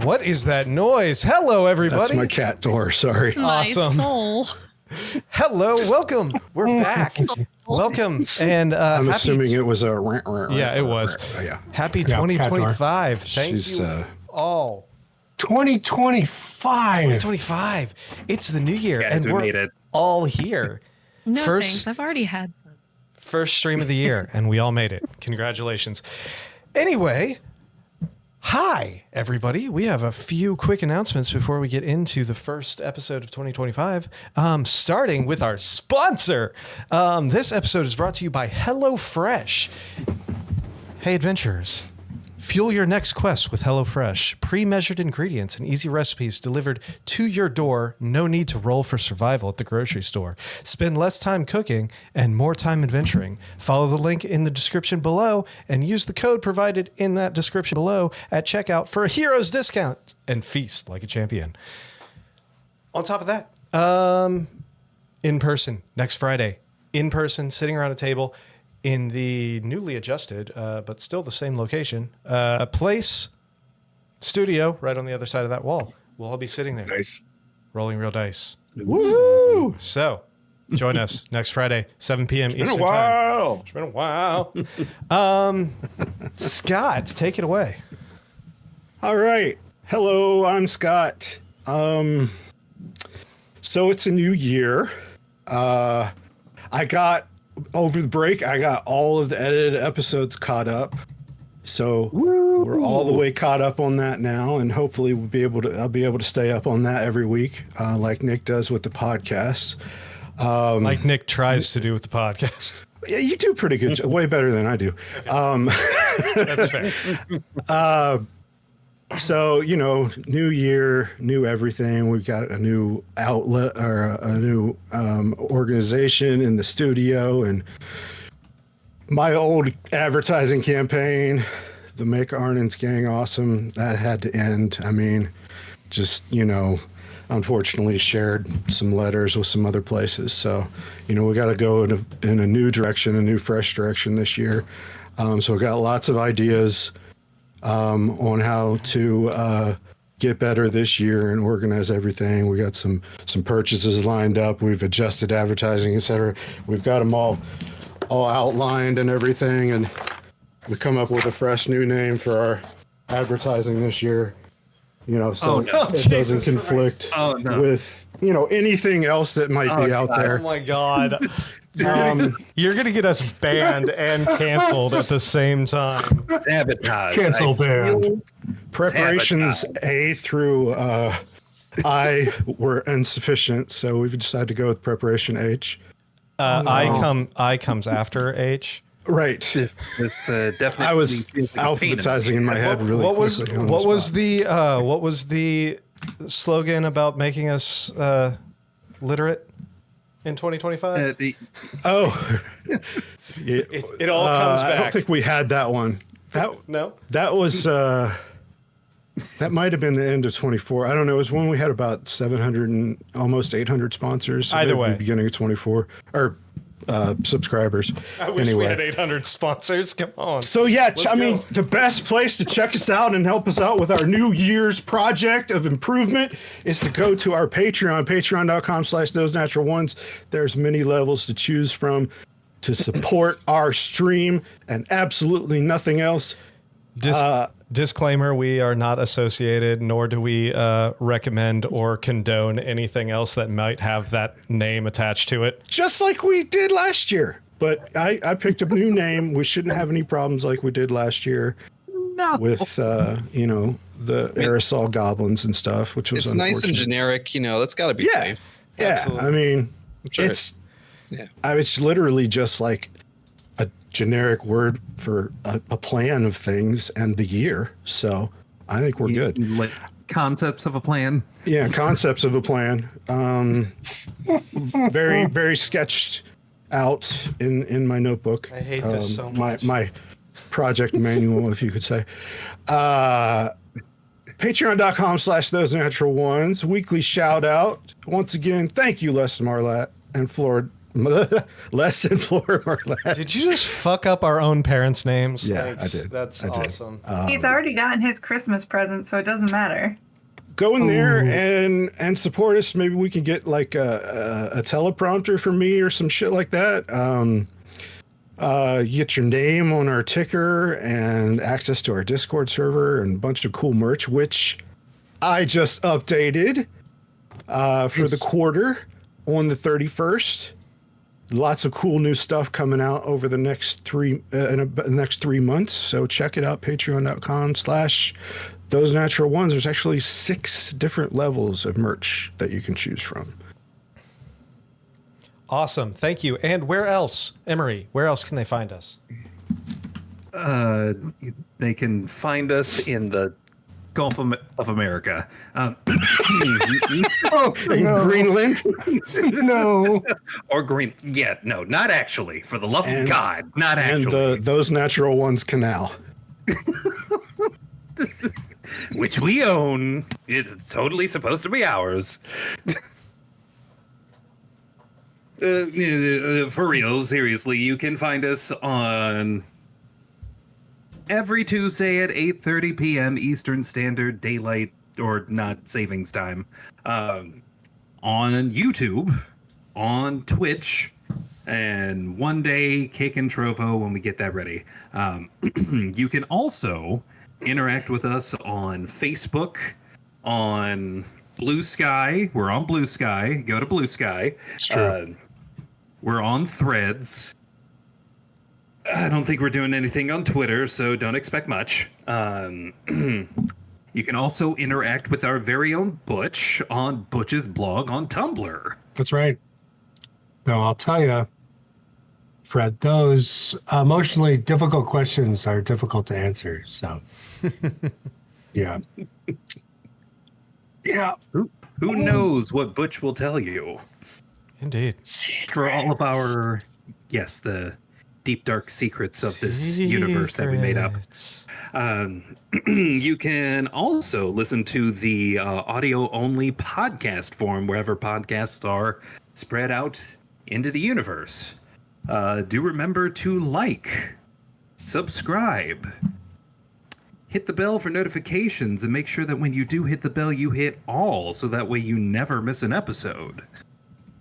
What is that noise? Hello, everybody. That's my cat door. Sorry. Awesome. My soul. Hello, welcome. We're back. Welcome, and I'm assuming it was a. Yeah, it was. Yeah. Happy Yeah, 2025. Thank She's, you all. 2025. 2025. It's the new year, Guys, and we we're made it. all here. No First- thanks. I've already had some. First stream of the year, and we all made it. Congratulations. Anyway, hi, everybody. We have a few quick announcements before we get into the first episode of 2025, starting with our sponsor. This episode is brought to you by HelloFresh. Hey, adventurers. Fuel your next quest with HelloFresh. Pre-measured ingredients and easy recipes delivered to your door. No need to roll for survival at the grocery store. Spend less time cooking and more time adventuring. Follow the link in the description below and use the code provided in that description below at checkout for a hero's discount and feast like a champion. On top of that, in person next Friday, in person, sitting around a table in the newly adjusted, but still the same location, place studio right on the other side of that wall. We'll all be sitting there. Nice. Rolling real dice. Woo! So join us next Friday, 7 p.m. Eastern Been a time. while. It's been a while. Scott, take it away. All right. Hello, I'm Scott. So it's a new year. Over the break, I got all of the edited episodes caught up. So we're all the way caught up on that now, and hopefully I'll be able to stay up on that every week, like Nick does with the podcast. Like Nick tries to do with the podcast. Yeah, you do pretty good, way better than I do. Okay. That's fair. So, new year, new everything. We've got a new outlet or a new organization in the studio, and my old advertising campaign, the Make Arnon's Gang Awesome, that had to end. I mean, just, unfortunately shared some letters with some other places. So, we got to go in a new direction, a new fresh direction this year. So we've got lots of ideas on how to get better this year and organize everything. We got some purchases lined up. We've adjusted advertising, etc. We've got them all outlined and everything, and we come up with a fresh new name for our advertising this year. So it doesn't conflict with anything else that might be out there. Oh my God. You're gonna get us banned and canceled at the same time. Sabotage. Cancel band. Preparations A through I were insufficient, so we've decided to go with preparation H. I comes after H. Right. It's definitely. I was alphabetizing in my head really quickly. What was the slogan about making us literate in 2025? It all comes back. I don't think we had that one. No. That was that might have been the end of 24. I don't know. It was when we had about 700 and almost 800 sponsors. So Either maybe way, the beginning of 24 or subscribers. I wish we had 800 sponsors. Come on. So yeah, Let's go. the best place to check us out and help us out with our New Year's project of improvement is to go to our Patreon, patreon.com/those natural ones. There's many levels to choose from to support our stream and absolutely nothing else. Disclaimer, we are not associated, nor do we recommend or condone anything else that might have that name attached to it. Just like we did last year. But I picked a new name. We shouldn't have any problems like we did last year with, the aerosol goblins and stuff, which was unfortunate. Nice and generic. That's got to be safe. Yeah, Absolutely. I mean, Sure. it's literally just like a generic word for a plan of things and the year. So I think we're good. Like concepts of a plan. Yeah, concepts of a plan. Very, very sketched out in my notebook. I hate this so much. My project manual, if you could say. Patreon.com/those natural ones. Weekly shout out. Once again, thank you, Les Marlatt and Florid Less than Flora Marlette. Did you just fuck up our own parents' names? Yeah, I did. That's I did. awesome. He's already gotten his Christmas present, so it doesn't matter. Go in there and support us. Maybe we can get like a teleprompter for me or some shit like that. Get your name on our ticker and access to our Discord server and a bunch of cool merch, which I just updated for the quarter on the 31st. Lots of cool new stuff coming out over the next next 3 months. So check it out, patreon.com/Those Natural Ones. There's actually 6 different levels of merch that you can choose from. Awesome. Thank you. And where else, Emery, where else can they find us? They can find us in the Gulf of America. In Greenland? No. Or Green. Yeah, no, not actually. For the love of God, not actually. And Those Natural Ones Canal. Which we own. It's totally supposed to be ours. For real, seriously, you can find us on every Tuesday at 8:30 p.m. Eastern Standard Daylight or not savings time, on YouTube, on Twitch, and one day Cake and Trovo when we get that ready. You can also interact with us on Facebook, on Blue Sky. We're on Blue Sky. Go to Blue Sky. It's true. We're on Threads. I don't think we're doing anything on Twitter, so don't expect much. You can also interact with our very own Butch on Butch's blog on Tumblr. That's right. No, I'll tell you, Fred, those emotionally difficult questions are difficult to answer. So, yeah. Yeah. Who knows what Butch will tell you? Indeed. For all of our, yes, the deep, dark secrets of this universe that we made up. You can also listen to the audio-only podcast form wherever podcasts are spread out into the universe. Do remember to like, subscribe, hit the bell for notifications, and make sure that when you do hit the bell, you hit all, so that way you never miss an episode.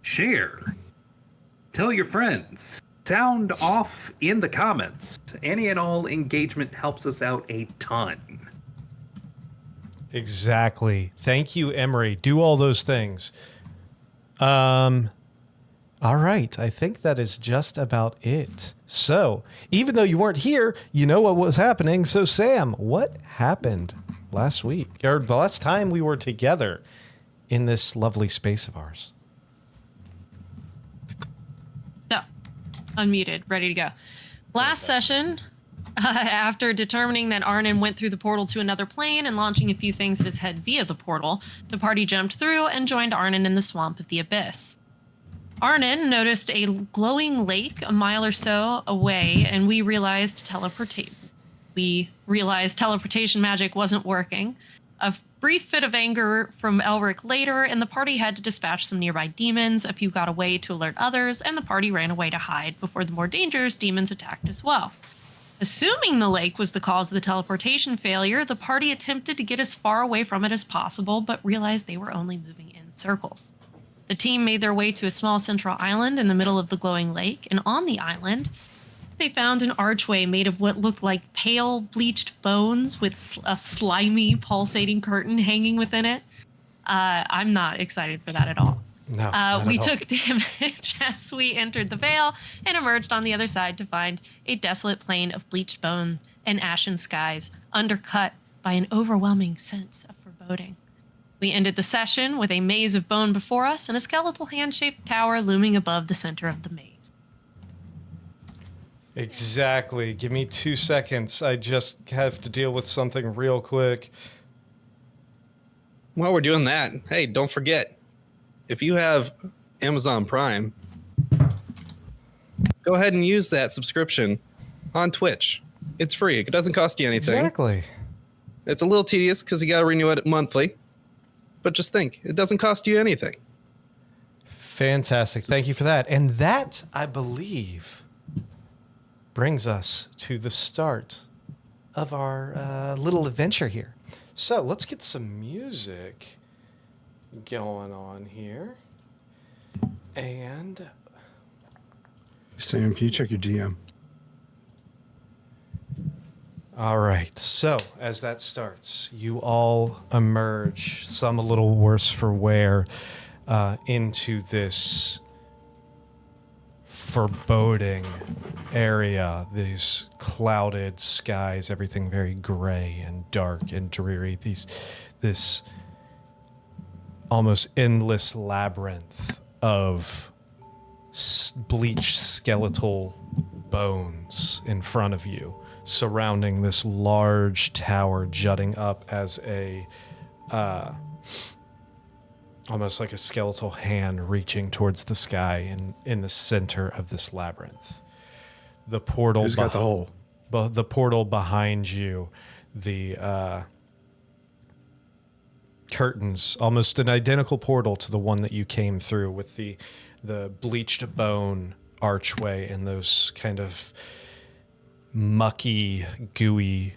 Share. Tell your friends. Sound off in the comments. Any and all engagement helps us out a ton. Exactly. Thank you, Emery. Do all those things. All right. I think that is just about it. So, even though you weren't here, you know what was happening. So, Sam, what happened last week? Or the last time we were together in this lovely space of ours? So, unmuted, ready to go. Last session, after determining that Arnon went through the portal to another plane and launching a few things at his head via the portal, the party jumped through and joined Arnon in the swamp of the abyss. Arnon noticed a glowing lake a mile or so away, and we realized teleportation magic wasn't working. A brief fit of anger from Elric later, and the party had to dispatch some nearby demons. A few got away to alert others, and the party ran away to hide before the more dangerous demons attacked as well. Assuming the lake was the cause of the teleportation failure, the party attempted to get as far away from it as possible, but realized they were only moving in circles. The team made their way to a small central island in the middle of the glowing lake, and on the island, they found an archway made of what looked like pale, bleached bones with a slimy, pulsating curtain hanging within it. I'm not excited for that at all. No. We took damage as we entered the Vale and emerged on the other side to find a desolate plain of bleached bone and ashen skies, undercut by an overwhelming sense of foreboding. We ended the session with a maze of bone before us and a skeletal hand-shaped tower looming above the center of the maze. Exactly. Give me 2 seconds. I just have to deal with something real quick. While we're doing that, hey, don't forget, if you have Amazon Prime, go ahead and use that subscription on Twitch. It's free. It doesn't cost you anything. Exactly. It's a little tedious because you got to renew it monthly. But just think, it doesn't cost you anything. Fantastic. Thank you for that. And that, I believe, brings us to the start of our little adventure here. So let's get some music going on here. And Sam, can you check your DM? all right. So as that starts, you all emerge, some a little worse for wear, into this foreboding area, these clouded skies, everything very gray and dark and dreary. This almost endless labyrinth of bleached skeletal bones in front of you, surrounding this large tower jutting up as a almost like a skeletal hand reaching towards the sky in the center of this labyrinth. The portal Who's got the hole? The portal behind you, the curtains, almost an identical portal to the one that you came through, with the bleached bone archway and those kind of mucky, gooey,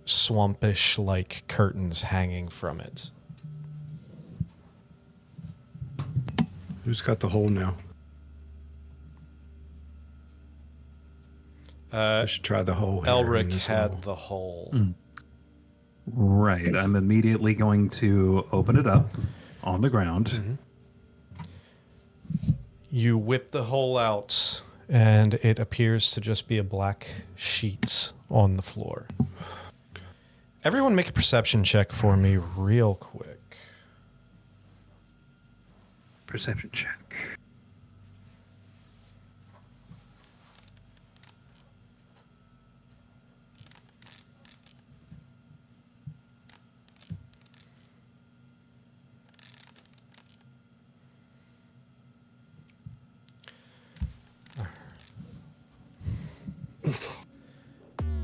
swampish like curtains hanging from it. Who's got the hole now? We should try the hole. here in Elric this had hole. the hole. Right. I'm immediately going to open it up on the ground. You whip the hole out, and it appears to just be a black sheet on the floor. Everyone make a perception check for me real quick. Perception check.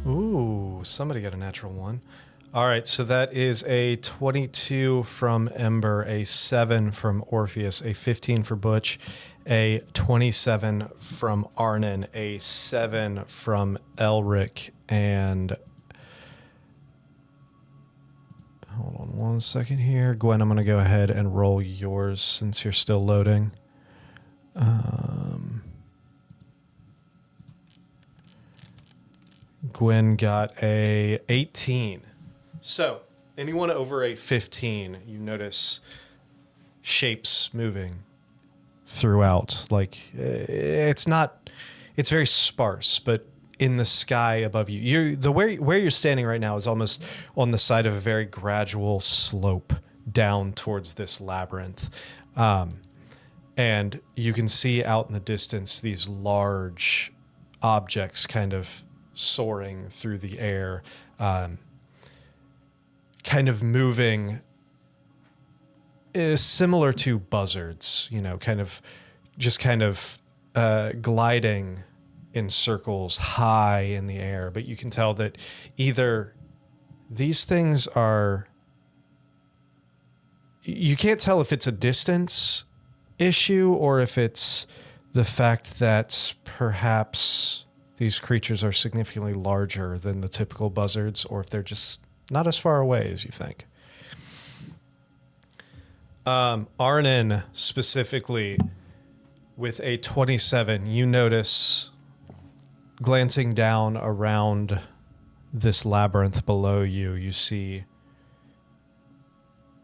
Ooh, somebody got a natural one. All right, so that is a 22 from Ember, a 7 from Orpheus, a 15 for Butch, a 27 from Arnon, a 7 from Elric, and hold on one second here. Gwen, I'm going to go ahead and roll yours since you're still loading. Gwen got a 18. So, anyone over a 15, you notice shapes moving throughout. Like, it's very sparse, but in the sky above you, where you're standing right now is almost on the side of a very gradual slope down towards this labyrinth. And you can see out in the distance these large objects kind of soaring through the air, kind of moving similar to buzzards, kind of gliding in circles high in the air. But you can tell that either these things are, you can't tell if it's a distance issue or if it's the fact that perhaps these creatures are significantly larger than the typical buzzards, or if they're just not as far away as you think. Arnon specifically, with a 27, you notice, glancing down around this labyrinth below you, you see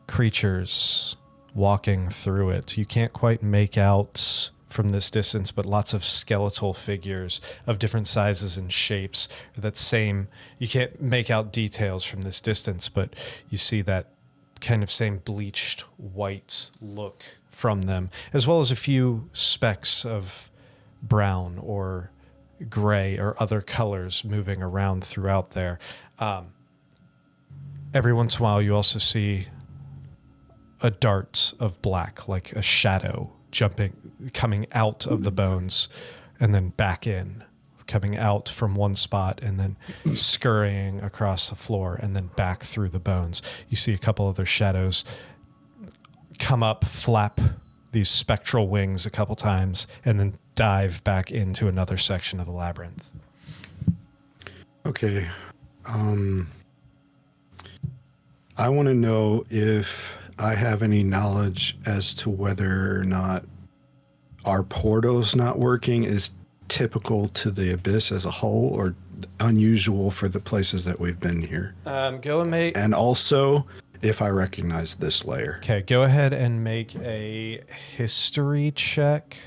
creatures walking through it. You can't quite make out from this distance, but lots of skeletal figures of different sizes and shapes. You can't make out details from this distance, but you see that kind of same bleached white look from them, as well as a few specks of brown or gray or other colors moving around throughout there. Every once in a while, you also see a dart of black, like a shadow coming out of the bones and then back in, coming out from one spot and then scurrying across the floor and then back through the bones. You see a couple other shadows come up, flap these spectral wings a couple times and then dive back into another section of the labyrinth. Okay. I want to know if I have any knowledge as to whether or not our portals not working is typical to the Abyss as a whole or unusual for the places that we've been here. Go and make... And also, if I recognize this layer. Okay, go ahead and make a history check.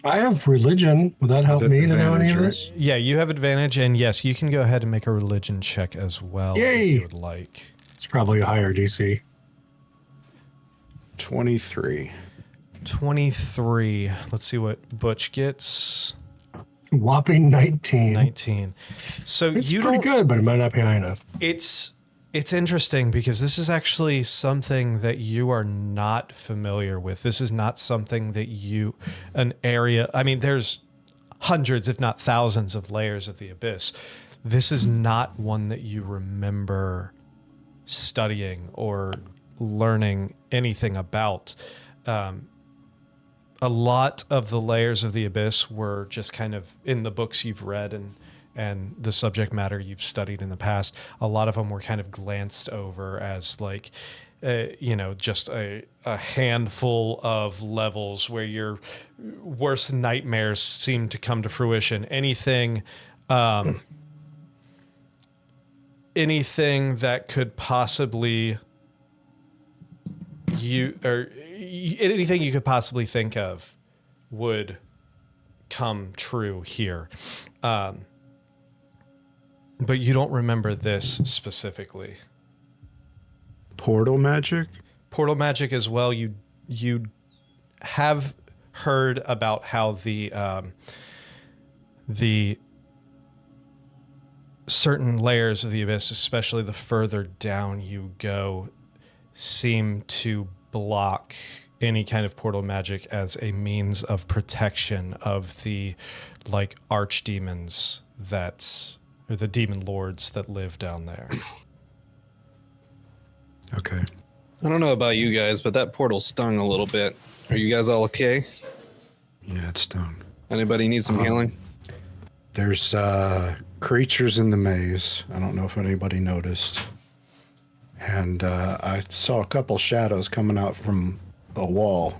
I have religion. Would that help me to know any of this? Yeah, you have advantage, and yes, you can go ahead and make a religion check as well. Yay! If you would like. It's probably a higher DC. 23. 23. Let's see what Butch gets. Whopping 19. 19. So It's you pretty don't... good, but it might not be high enough. It's interesting because this is actually something that you are not familiar with. This is not something that there's hundreds, if not thousands of layers of the Abyss. This is not one that you remember studying or learning anything about. A lot of the layers of the Abyss were just kind of in the books you've read and the subject matter you've studied in the past. A lot of them were kind of glanced over as like, just a handful of levels where your worst nightmares seem to come to fruition. Anything that could possibly anything you could possibly think of would come true here. But you don't remember this specifically. Portal magic? Portal magic as well. You have heard about how the certain layers of the Abyss, especially the further down you go, seem to block any kind of portal magic as a means of protection of the archdemons or the demon lords that live down there. Okay. I don't know about you guys, but that portal stung a little bit. Are you guys all okay? Yeah, it's stung. Anybody need some healing? There's creatures in the maze. I don't know if anybody noticed. And I saw a couple shadows coming out from a wall.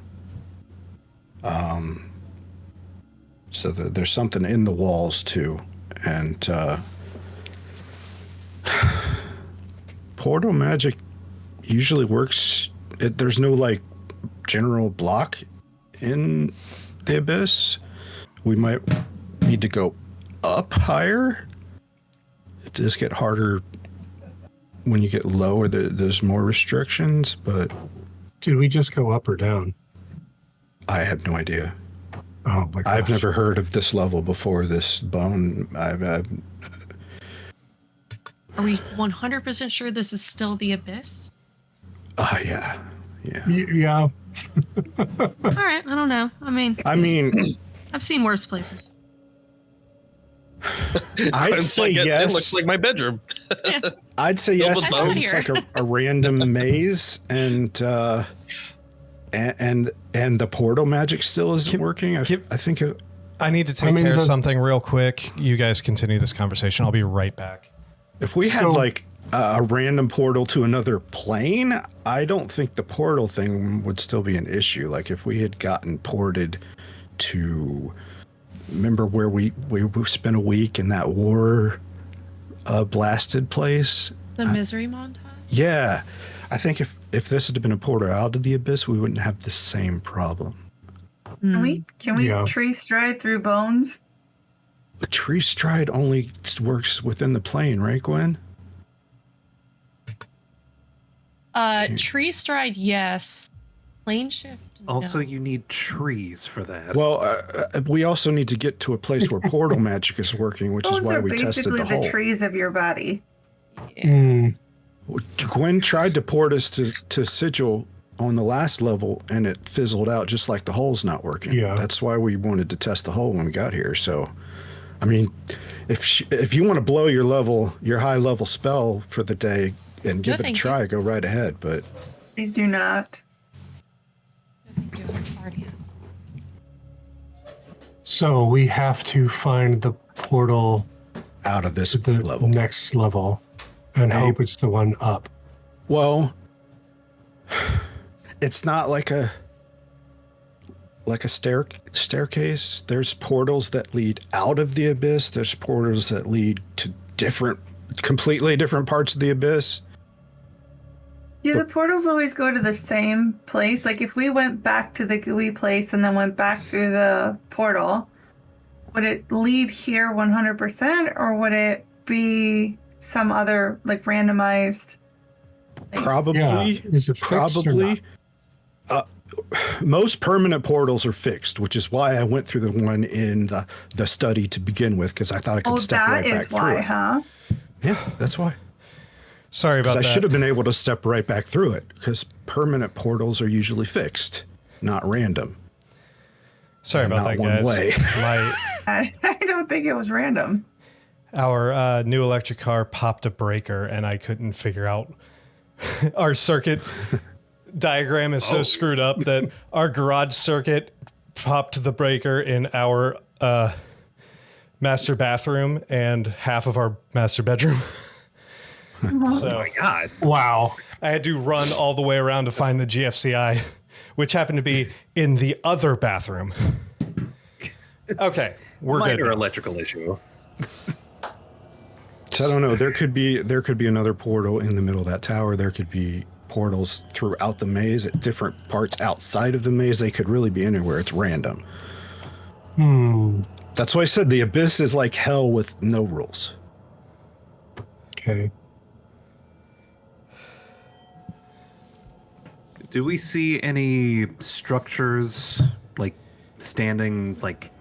So there's something in the walls too. And portal magic usually works. There's no general block in the Abyss. We might need to go up higher. It does get harder when you get lower. There's more restrictions, but Did we just go up or down? I have no idea. Oh my gosh. I've never heard of this level before. This bone. Are we 100% sure this is still the Abyss? Yeah. Yeah. All right, I don't know. I mean, I've seen worse places. I'd say yes. It looks like my bedroom. I'd say yes. Double Because bones. it's like a random maze, and the portal magic still isn't working. I think. I need to take care of something real quick. You guys continue this conversation. I'll be right back. If we had a random portal to another plane, I don't think the portal thing would still be an issue. Like if we had gotten ported to, remember where we spent a week in that war blasted place? The misery montage? Yeah. I think if this had been a portal out of the Abyss, we wouldn't have the same problem. Can we Yeah. tree stride through bones? A tree stride only works within the plane, right, Gwen? Tree stride, yes. Plane shift, no. Also, you need trees for that. Well, we also need to get to a place where portal magic is working, which is Bones why are we tested basically the the hole. trees of your body. Gwen tried to port us to Sigil on the last level, and it fizzled out just like the hole's not working. Yeah. That's why we wanted to test the hole when we got here. So, I mean, if you want to blow your high level spell for the day and give it a thank try, go right ahead. But Please do not. So we have to find the portal Out of this to the level. next level and hope it's the one up. Well, it's not like a staircase. There's portals that lead out of the abyss. There's portals that lead to completely different parts of the abyss. Do the portals always go to the same place? Like if we went back to the gooey place and then went back through the portal, would it lead here 100% or would it be some other like randomized place? Probably. Is it fixed or Probably. Most permanent portals are fixed, which is why I went through the one in the study to begin with, because I thought I could step right back through why, it. huh? Yeah, that's why. Sorry about Because that. I should have been able to step right back through it, because permanent portals are usually fixed, not random. Sorry and about not that, one guys. way. I don't think it was random. Our new electric car popped a breaker, and I couldn't figure out our circuit diagram is so screwed up that our garage circuit popped the breaker in our master bathroom and half of our master bedroom. So Oh my god. Wow. I had to run all the way around to find the GFCI, which happened to be in the other bathroom. Okay, we're Minor good. electrical issue. So I don't know. There could be another portal in the middle of that tower. There could be portals throughout the maze at different parts outside of the maze. They could really be anywhere. It's random. That's why I said the abyss is like hell with no rules. Okay. Do we see any structures like standing like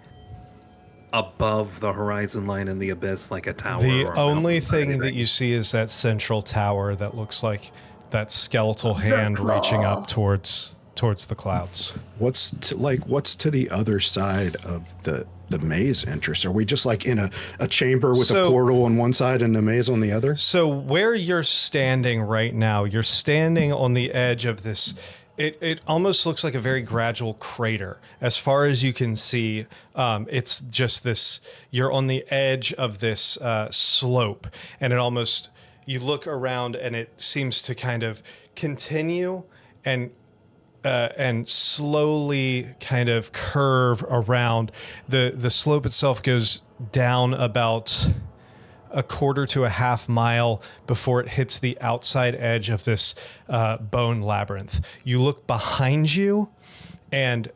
above the horizon line in the abyss, like a tower? The or a only mountain or thing that anything? you see is that central tower that looks like that skeletal hand reaching up towards the clouds. What's to the other side of the maze entrance? Are we just like in a chamber with a portal on one side and a maze on the other? So where you're standing right now, you're standing on the edge of this. It almost looks like a very gradual crater. As far as you can see, it's just this, you're on the edge of this slope, and it almost, you look around and it seems to kind of continue and slowly kind of curve around. The slope itself goes down about a quarter to a half mile before it hits the outside edge of this bone labyrinth. You look behind you and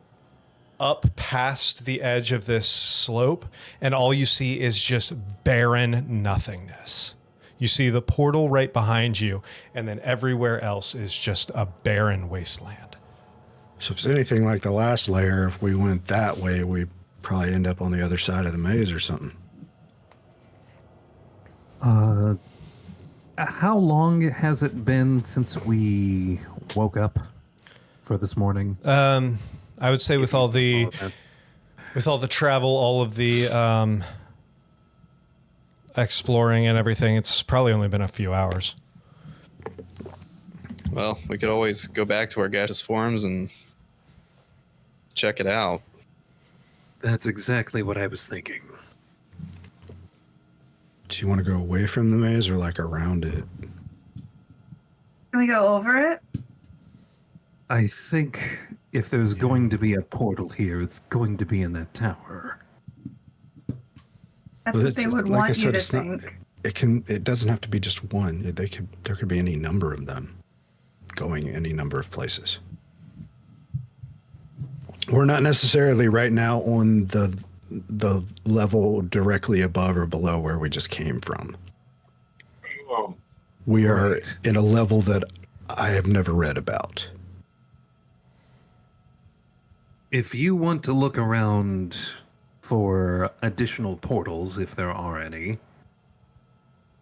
up past the edge of this slope, and all you see is just barren nothingness. You see the portal right behind you, and then everywhere else is just a barren wasteland. So if it's anything like the last layer, if we went that way, we probably end up on the other side of the maze or something. How long has it been since we woke up for this morning? I would say with all the travel, all of the exploring and everything, it's probably only been a few hours. Well, we could always go back to our gaseous forms and check it out. That's exactly what I was thinking. Do you want to go away from the maze or like around it? Can we go over it? I think if there's going to be a portal here, it's going to be in that tower. That's what they would want you to think. It doesn't have to be just one. There could be any number of them going any number of places. We're not necessarily right now on the level directly above or below where we just came from. We are in a level that I have never read about. If you want to look around for additional portals, if there are any,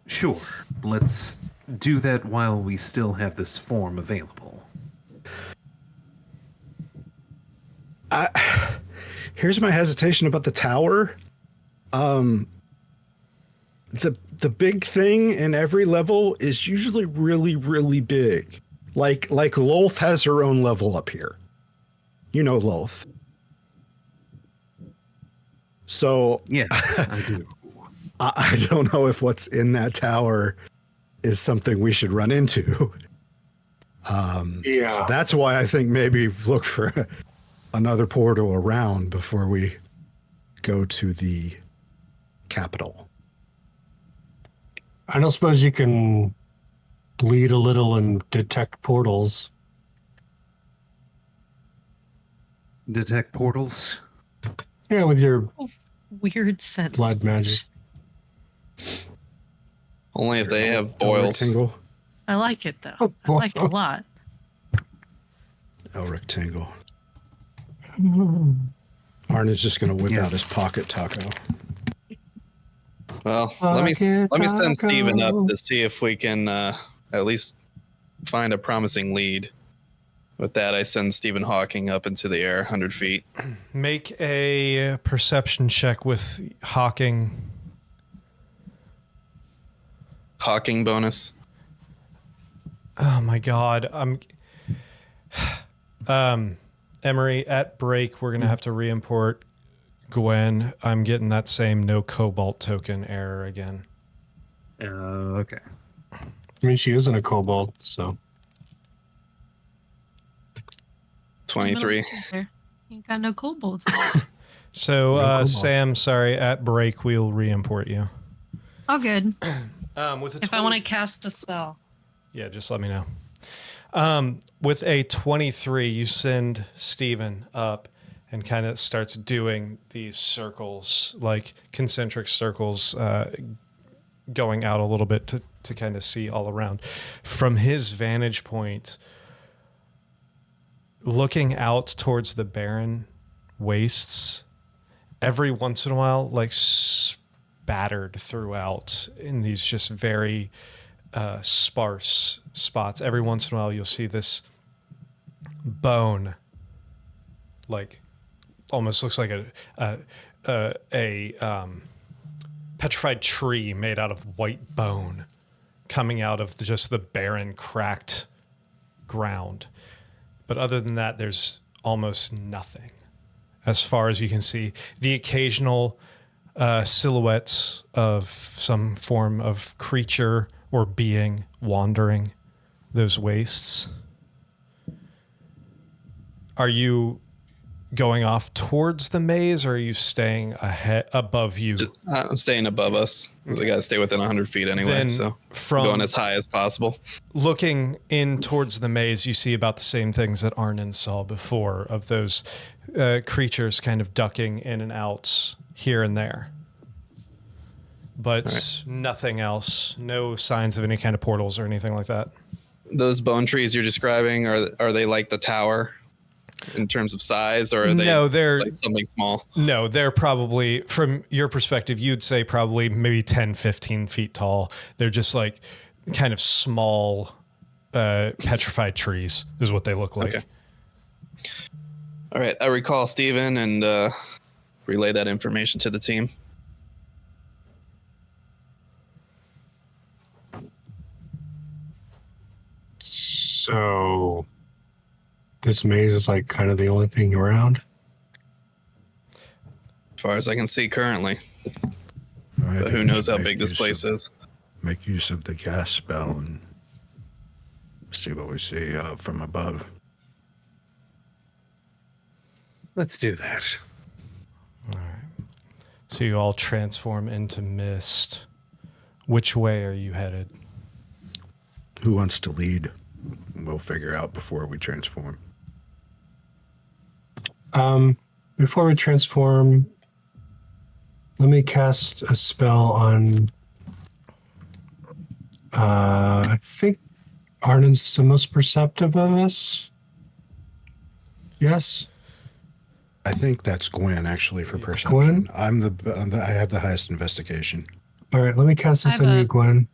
sure, let's do that while we still have this form available. Here's my hesitation about the tower. The big thing in every level is usually really, really big. Like Lolth has her own level up here. You know Lolth. So Yeah, I do. I don't know if what's in that tower is something we should run into. Yeah. So that's why I think maybe look for another portal around before we go to the capital. I don't suppose you can bleed a little and detect portals. Detect portals. Yeah, with your Weird sense. blood magic. Only if they have Elric boils. Tingle. I like it though. I like it a lot. Elric Tingle. Arna's just gonna whip out his pocket taco. Well, let me send Taco. Steven up to see if we can at least find a promising lead. With that, I send Stephen Hawking up into the air, 100 feet. Make a perception check with Hawking. Hawking bonus. Oh my God. Emery, at break, we're gonna have to re-import Gwen. I'm getting that same no cobalt token error again. Okay. I mean, she isn't a kobold, so 23. You ain't got no kobolds. So, No cobalt. Sam, sorry, at break, we'll re-import you. All good. With a If I want to cast the spell. Yeah, just let me know. With a 23, you send Steven up and kind of starts doing these circles, like concentric circles, going out a little bit to kind of see all around. From his vantage point, looking out towards the barren wastes, every once in a while, like spattered throughout in these just very sparse spots. Every once in a while, you'll see this bone, like almost looks like a petrified tree made out of white bone, coming out of just the barren, cracked ground. But other than that, there's almost nothing, as far as you can see. The occasional silhouettes of some form of creature or being wandering those wastes. Are you going off towards the maze, or are you staying above you? I'm staying above us because I got to stay within 100 feet anyway. Then So from going as high as possible. looking in towards the maze, you see about the same things that Arnon saw before, of those creatures kind of ducking in and out here and there. But nothing else. No signs of any kind of portals or anything like that. Those bone trees you're describing, are they like the tower in terms of size, or are they No, they're like something small? No, they're probably, from your perspective, you'd say probably maybe 10, 15 feet tall. They're just like kind of small petrified trees is what they look like. Okay. All right. I recall Steven and relay that information to the team. So this maze is like kind of the only thing around. As far as I can see currently. All right, But who knows how big this place is. Make use of the gas spell and see what we see from above. Let's do that. So you all transform into mist. Which way are you headed? Who wants to lead? We'll figure out before we transform. Before we transform, let me cast a spell on. I think Arnon's the most perceptive of us. Yes. I think that's Gwen actually for perception. Gwen? I have the highest investigation. All right, let me cast this I on have you, a- Gwen.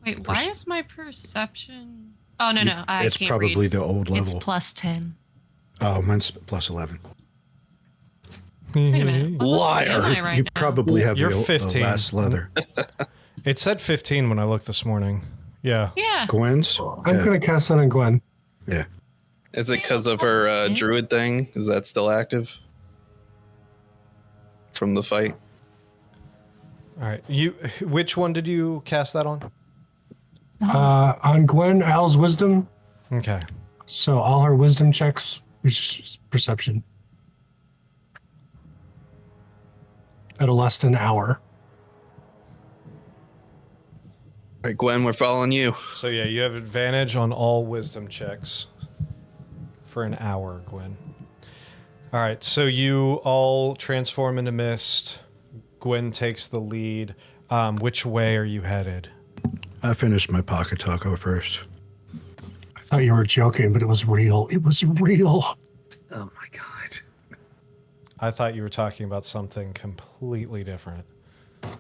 Wait, why is my perception? Oh no, I It's can't probably read. the old level. It's plus 10. Oh, mine's plus 11. Wait a minute. What level am I right You now? probably have You're the 15. last leather. It said 15 when I looked this morning. Yeah. Yeah. Gwen's? I'm going to cast that on Gwen. Yeah. Is it because of her druid thing? Is that still active? from the fight. All right. Which one did you cast that on? On Gwen, Al's wisdom. Okay. So all her wisdom checks, which is perception, at a less than an hour. All right, Gwen, we're following you. So yeah, you have advantage on all wisdom checks for an hour, Gwen. All right, so you all transform into mist. Gwen takes the lead. Which way are you headed? I finished my pocket taco first. I thought you were joking, but it was real. It was real. Oh my god. I thought you were talking about something completely different.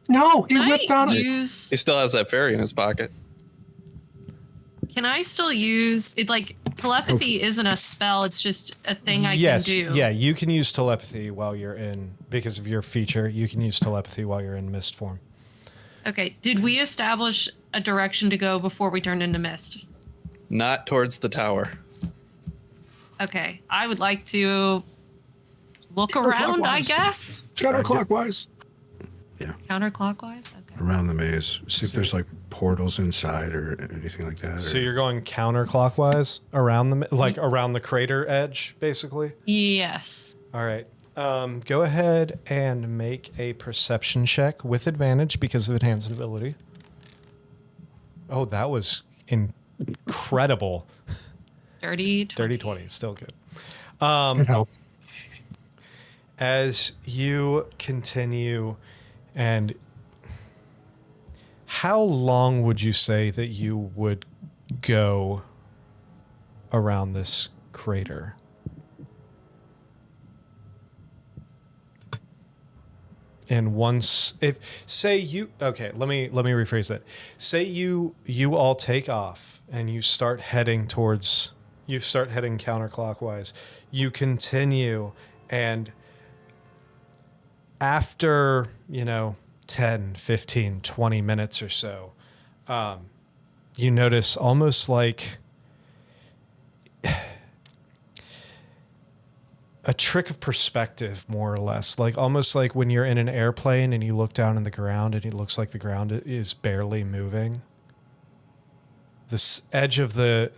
No, he Can whipped I out. use? He still has that fairy in his pocket. Can I still use it? Like telepathy isn't a spell; it's just a thing I can do. Yeah, you can use telepathy while you're in, because of your feature, you can use telepathy while you're in mist form. Okay. Did we establish a direction to go before we turned into mist? Not towards the tower. Okay. I would like to look around, I Counterclockwise. guess. Counterclockwise. Counterclockwise? Okay. Around the maze. See if there's like portals inside or anything like that. So or- you're going counterclockwise around around the crater edge, basically? Yes. All right. Go ahead and make a perception check with advantage because of enhanced ability. Oh, that was incredible. Dirty 20. Dirty 20, it's still good. It helped. As you continue, and how long would you say that you would go around this crater? And once, if say you, okay, let me rephrase that. Say you all take off and you start heading counterclockwise. You continue, and after, 10, 15, 20 minutes or so, you notice almost like a trick of perspective, more or less, like almost like when you're in an airplane and you look down on the ground and it looks like the ground is barely moving. This edge of the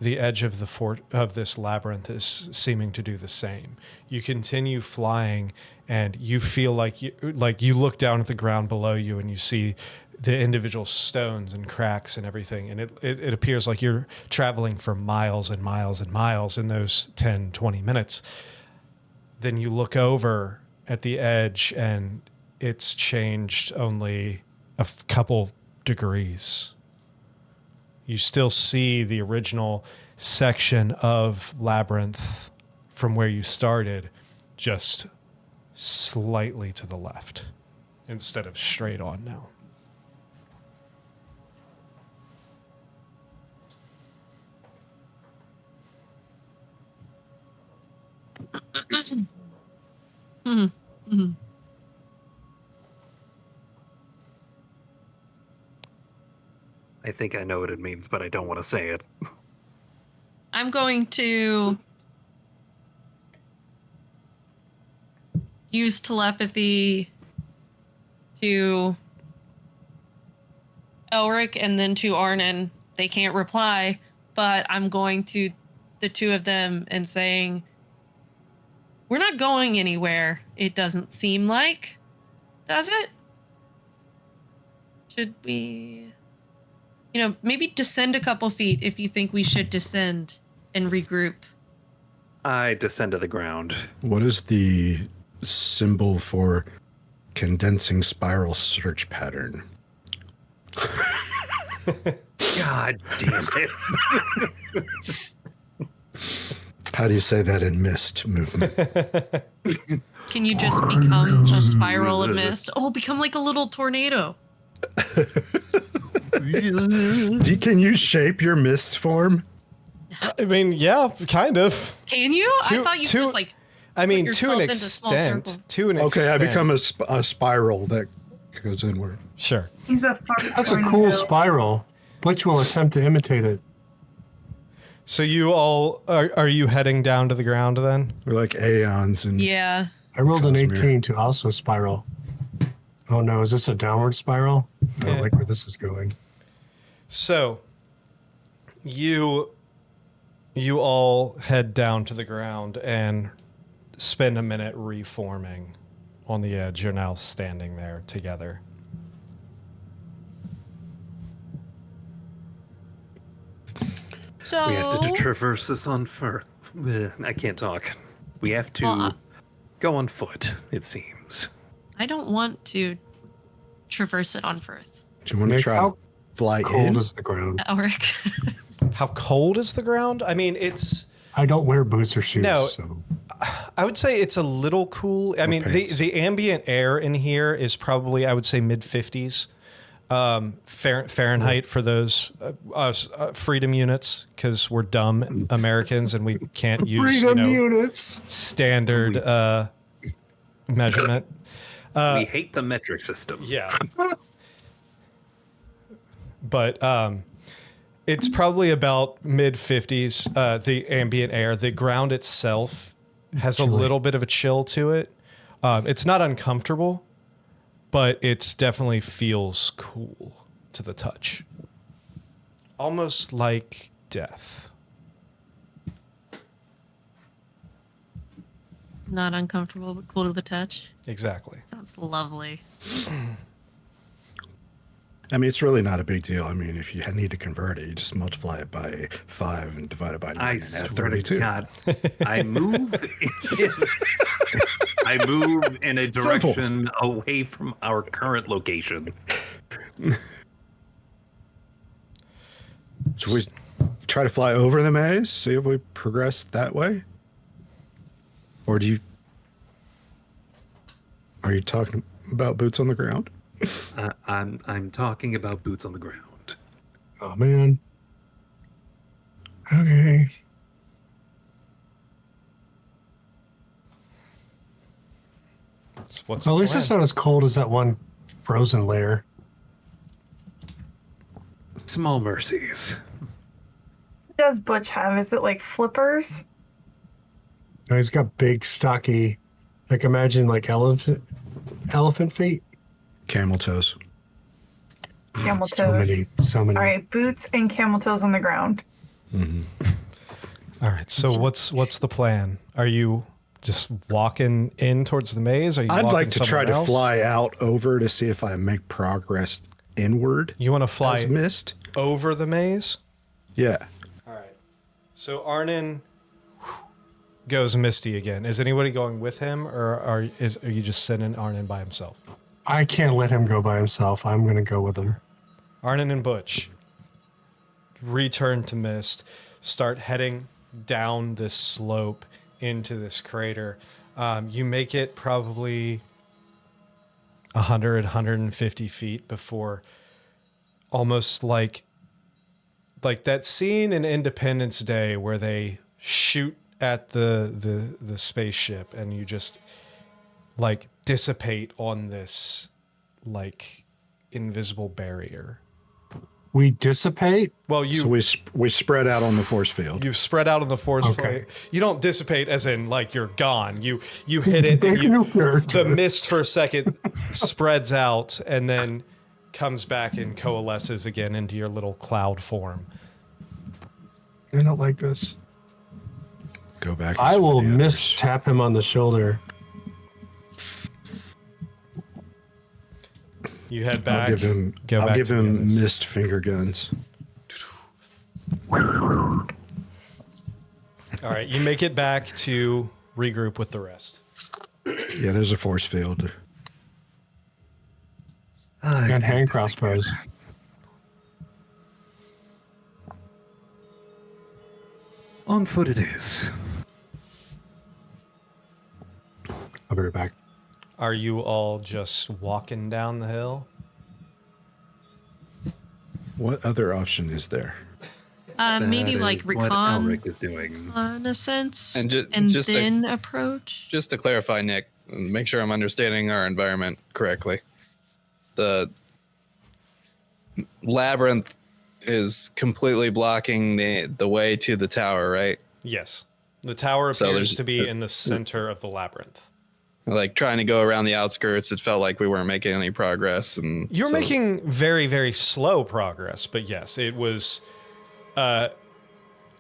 fort of this labyrinth is seeming to do the same. You continue flying and you feel like you look down at the ground below you and you see the individual stones and cracks and everything, and it appears like you're traveling for miles and miles and miles in those 10, 20 minutes. Then you look over at the edge and it's changed only a couple degrees. You still see the original section of labyrinth from where you started, just slightly to the left instead of straight on now. I think I know what it means, but I don't want to say it. I'm going to use telepathy to Elric and then to Arnon. They can't reply, but I'm going to the two of them and saying, we're not going anywhere, it doesn't seem like. Does it? Should we, maybe descend a couple feet if you think we should descend and regroup? I descend to the ground. What is the symbol for condensing spiral search pattern? God damn it. How do you say that in mist movement? Can you just become a spiral of mist? Oh, become like a little tornado. Can you shape your mist form? I mean, yeah, kind of. Can you? I thought you just like. I mean, put to yourself an into small extent. circles. To an Okay, extent. I become a spiral that goes inward. Sure. He's a fucking That's a tornado. cool spiral. Butch will attempt to imitate it. So you all are you heading down to the ground then? We're like aeons and Yeah. I rolled an Cosmere. 18 to also spiral. Oh no, is this a downward spiral? I don't Yeah. like where this is going. So you all head down to the ground and spend a minute reforming on the edge. You're now standing there together. So We have to traverse this on foot. I can't talk. We have to Well, go on foot, it seems. I don't want to traverse it on foot. Do you want to Nick, try how to fly Cold in? is the ground. Elric. How cold is the ground? I mean, it's... I don't wear boots or shoes, No. so I would say it's a little cool. I mean, pants. the ambient air in here is probably, I would say, mid-50s. Fahrenheit for those freedom units, because we're dumb Americans and we can't use units. standard measurement. We hate the metric system. Yeah. But it's probably about mid-50s, the ambient air. The ground itself has a little bit of a chill to it. It's not uncomfortable, but it's definitely feels cool to the touch. Almost like death. Not uncomfortable, but cool to the touch. Exactly. Sounds lovely. I mean, it's really not a big deal. I mean, if you need to convert it, you just multiply it by 5 and divide it by 9 I and add swear to 32. God, I move. I move in a direction away from our current location. So we try to fly over the maze, see if we progress that way? Or are you talking about boots on the ground? I'm talking about boots on the ground. Oh man. Okay. So what's Well, at the least plan? it's not as cold as that one frozen layer. Small mercies. What does Butch have? Is it like flippers? No, he's got big, stocky, like imagine like elephant feet. Camel toes. Camel So toes. so many. All right, boots and camel toes on the ground. All right. So what's the plan? Are you just walking in towards the maze? Are you I'd walking like to try to somewhere else? fly out over to see if I make progress inward. You want to fly As mist? over the maze? Yeah. All right. So Arnon goes misty again. Is anybody going with him, or are you just sending Arnon by himself? I can't let him go by himself. I'm gonna go with him. Arnon and Butch return to mist, start heading down this slope into this crater. You make it probably 100, 150 feet before almost like that scene in Independence Day where they shoot at the spaceship and you just like dissipate on this like invisible barrier. We dissipate. Well, you So we spread out on the force field. you've spread out on the force Okay. field. You don't dissipate as in like you're gone. You hit it and the mist for a second spreads out and then comes back and coalesces again into your little cloud form. I don't like this. Go back. I into will the others. tap him on the shoulder. You head back. I'll give him. go I'll back give to the him others. mist finger guns. All right, you make it back to regroup with the rest. Yeah, there's a force field. And hand crossbows. On foot it is. I'll be right back. Are you all just walking down the hill? What other option is there? Maybe That like is what recon Elric is doing. in a sense, And and just to- then approach. Just to clarify, Nick, and make sure I'm understanding our environment correctly. The labyrinth is completely blocking the way to the tower, right? Yes. The tower So appears there's- to be in the center of the labyrinth. Like trying to go around the outskirts, it felt like we weren't making any progress. And You're making very, very slow progress, but yes, it was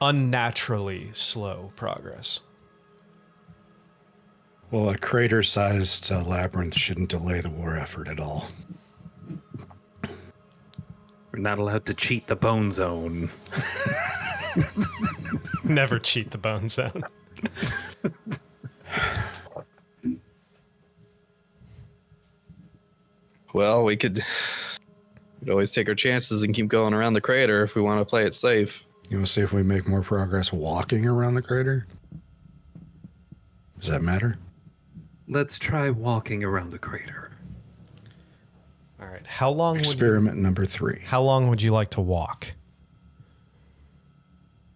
unnaturally slow progress. Well, a crater-sized labyrinth shouldn't delay the war effort at all. We're not allowed to cheat the bone zone. Never cheat the bone zone. Well, we'd always take our chances and keep going around the crater if we want to play it safe. You want to see if we make more progress walking around the crater? Does that matter? Let's try walking around the crater. All right. How long Experiment number 3. How long would you like to walk?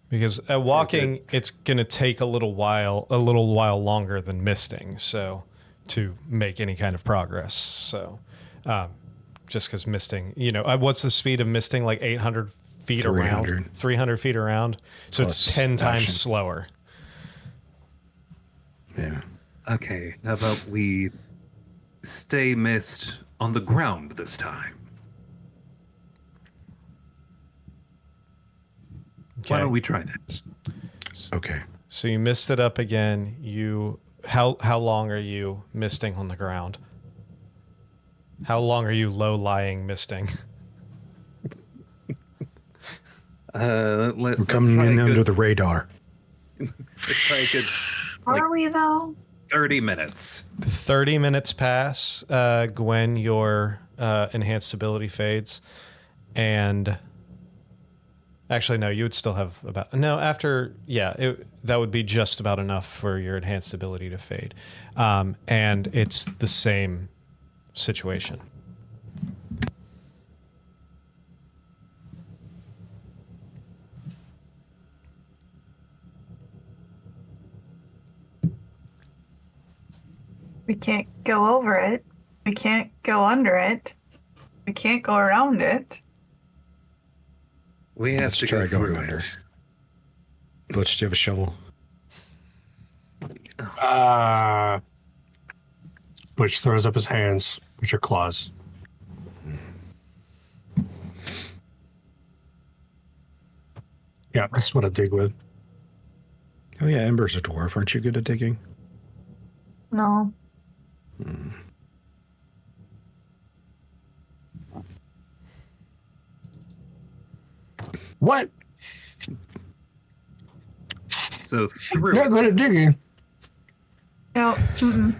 Because walking, it's going to take a little while longer than misting, so to make any kind of progress. So, just because misting, what's the speed of misting? Like 800 feet 300. around, 300 feet around. So Plus it's 10 times action. slower. Yeah. Okay, how about we stay mist on the ground this time? Why don't we try that? Okay. So you missed it up again. How long are you misting on the ground? How long are you low-lying misting? We're coming in under the radar. Let's try a good Are we though? 30 minutes. 30 minutes pass, Gwen, your enhanced ability fades. And actually, no, you would still have that would be just about enough for your enhanced ability to fade. And it's the same situation. We can't go over it. We can't go under it. We can't go around it. We have Let's to try go through going under. it. Butch, do you have a shovel? Butch throws up his hands, which are claws. Yeah, that's what I dig with. Oh yeah, Ember's a dwarf. Aren't you good at digging? No. What? So through Not good at digging. No. Mm-mm.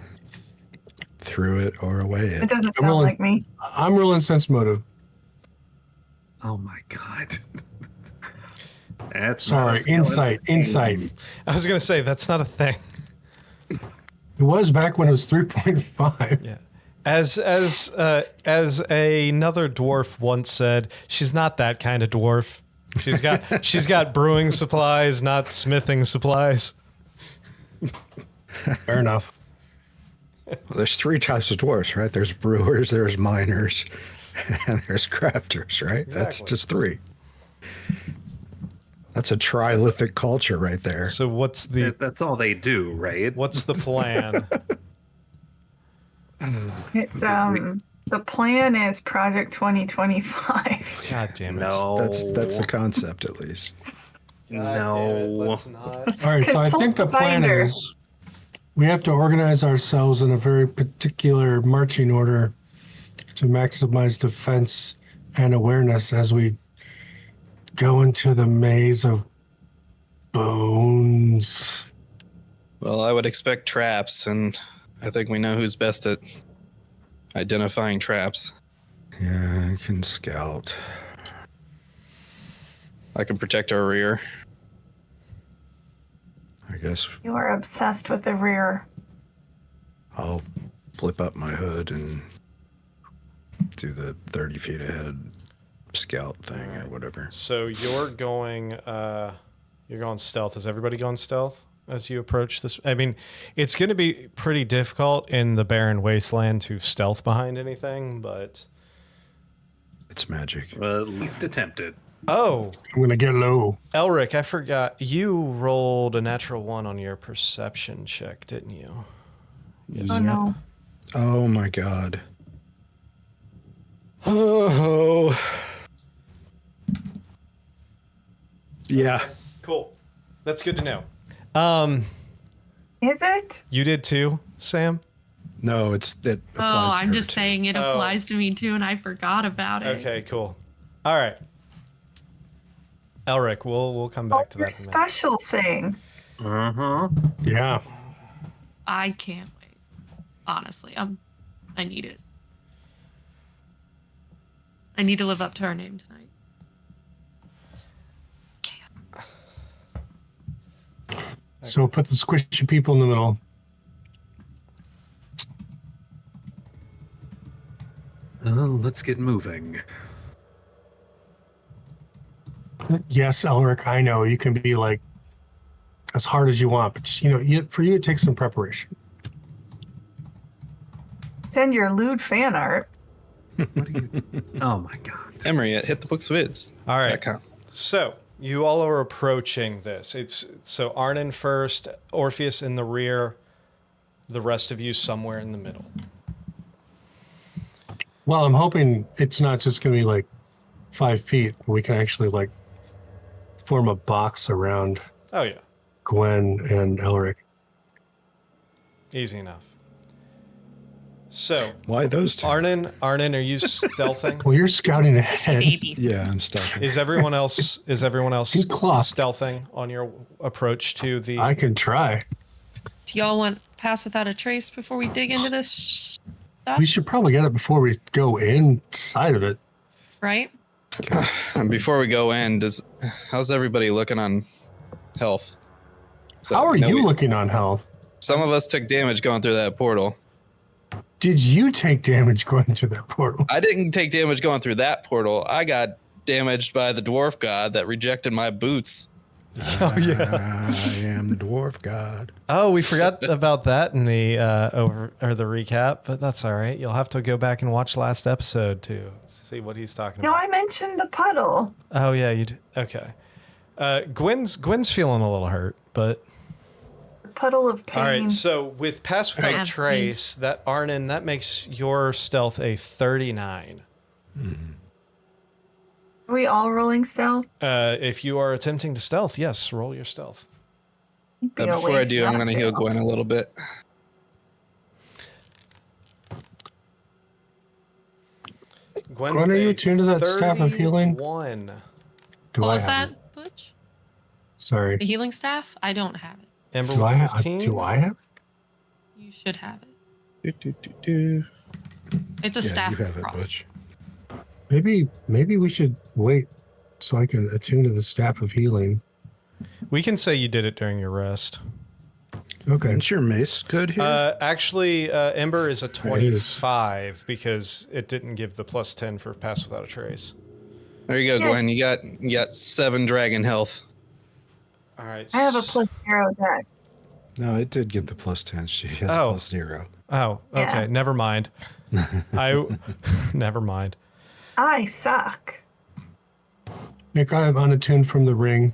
Through it or away It it. doesn't I'm sound rolling- like me. I'm rolling sense motive. Oh my god. That's Sorry, not a skeleton. insight. I was going to say, that's not a thing. It was back when it was 3.5. Yeah. As another dwarf once said, she's not that kind of dwarf. She's got brewing supplies, not smithing supplies. Fair enough. Well, there's 3 types of dwarves, right? There's brewers, there's miners, and there's crafters, right? That's Exactly. just 3. That's a trilithic culture right there. So what's the That's all they do, right? plan? It's the plan is Project 2025. God damn it. No. That's the concept, at least. No. All right, so I think the Consult plan binder. is we have to organize ourselves in a very particular marching order to maximize defense and awareness as we go into the maze of bones. Well, I would expect traps, and I think we know who's best at identifying traps. Yeah, I can scout. I can protect our rear. I guess You are obsessed with the rear. I'll flip up my hood and do the 30 feet ahead scout thing or whatever. So you're going stealth. Is everybody going stealth as you approach this? I mean, it's going to be pretty difficult in the barren wasteland to stealth behind anything, but It's magic. Well, at least attempt it. oh, I'm going to get low. Elric, I forgot. You rolled a natural 1 on your perception check, didn't you? Oh no. Oh my god. Oh. Yeah. Cool. That's good to know. Is it? You did too, Sam? No, it applies Oh, to I'm her just too. saying it applies to me too, and I forgot about it. Okay, cool. All right. Elric, we'll come back to Your that in a minute. special thing. Yeah. I can't wait. Honestly, I need it. I need to live up to our name tonight. So put the squishy people in the middle. Let's get moving. Yes, Elric, I know you can be like as hard as you want, but for you it takes some preparation. Send your lewd fan art. What are you? Oh my god. Emery at hitthebooksvids. All right. .com. So you all are approaching this. So Arnon first, Orpheus in the rear, the rest of you somewhere in the middle. Well, I'm hoping it's not just going to be like 5 feet. We can actually like form a box around Oh yeah, Gwen and Elric. easy enough. So Why those two? Arnon, are you stealthing? Well, you're scouting ahead. Babies. Yeah, I'm stuck. Is everyone else Good clock. stealthing on your approach to the? I can try. Do y'all want pass without a trace before we dig into this stuff? We should probably get it before we go inside of it. Right? And before we go in, how's everybody looking on health? So, How are I know you looking on health? Some of us took damage going through that portal. Did you take damage going through that portal? I didn't take damage going through that portal. I got damaged by the dwarf god that rejected my boots. Oh yeah. I am the dwarf god. Oh, we forgot about that in the the recap, but that's all right. You'll have to go back and watch last episode to see what he's talking No, about. I mentioned the puddle. Oh yeah, you did. Okay. Gwen's feeling a little hurt, but The puddle of pain. all right. So with pass without a Right. trace, that Arnon, that makes your stealth a 39. Are we all rolling stealth? If you are attempting to stealth, yes, roll your stealth. Be a Before I waste do, I'm not going to to. heal Gwen a little bit. Gwen, Gwen, with are you a attuned to that staff of healing? 31. Do What I was have that, it? Butch? Sorry. The healing staff? I don't have it. Ember Do with I have? 15. Do I have it? You should have it. Do. It's a Yeah, staff you have of it, frost. Butch. Maybe we should wait so I can attune to the staff of healing. We can say you did it during your rest. Okay. Isn't your mace good here? Actually, Ember is a is. 25 because it didn't give the plus 10 for pass without a trace. There you go, Yeah. Gwen. You got 7 dragon health. All right. I have a +0 dex. No, it did give the plus 10. She has Oh. plus 0. Oh, okay. Yeah. Never mind. Never mind. I suck. Nick, I am unattuned from the ring.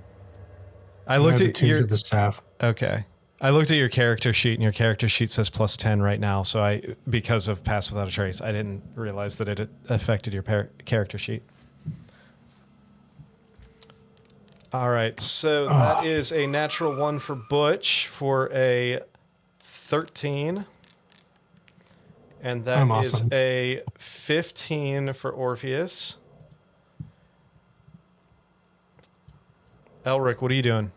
I looked I'm at attuned your to the staff. okay. I looked at your character sheet, and your character sheet says plus 10 right now. So because of pass without a trace, I didn't realize that it affected your character sheet. All right, so that is a natural 1 for Butch for a 13. And that I'm is awesome. a 15 for Orpheus. Elric, what are you doing?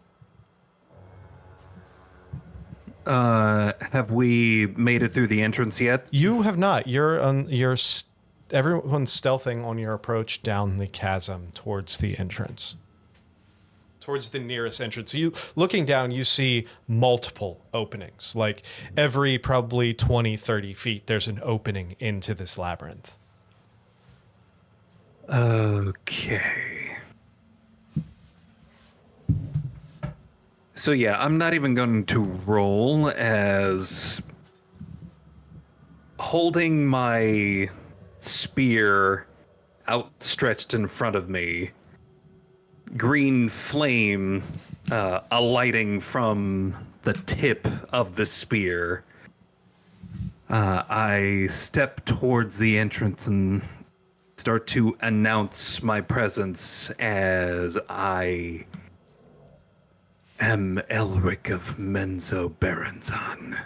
Have we made it through the entrance yet? You have not. Everyone's stealthing on your approach down the chasm towards the entrance. Towards the nearest entrance. You looking down, you see multiple openings. Like every probably 20, 30 feet, there's an opening into this labyrinth. Okay. So yeah, I'm not even going to roll, as holding my spear outstretched in front of me, green flame alighting from the tip of the spear, I step towards the entrance and start to announce my presence as I am Elric of Menzo Berenzon,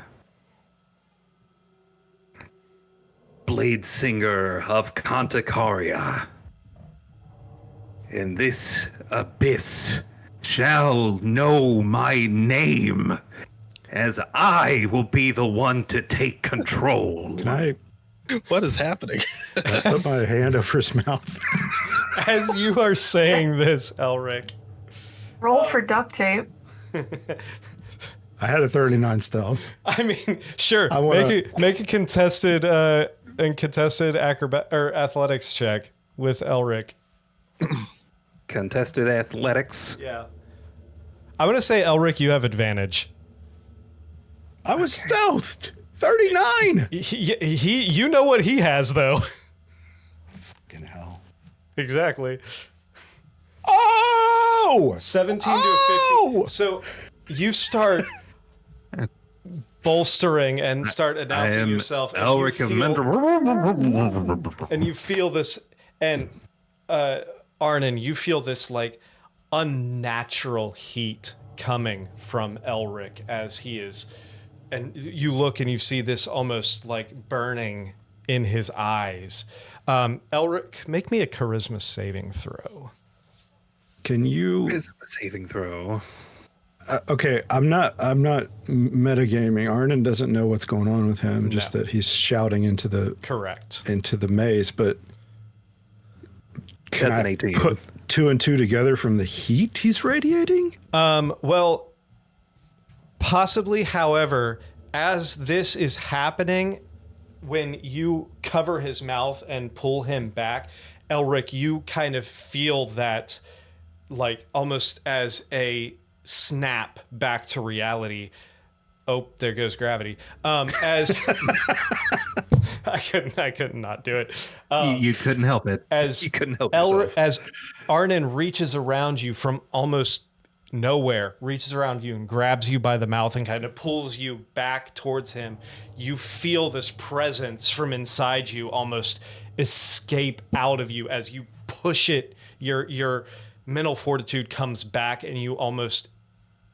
Blade Singer of Conticaria. And this abyss shall know my name, as I will be the one to take control. Can I What is happening? put my hand over his mouth? As you are saying this, Elric, Roll for duct tape. I had a 39 stealth. I mean, sure, I wanna- make a contested acrobat or athletics check with Elric. Contested athletics. Yeah. I want to say, Elric, you have advantage. I was stealthed. 39. You know what he has, though. Fucking hell. Exactly. Oh! 17 Oh! to 50. So you start bolstering and start announcing yourself. And Elric of Menzo. and you feel this, and Arnon, you feel this like unnatural heat coming from Elric as he is, and you look and you see this almost like burning in his eyes. Elric, make me a charisma saving throw. Can you? Is a saving throw. Okay, I'm not metagaming. Arnon doesn't know what's going on with him. Just No. that he's shouting into the Correct. maze. But can That's an I 18. put 2 and 2 together from the heat he's radiating? Well, possibly. However, as this is happening, when you cover his mouth and pull him back, Elric, you kind of feel that, like almost as a snap back to reality. Oh, there goes gravity. As I couldn't not do it. You couldn't help it. As You couldn't help yourself. As Arnon reaches around you from almost nowhere, reaches around you and grabs you by the mouth and kind of pulls you back towards him, you feel this presence from inside you almost escape out of you as you push it. Your mental fortitude comes back and you almost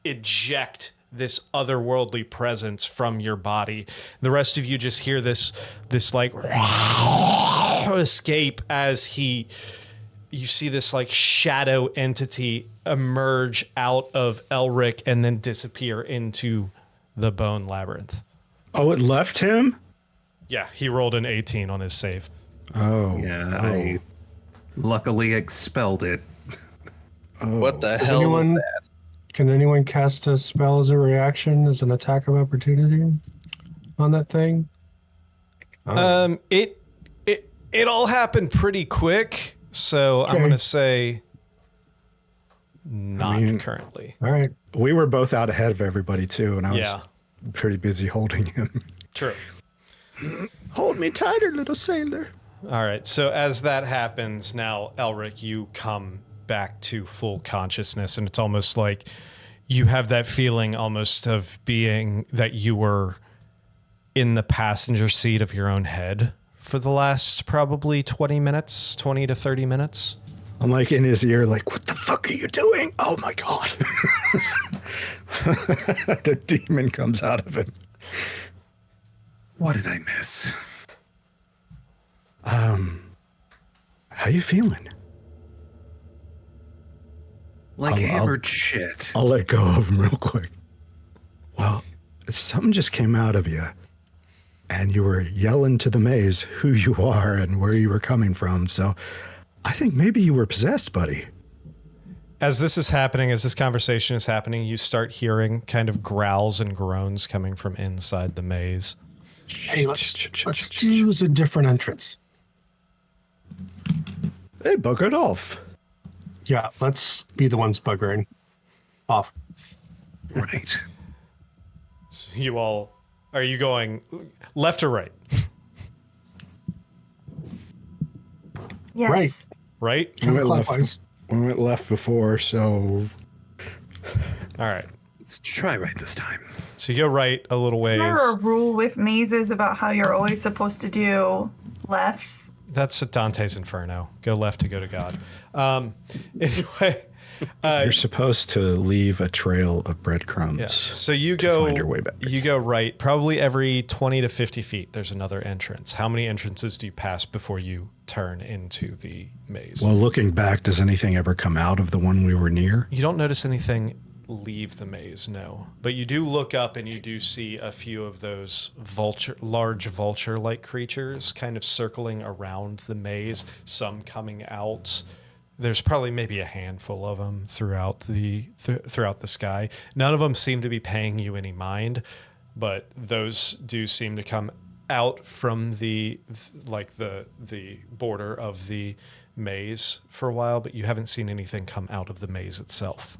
eject this otherworldly presence from your body. The rest of you just hear this like escape as you see this like shadow entity emerge out of Elric and then disappear into the bone labyrinth. Oh, it left him? Yeah, he rolled an 18 on his save. Oh. Yeah, Oh. I luckily expelled it. What the Does hell was anyone- that? Can anyone cast a spell as a reaction, as an attack of opportunity on that thing? It all happened pretty quick, so I'm Okay. gonna say not mean- currently. All right. We were both out ahead of everybody too, and I was Yeah. pretty busy holding him. True. Hold me tighter, little sailor. All right. So as that happens, now Elric, you come back to full consciousness, and it's almost like you have that feeling almost of being that you were in the passenger seat of your own head for the last probably 20 to 30 minutes. I'm like in his ear, like, what the fuck are you doing? Oh my God. The demon comes out of him. What did I miss? How you feeling? Like I'll- hammered shit. I'll let go of him real quick. Well, something just came out of you, and you were yelling to the maze who you are and where you were coming from. So I think maybe you were possessed, buddy. As this is happening, as this conversation is happening, you start hearing kind of growls and groans coming from inside the maze. Hey, let's choose a different entrance. Hey, buggered off. Yeah, let's be the ones buggering off. Right. You all, are you going left or right? Yes. Right? We went Counterclockwise. left before, so All right. Let's try right this time. So you go right a little ways. Is there a rule with mazes about how you're always supposed to do lefts? That's Dante's Inferno. Go left to go to God. Anyway, You're supposed to leave a trail of breadcrumbs. yeah. So you to go. find your way back. You go right. Probably every 20 to 50 feet, there's another entrance. How many entrances do you pass before you turn into the maze? Well, looking back, does anything ever come out of the one we were near? You don't notice anything leave the maze, no. But you do look up and you do see a few of those large vulture-like creatures kind of circling around the maze, some coming out. There's probably maybe a handful of them throughout the sky. None of them seem to be paying you any mind, but those do seem to come out from the border of the maze for a while, but you haven't seen anything come out of the maze itself.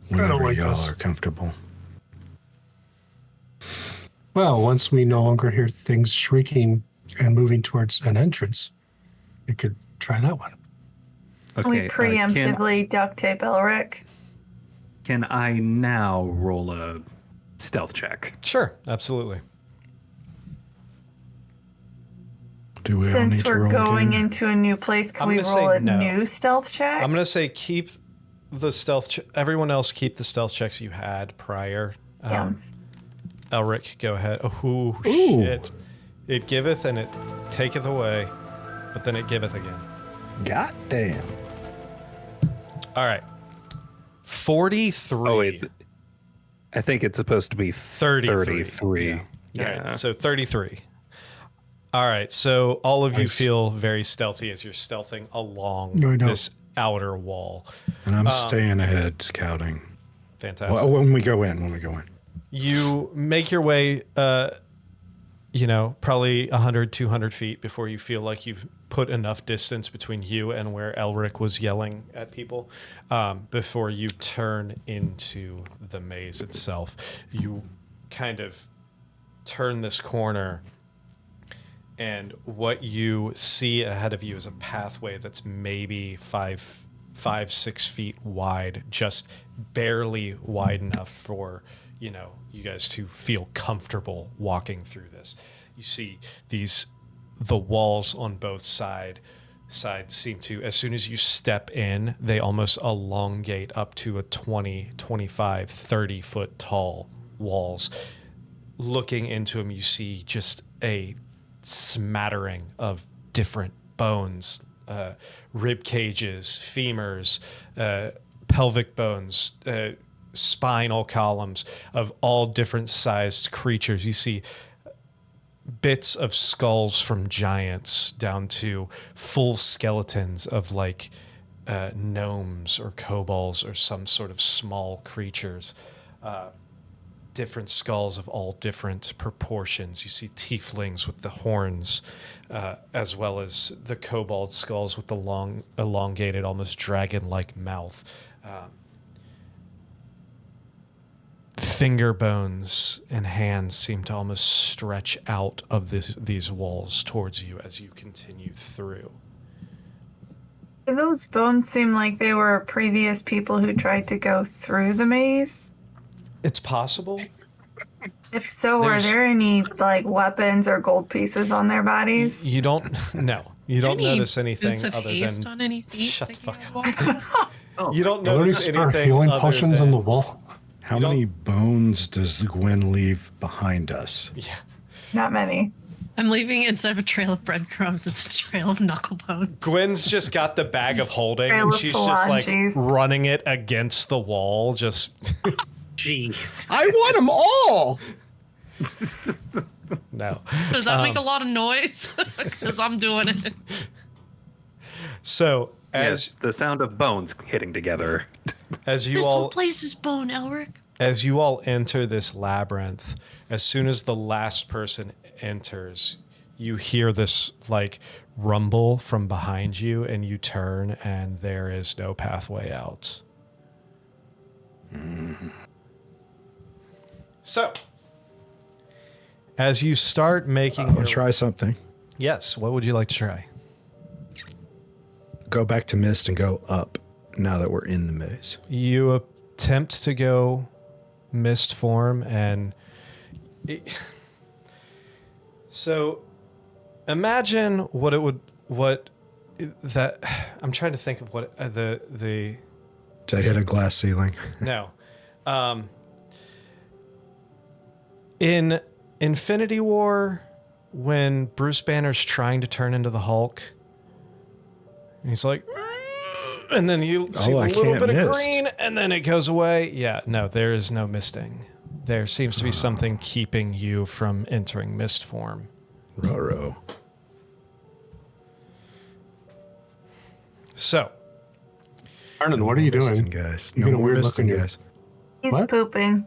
Whenever like y'all this. are comfortable. Well, once we no longer hear things shrieking and moving towards an entrance, we could try that one. We preemptively duct tape Elric. Can I now roll a stealth check? Sure, absolutely. Do we all Since need to we're roll going again? into a new place, can I'm we gonna roll say a no. new stealth check? I'm going to say keep the stealth. Everyone else keep the stealth checks you had prior. Yeah. Elric, go ahead. Oh, shit. It giveth and it taketh away, but then it giveth again. God damn. All right. 43. Oh, wait. I think it's supposed to be 33. 33. All Yeah. right, so 33. All right, so all of you Nice. feel very stealthy as you're stealthing along No, I don't. this outer wall. And I'm staying ahead, scouting. Fantastic. Well, when we go in. You make your way, probably 100, 200 feet before you feel like you've put enough distance between you and where Elric was yelling at people, before you turn into the maze itself. You kind of turn this corner, and what you see ahead of you is a pathway that's maybe 6 feet wide, just barely wide enough for you guys to feel comfortable walking through this. You see the walls on both sides seem to, as soon as you step in, they almost elongate up to a 20, 25, 30 foot tall walls. Looking into them, you see just a smattering of different bones, rib cages, femurs, pelvic bones, spinal columns of all different sized creatures. You see bits of skulls from giants down to full skeletons of gnomes or kobolds or some sort of small creatures. Different skulls of all different proportions. You see tieflings with the horns, as well as the kobold skulls with the long, elongated, almost dragon-like mouth. Finger bones and hands seem to almost stretch out of these walls towards you as you continue through. Do those bones seem like they were previous people who tried to go through the maze? It's possible. If so, are there any weapons or gold pieces on their bodies? You don't. No, you don't Any notice anything boots of other haste than. on any feet Shut the sticking fuck out of up. You don't Are there notice spare anything healing other potions than, on the wall? How You don't- many bones does Gwen leave behind us? Yeah. Not many. I'm leaving it instead of a trail of breadcrumbs, it's a trail of knuckle bone. Gwen's just got the bag of holding, Trail and of she's just phalanges. running it against the wall. Just Jeez. I want them all! no. Does that make a lot of noise? Because I'm doing it. So Yes, the sound of bones hitting together. as you This all whole place is bone, Elric. as you all enter this labyrinth, as soon as the last person enters, you hear this rumble from behind you, and you turn, and there is no pathway out. So, as you start making I'll try something. yes, what would you like to try? go back to mist and go up now that we're in the maze. You attempt to go mist form, and so imagine I'm trying to think of what the To hit a glass ceiling. no. In Infinity War, when Bruce Banner's trying to turn into the Hulk, he's like, and then you see a little bit of green, and then it goes away. Yeah, no, there is no misting. There seems to be something keeping you from entering mist form. Roro. So, Arnon, what are you doing? Guys. You No got a more weird look misting, in your- guys. He's What? pooping.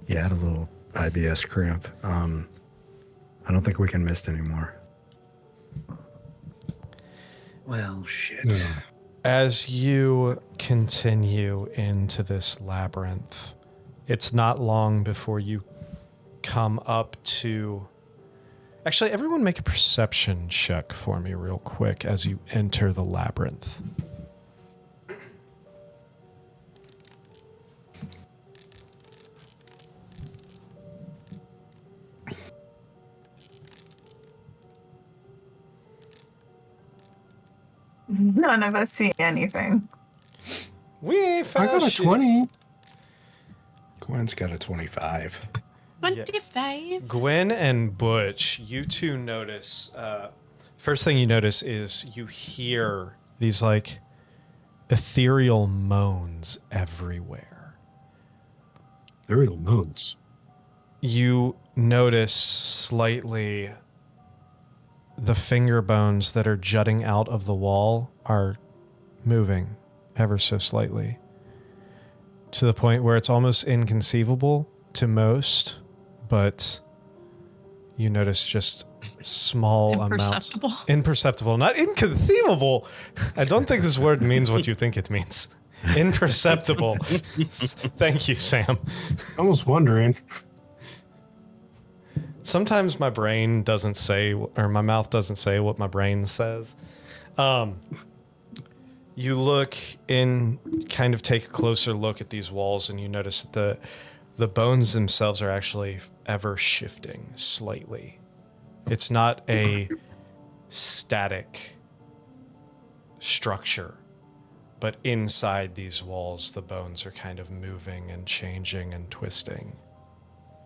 Yeah, I had a little IBS cramp. I don't think we can mist anymore. Well, shit. No. as you continue into this labyrinth, it's not long before you come up to... Actually, everyone make a perception check for me real quick as you enter the labyrinth. None of us see anything. We I found got a shit. 20. Gwen's got a 25. 25. Gwen and Butch, you two notice. First thing you notice is you hear these like ethereal moans everywhere. Ethereal moons. You notice slightly the finger bones that are jutting out of the wall are moving ever so slightly to the point where it's almost inconceivable to most, but you notice just small amounts. Imperceptible, not inconceivable. I don't think this word means what you think it means. Imperceptible. Thank you, Sam. I was wondering. Sometimes my brain doesn't say, or my mouth doesn't say what my brain says. You look in, kind of take a closer look at these walls, and you notice the bones themselves are actually ever shifting slightly. It's not a static structure, but inside these walls, the bones are kind of moving and changing and twisting.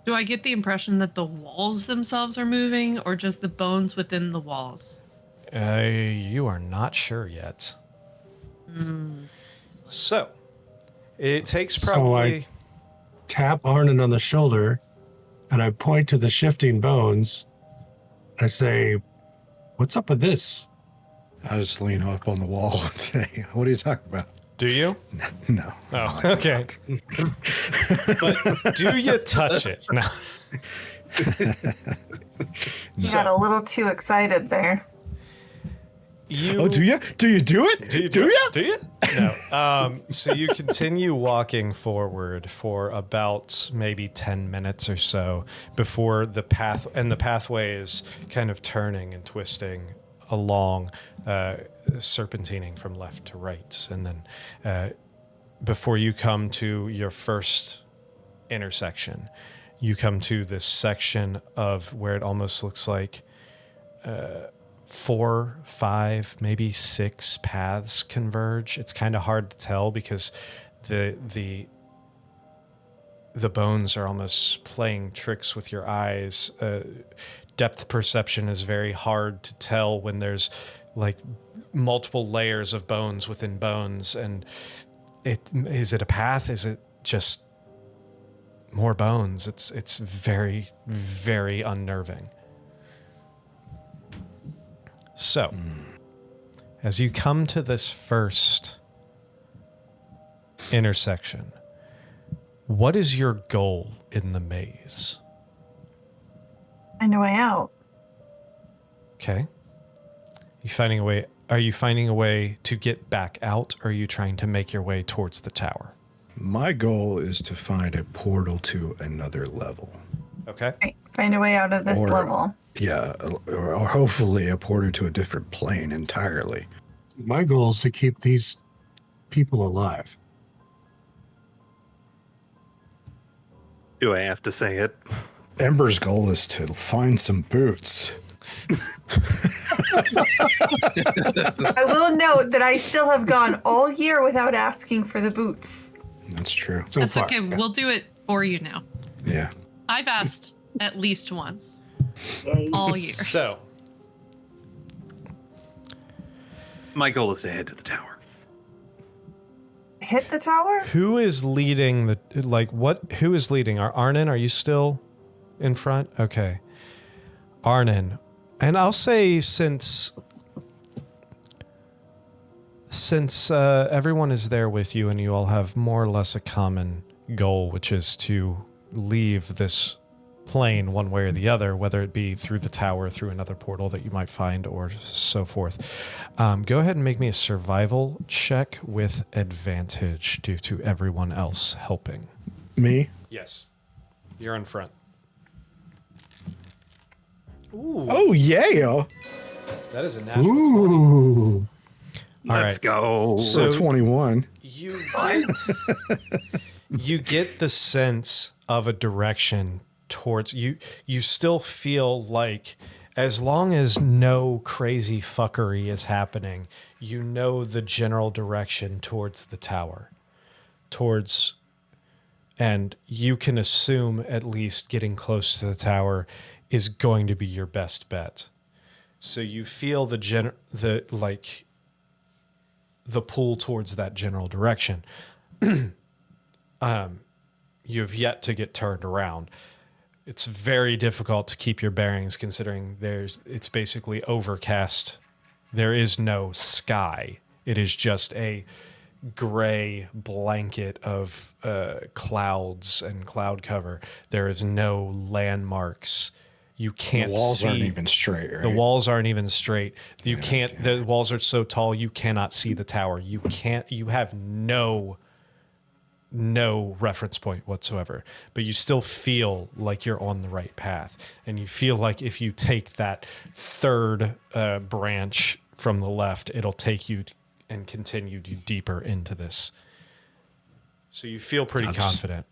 Do I get the impression that the walls themselves are moving or just the bones within the walls? You are not sure yet. So, it takes probably... Tap Arnon on the shoulder, and I point to the shifting bones. I say, "What's up with this?" I just lean up on the wall and say, "What are you talking about?" Do you? No. Oh, okay. But do you touch it? No. You got a little too excited there. Oh, do you? Do you do it? Do you? Do you? No. So you continue walking forward for about maybe 10 minutes or so before the pathway is kind of turning and twisting along, serpentining from left to right. And then before you come to your first intersection, you come to this section of where it almost looks like 4, 5, maybe 6 paths converge. It's kind of hard to tell because the bones are almost playing tricks with your eyes. Depth perception is very hard to tell when there's like multiple layers of bones within bones. And is it a path? Is it just more bones? It's very, very unnerving. So, as you come to this first intersection, what is your goal in the maze? Find a way out. Okay. Are you finding a way to get back out, or are you trying to make your way towards the tower? My goal is to find a portal to another level. Okay. Right. Find a way out of this level. Yeah, or hopefully a portal to a different plane entirely. My goal is to keep these people alive. Do I have to say it? Ember's goal is to find some boots. I will note that I still have gone all year without asking for the boots. That's true. So That's far. okay. We'll do it for you now. Yeah. I've asked at least once all year. So, My goal is to head to the tower. Hit the tower? who is leading the who is leading? Arnon, are you still in front? Okay. Arnon. And I'll say since everyone is there with you and you all have more or less a common goal, which is to leave this plane one way or the other, whether it be through the tower, through another portal that you might find, or so forth. Go ahead and make me a survival check with advantage due to everyone else helping. Me? Yes. You're in front. Ooh, Oh, yeah. that is a natural 20. Ooh. All Let's right. go. So 21. You get the sense of a direction towards you. You still feel like as long as no crazy fuckery is happening, you know the general direction towards the tower. And you can assume at least getting close to the tower is going to be your best bet. So you feel the pull towards that general direction. You have yet to get turned around. It's very difficult to keep your bearings considering it's basically overcast. There is no sky. It is just a gray blanket of clouds and cloud cover. There is no landmarks. You can't The walls see. aren't even straight, right? The walls aren't even straight. You can't. The walls are so tall you cannot see the tower. You can't. You have no reference point whatsoever. But you still feel like you're on the right path, and you feel like if you take that third branch from the left, it'll take you and continue you deeper into this. So you feel pretty confident.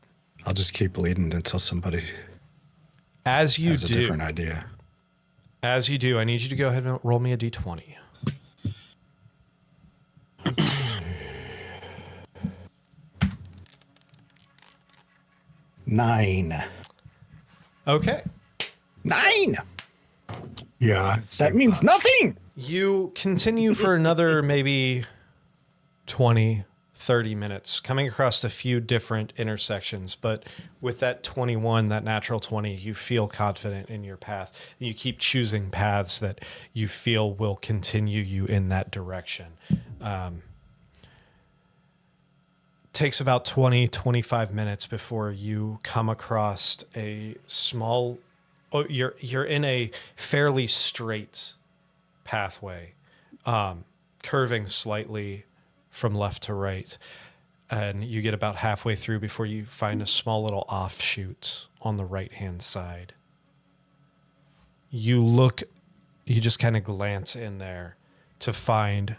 I'll just keep leading until somebody As you has a do, different idea. as you do, I need you to go ahead and roll me a d20. Nine. Okay. 9. Yeah. That means nothing. You continue for another maybe 20, 30 minutes, coming across a few different intersections. But with that 21, that natural 20, you feel confident in your path. And you keep choosing paths that you feel will continue you in that direction. Takes about 20, 25 minutes before you come across a small... Oh, you're in a fairly straight pathway, curving slightly from left to right, and you get about halfway through before you find a small little offshoot on the right-hand side. You just kind of glance in there to find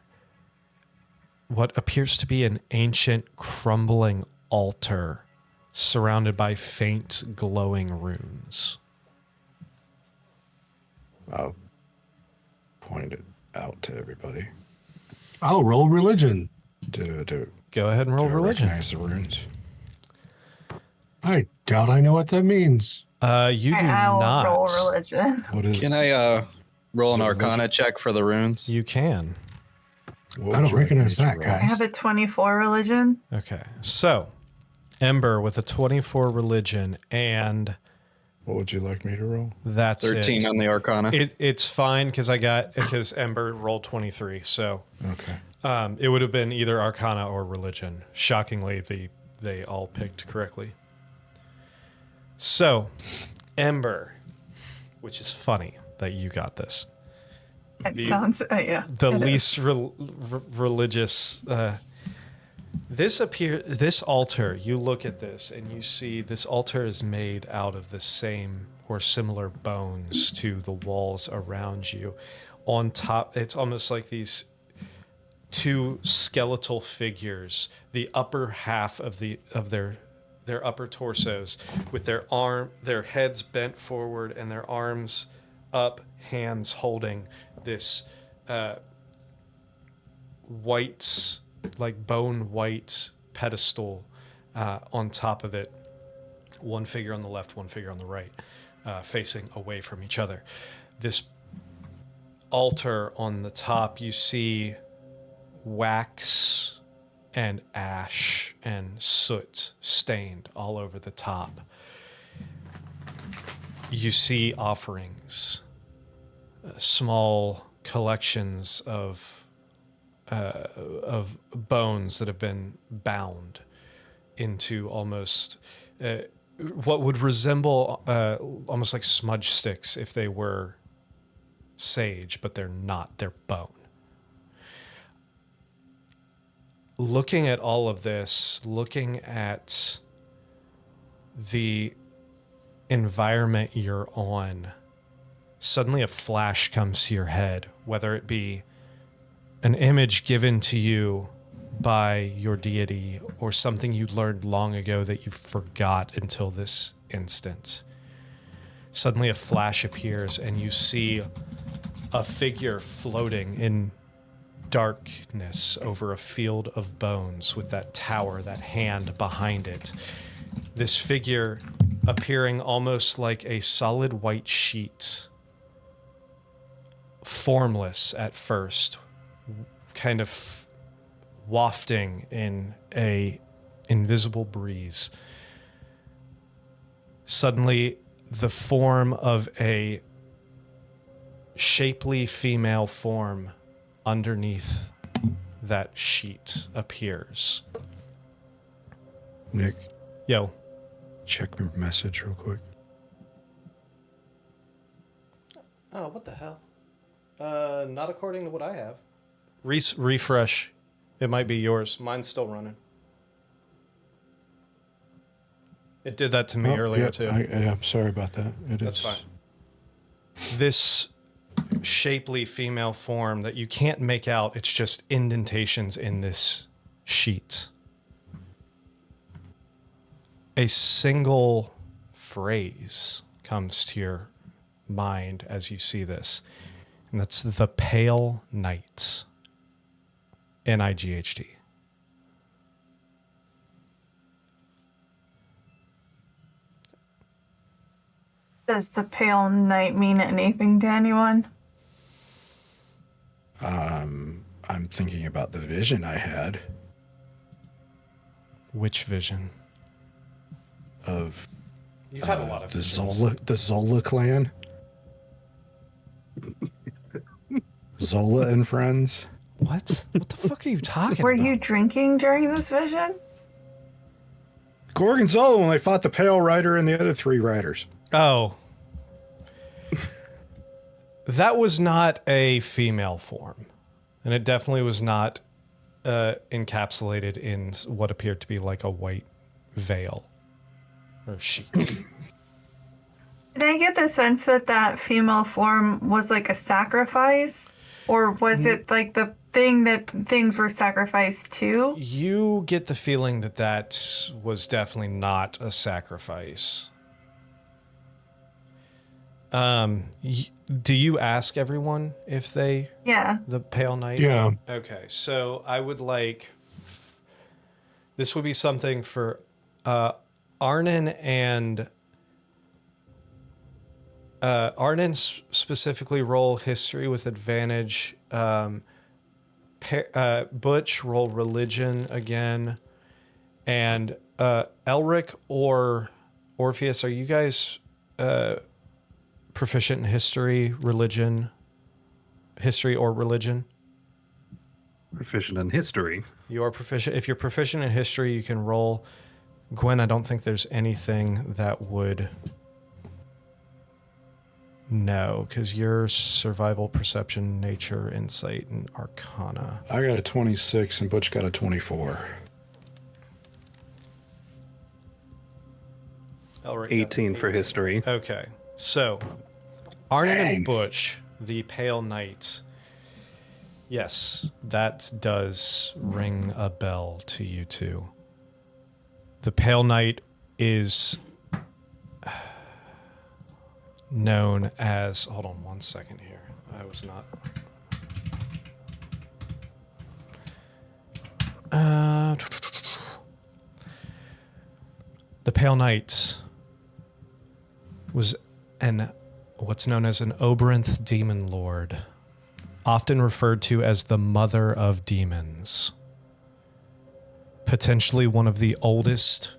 what appears to be an ancient crumbling altar surrounded by faint glowing runes. I'll point it out to everybody. I'll roll religion. To Go ahead and roll religion. recognize the runes. I doubt I know what that means. You do I'll not. roll religion. What is Can I roll an So Arcana check for the runes? You can. what I don't would you recognize like me that, to I guys. have a 24 religion. Okay. So, Ember with a 24 religion, and What would you like me to roll? that's 13 it. on the Arcana. It's fine because Ember rolled 23. So, Okay. it would have been either Arcana or religion. Shockingly, they all picked correctly. So, Ember, which is funny that you got this. It sounds, yeah. The it is. least religious, This altar, you look at this and you see this altar is made out of the same or similar bones to the walls around you. On top, it's almost like these two skeletal figures, the upper half of their upper torsos, with their heads bent forward and their arms up, hands holding this white, like bone white pedestal on top of it. One figure on the left, one figure on the right, facing away from each other. This altar on the top, you see wax and ash and soot stained all over the top. You see offerings, small collections of bones that have been bound into almost what would resemble almost like smudge sticks if they were sage, but they're not, they're bone. Looking at all of this, looking at the environment you're on, suddenly a flash comes to your head, whether it be an image given to you by your deity or something you learned long ago that you forgot until this instant. Suddenly a flash appears and you see a figure floating in darkness over a field of bones with that tower, that hand behind it. This figure appearing almost like a solid white sheet, formless at first, kind of wafting in a invisible breeze. Suddenly, the form of a shapely female form underneath that sheet appears. Nick, Yo. check my message real quick. Oh, what the hell? Not according to what I have. Refresh. It might be yours. Mine's still running. It did that to me earlier, too. I'm sorry about that. That's fine. This shapely female form that you can't make out, it's just indentations in this sheet. A single phrase comes to your mind as you see this, and that's the Pale Night. NIGHT. Does the pale night mean anything to anyone? I'm thinking about the vision I had Which vision? of You've had a lot of the visions. Zola clan. Zola and friends. What? What the fuck are you talking Were about? you drinking during this vision? Gorgonzola when they fought the Pale Rider and the other three riders. Oh. That was not a female form. And it definitely was not encapsulated in what appeared to be like a white veil or sheet. Did I get the sense that that female form was like a sacrifice? Or was it like the thing that things were sacrificed to? You get the feeling that that was definitely not a sacrifice. Do you ask everyone if they... Yeah. The Pale Knight? Yeah. Okay, so I would like... This would be something for Arnon and... Arnon specifically roll history with advantage. Butch roll religion again. And Elric or Orpheus, are you guys proficient in history or religion? Proficient in history. You are proficient. If you're proficient in history, you can roll. Gwen, I don't think there's anything that would... No, because you're survival, perception, nature, insight, and arcana. I got a 26 and Butch got a 24. Elric got 18 for history. Okay, so Arnon and Butch, the Pale Knight. Yes, that does ring a bell to you two. The Pale Knight is known as... Hold on 1 second here. I was not... The Pale Knight was what's known as an Labyrinth demon lord, often referred to as the mother of demons. Potentially one of the oldest,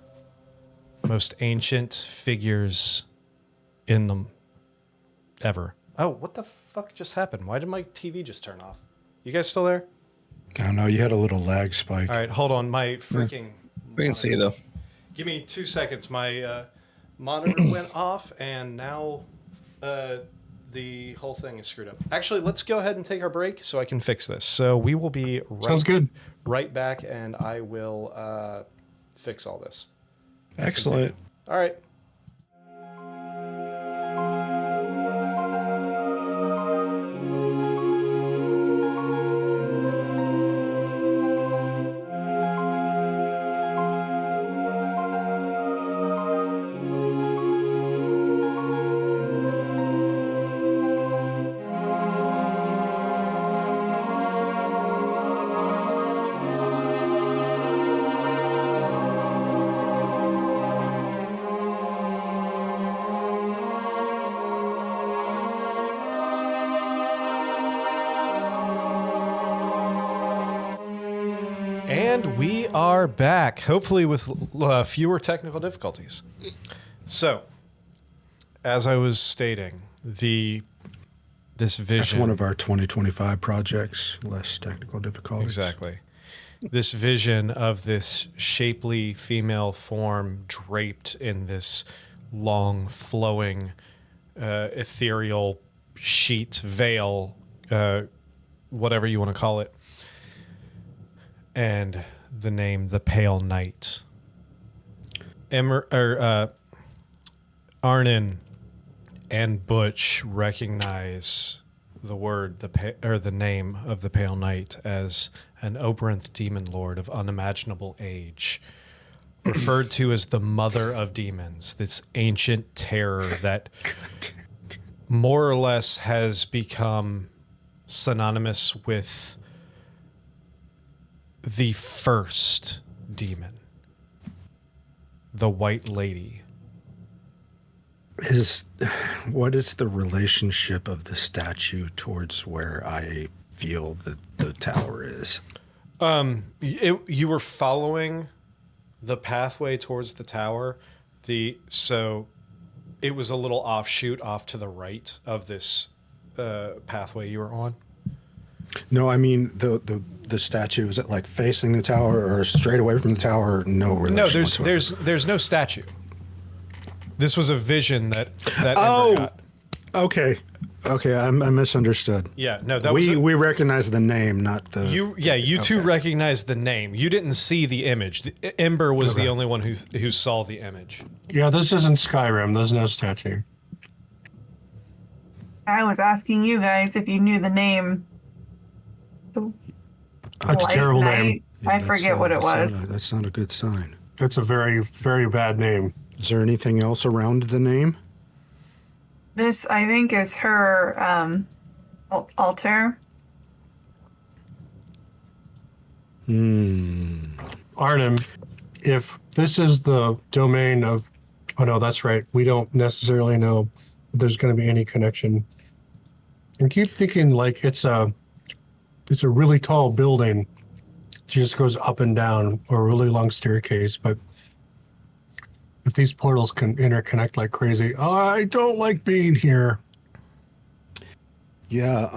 most ancient figures in them ever. Oh, what the fuck just happened? Why did my TV just turn off? You guys still there? I don't know. You had a little lag spike. All right, hold on. My freaking... We can see though. Give me 2 seconds. My monitor went off, and now the whole thing is screwed up. Actually, let's go ahead and take our break so I can fix this. So we will be Sounds good. right back, and I will fix all this. Excellent. All right. And we are back, hopefully with fewer technical difficulties. So, as I was stating, this vision... That's one of our 2025 projects, less technical difficulties. Exactly. This vision of this shapely female form draped in this long, flowing, ethereal sheet, veil, whatever you want to call it. And the name, the Pale Knight. Arnon and Butch recognize the word, the name of the Pale Knight as an Labyrinth demon lord of unimaginable age, referred to as the mother of demons, this ancient terror that more or less has become synonymous with the first demon, the White Lady. What is the relationship of the statue towards where I feel that the tower is? You were following the pathway towards the tower. So it was a little offshoot off to the right of this pathway you were on. No, I mean the statue, is it like facing the tower or straight away from the tower? No relation. No, whatsoever? there's no statue. This was a vision that Oh, Ember got. Okay, I misunderstood. Yeah, no, that we recognize the name, not the you two recognized the name. You didn't see the image. Ember was the only one who saw the image. Yeah, this isn't Skyrim. There's no statue. I was asking you guys if you knew the name. That's a terrible name. I forget what it was. That's not a good sign. It's a very, very bad name. Is there anything else around the name? This, I think, is her altar. Arnim, if this is the domain of... Oh, no, that's right. We don't necessarily know if there's going to be any connection. And keep thinking like it's a really tall building. It just goes up and down, or a really long staircase. But if these portals can interconnect like crazy, I don't like being here. Yeah,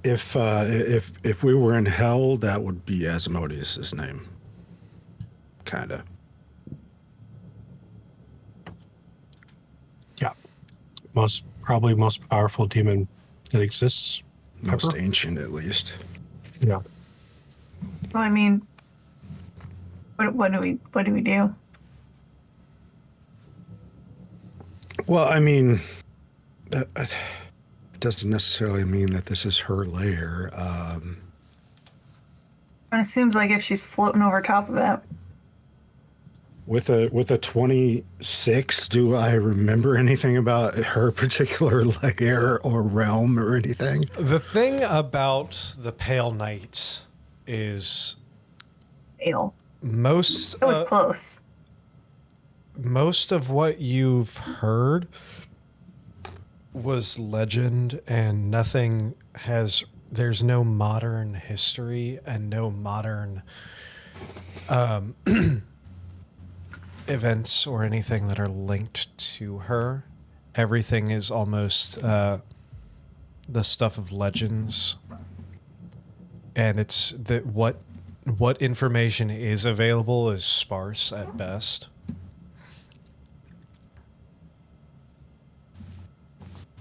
if we were in hell, that would be Asmodeus's name. Kinda. Yeah. Probably most powerful demon that exists. Most ever. ancient, at least. Yeah. Well, I mean, what do we do? Well, I mean, that doesn't necessarily mean that this is her lair. And it seems like if she's floating over top of it. With a 26, do I remember anything about her particular lair or realm or anything? The thing about the Pale Knight is Ale. most It was close. most of what you've heard was legend, and there's no modern history and no modern events or anything that are linked to her. Everything is almost the stuff of legends, and it's that what information is available is sparse at best.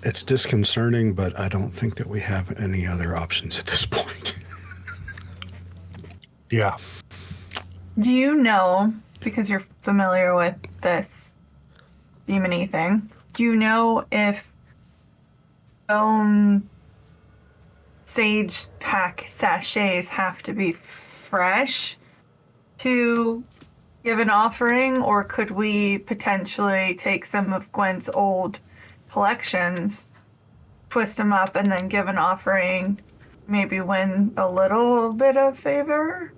It's disconcerting, but I don't think that we have any other options at this point. Yeah. Do you know, because you're familiar with this demon-y thing, do you know if bone sage pack sachets have to be fresh to give an offering, or could we potentially take some of Gwen's old collections, twist them up, and then give an offering, maybe win a little bit of favor?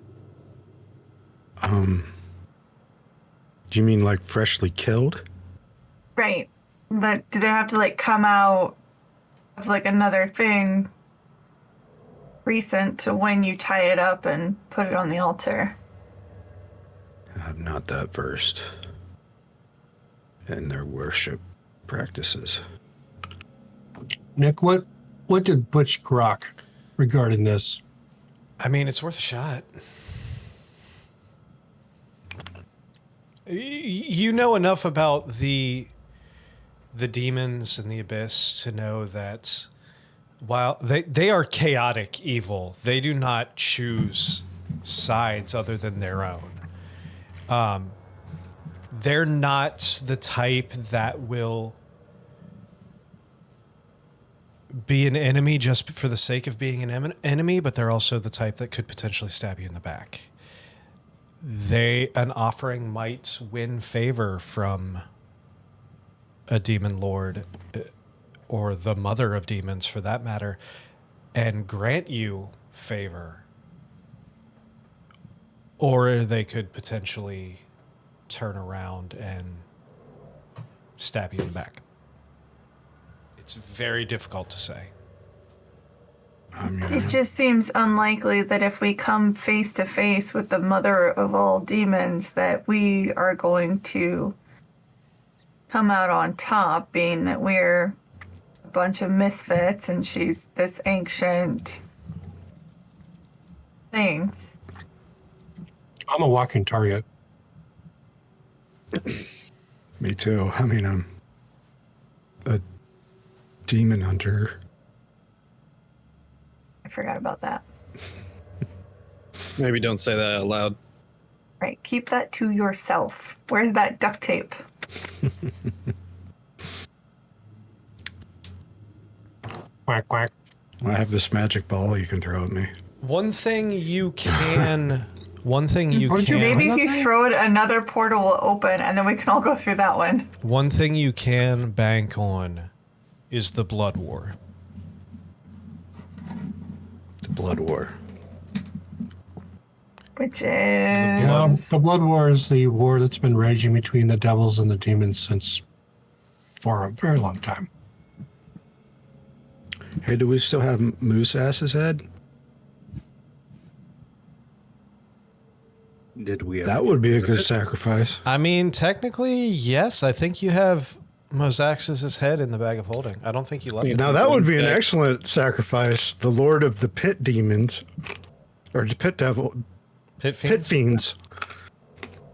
Do you mean like freshly killed? Right. But do they have to like come out of like another thing recent to when you tie it up and put it on the altar? I'm not that versed in their worship practices. Nick, what did Butch grok regarding this? I mean, it's worth a shot. You know enough about the demons and the abyss to know that while they are chaotic evil, they do not choose sides other than their own. They're not the type that will be an enemy just for the sake of being an enemy, but they're also the type that could potentially stab you in the back. An offering might win favor from a demon lord or the mother of demons for that matter, and grant you favor. Or they could potentially turn around and stab you in the back. It's very difficult to say. It just seems unlikely that if we come face to face with the mother of all demons that we are going to come out on top, being that we're a bunch of misfits and she's this ancient thing. I'm a walking target. Me too. I mean, I'm a demon hunter. I forgot about that. Maybe don't say that out loud. Right, keep that to yourself. Where's that duct tape? Quack, quack. I have this magic ball you can throw at me. One thing you can Maybe if you throw it, another portal will open and then we can all go through that one. One thing you can bank on is the Blood War. The Blood War. Which Yeah, is... the Blood War is the war that's been raging between the devils and the demons for a very long time. Hey, do we still have Moose Ass's head? Did we? That would be a good sacrifice. I mean, technically, yes. I think you have Mosax's head in the bag of holding. I don't think you left it. Now that would be an excellent sacrifice. The Lord of the Pit Demons, or the Pit Devil, Pit Pit Fiends.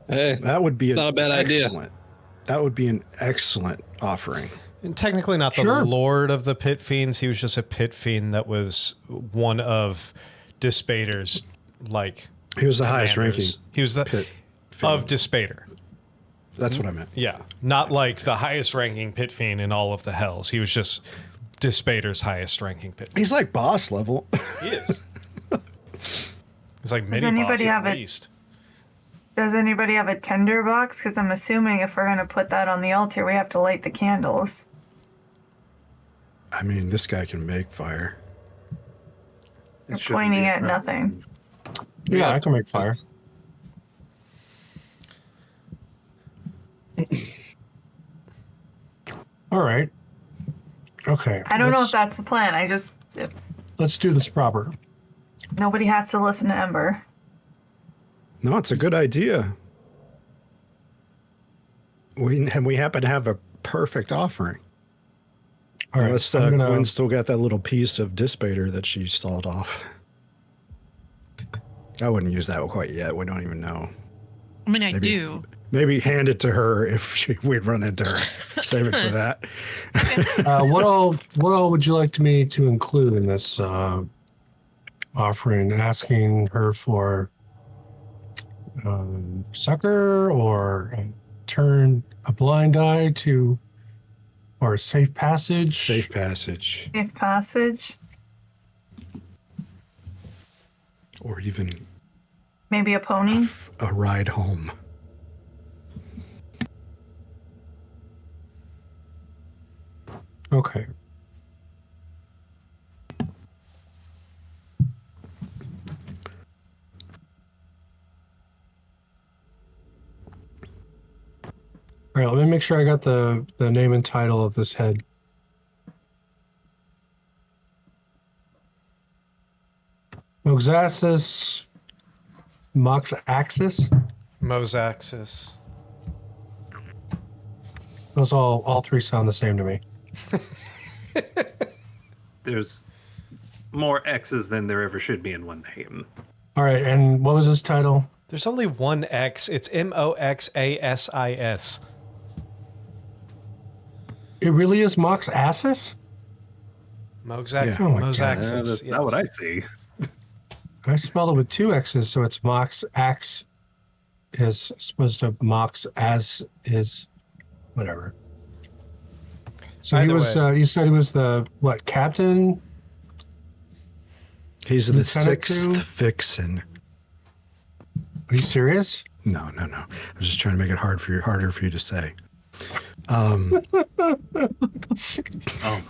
Hey, That would be it's not a bad idea. That would be an excellent offering. And technically not the Sure. Lord of the Pit Fiends. He was just a Pit Fiend that was one of Despater's like. He was the highest ranking. He was the pit of fiend. Despater. That's what I meant. Yeah, not like the highest ranking pit fiend in all of the hells. He was just Despater's highest ranking pit fiend. He's like boss level. He is. He's like mini anybody boss have at it? least. Does anybody have a tinder box? Because I'm assuming if we're going to put that on the altar, we have to light the candles. I mean, this guy can make fire. You're It shouldn't pointing be a at problem. nothing. Yeah, I can make fire. All right. Okay. I don't know if that's the plan. Let's do this proper. Nobody has to listen to Ember. No, it's a good idea. We happen to have a perfect offering. All right. Unless I'm gonna- Gwen still got that little piece of Despater that she sawed off. I wouldn't use that quite yet. We don't even know. I mean, I Maybe. do. Maybe hand it to her if we'd run into her. Save it for that. what all would you like me to include in this offering? Asking her for succor, or turn a blind eye to, or safe passage? Safe passage. Safe passage. Or even Maybe a pony. a ride home. Okay. All right, let me make sure I got the name and title of this head. Moxaxis Moxaxis. Mosaxis. Those all three sound the same to me. There's more X's than there ever should be in one name. All right, and what was his title? There's only one X. It's Moxasis. It really is Moxaxis? Moxaxis. Yeah. Oh my God. Mosaxis. That's not what I see. I spelled it with two X's, so it's Moxax is supposed to Mox as is whatever. So Either he was way. you said he was the what, captain? He's the Lieutenant sixth too? vixen. Are you serious? No. I was just trying to make it harder for you to say. The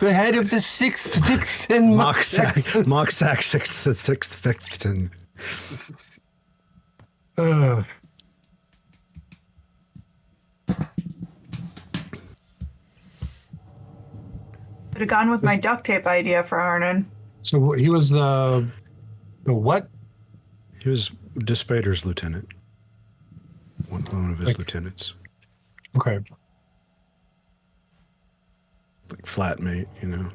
head of the sixth vixen. Moxax sixth vixen. Could have gone with my duct tape idea for Arnon. So he was the what? He was Despater's lieutenant. One of his Like- lieutenants. Okay. Like flatmate, you know.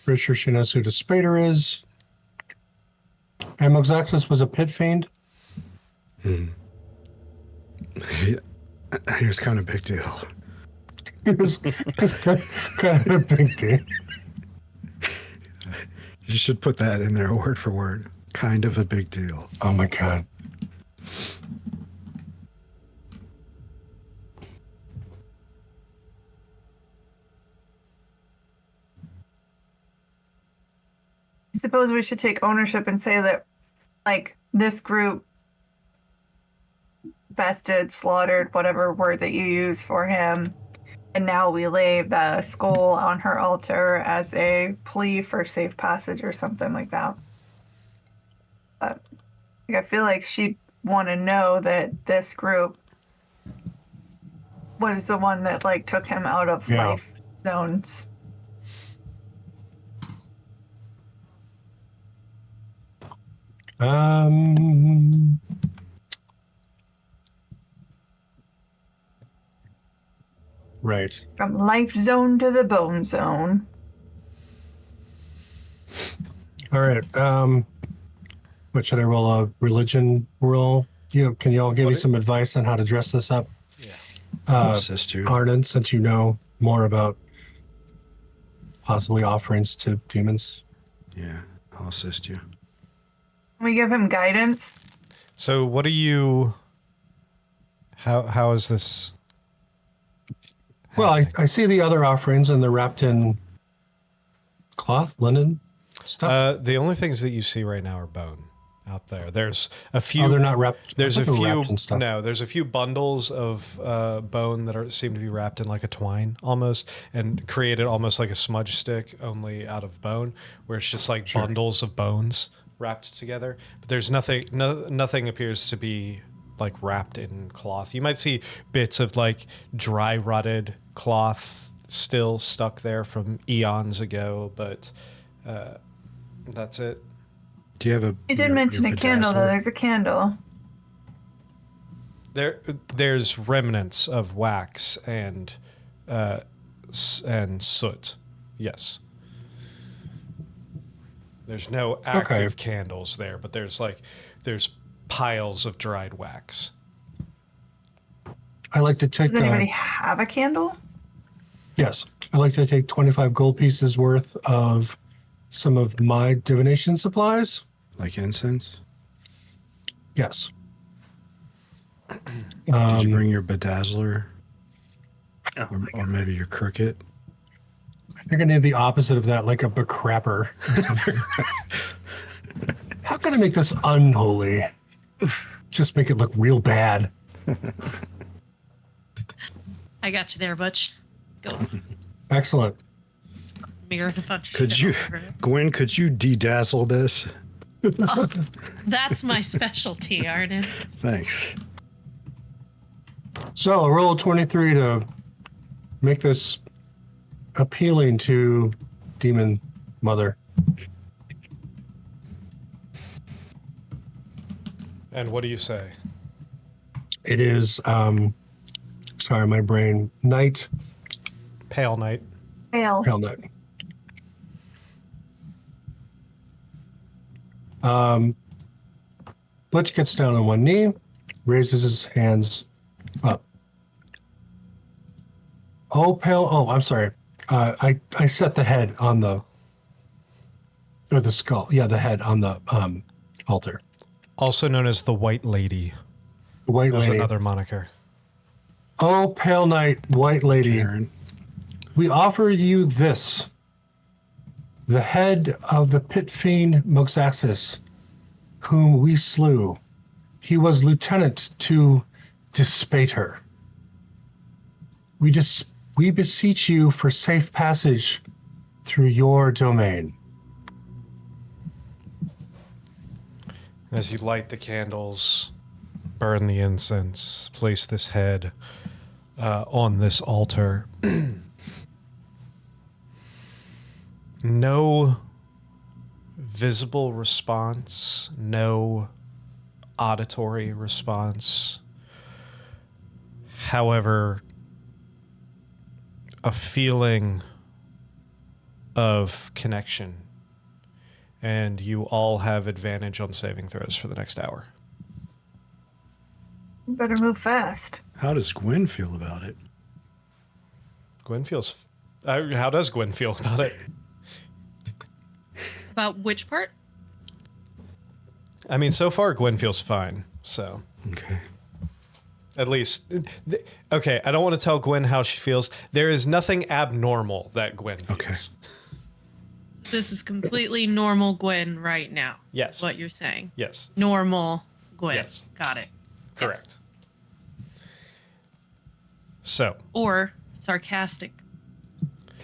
Pretty sure she knows who the Spader is. And Moxaxis was a pit fiend. He was kind of a big deal. It was kind of a big deal. You should put that in there word for word. Kind of a big deal. Oh my God. I suppose we should take ownership and say that, like, this group bested, slaughtered, whatever word that you use for him. And now we lay the skull on her altar as a plea for safe passage or something like that. But I feel like she'd want to know that this group was the one that, like, took him out of Yeah. life zones. Right. From life zone to the bone zone. All right. What should I roll? A religion roll? Can you all give me some advice on how to dress this up? I'll assist you. Arden, since you know more about possibly offerings to demons. Yeah, I'll assist you. Can we give him guidance? So what are you... How is this... Well, happening? I see the other offerings and they're wrapped in cloth, linen, stuff. The only things that you see right now are bone out there. There's a few... Oh, they're not wrapped. There's I a thought they were few... wrapped in stuff. No, there's a few bundles of bone that seem to be wrapped in like a twine almost and created almost like a smudge stick, only out of bone, where it's just like bundles of bones wrapped together. But there's nothing... nothing appears to be like wrapped in cloth. You might see bits of like dry rotted cloth still stuck there from eons ago, but that's it. Do you have a... You did mention a candle, though. bedazzler? There's a candle. There's remnants of wax and soot. Yes. There's no active candles there, but there's piles of dried wax. I like to take. Does anybody have a candle? Yes, I like to take 25 gold pieces worth of some of my divination supplies. Like incense? Yes. Did you bring your bedazzler? Oh, Or maybe your cricket? I think I need the opposite of that, like a becrapper. How can I make this unholy? Just make it look real bad. I got you there, Butch. Go. Excellent. Mirrored a bunch of Could shit you, over it. Gwen, could you de-dazzle this? That's my specialty, Arden. Thanks. So a roll of 23 to make this appealing to Demon Mother. And what do you say? It is, sorry, my brain, night, Pale night. Pale. pale night. Butch gets down on one knee, raises his hands up. I'm sorry. I set the head on the, or the skull. Yeah, the head on the altar. Also known as the White Lady. The white That's lady. another moniker. Oh, pale night, white lady. Karen. We offer you this. The head of the pit fiend Moxaxis, whom we slew. He was lieutenant to Despater. We beseech you for safe passage through your domain. As you light the candles, burn the incense, place this head on this altar. No visible response, no auditory response. However, a feeling of connection. And you all have advantage on saving throws for the next hour. You better move fast. How does Gwen feel about it? Gwen feels... how does Gwen feel about it? About which part? I mean, so far Gwen feels fine, so... Okay. At least... Okay, I don't want to tell Gwen how she feels. There is nothing abnormal that Gwen feels. Okay. This is completely normal Gwen right now. Yes. What you're saying. Yes. Normal Gwen. Yes. Got it. Correct. So, Or sarcastic.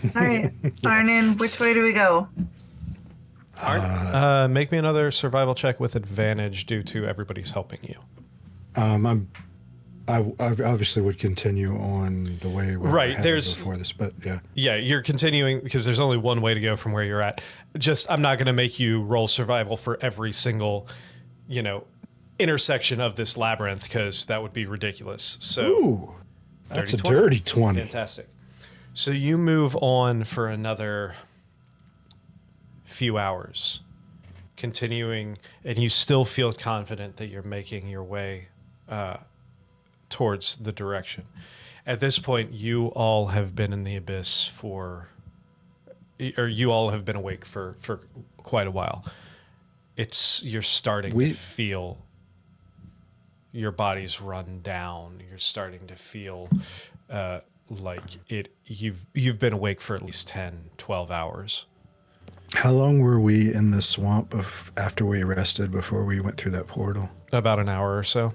All right, Arnon, which way do we go? make me another survival check with advantage due to everybody's helping you. I obviously would continue on the way we Right, had there's- before this, but yeah. Yeah, you're continuing because there's only one way to go from where you're at. Just, I'm not going to make you roll survival for every single, intersection of this labyrinth because that would be ridiculous. So, Ooh, that's a 20. dirty 20. Fantastic. So you move on for another few hours, continuing, and you still feel confident that you're making your way towards the direction. At this point, you all have been in the abyss you all have been awake for quite a while. You're starting to feel your body's run down. You're starting to feel like you've been awake for at least 10, 12 hours. How long were we in the swamp after we rested before we went through that portal? About an hour or so.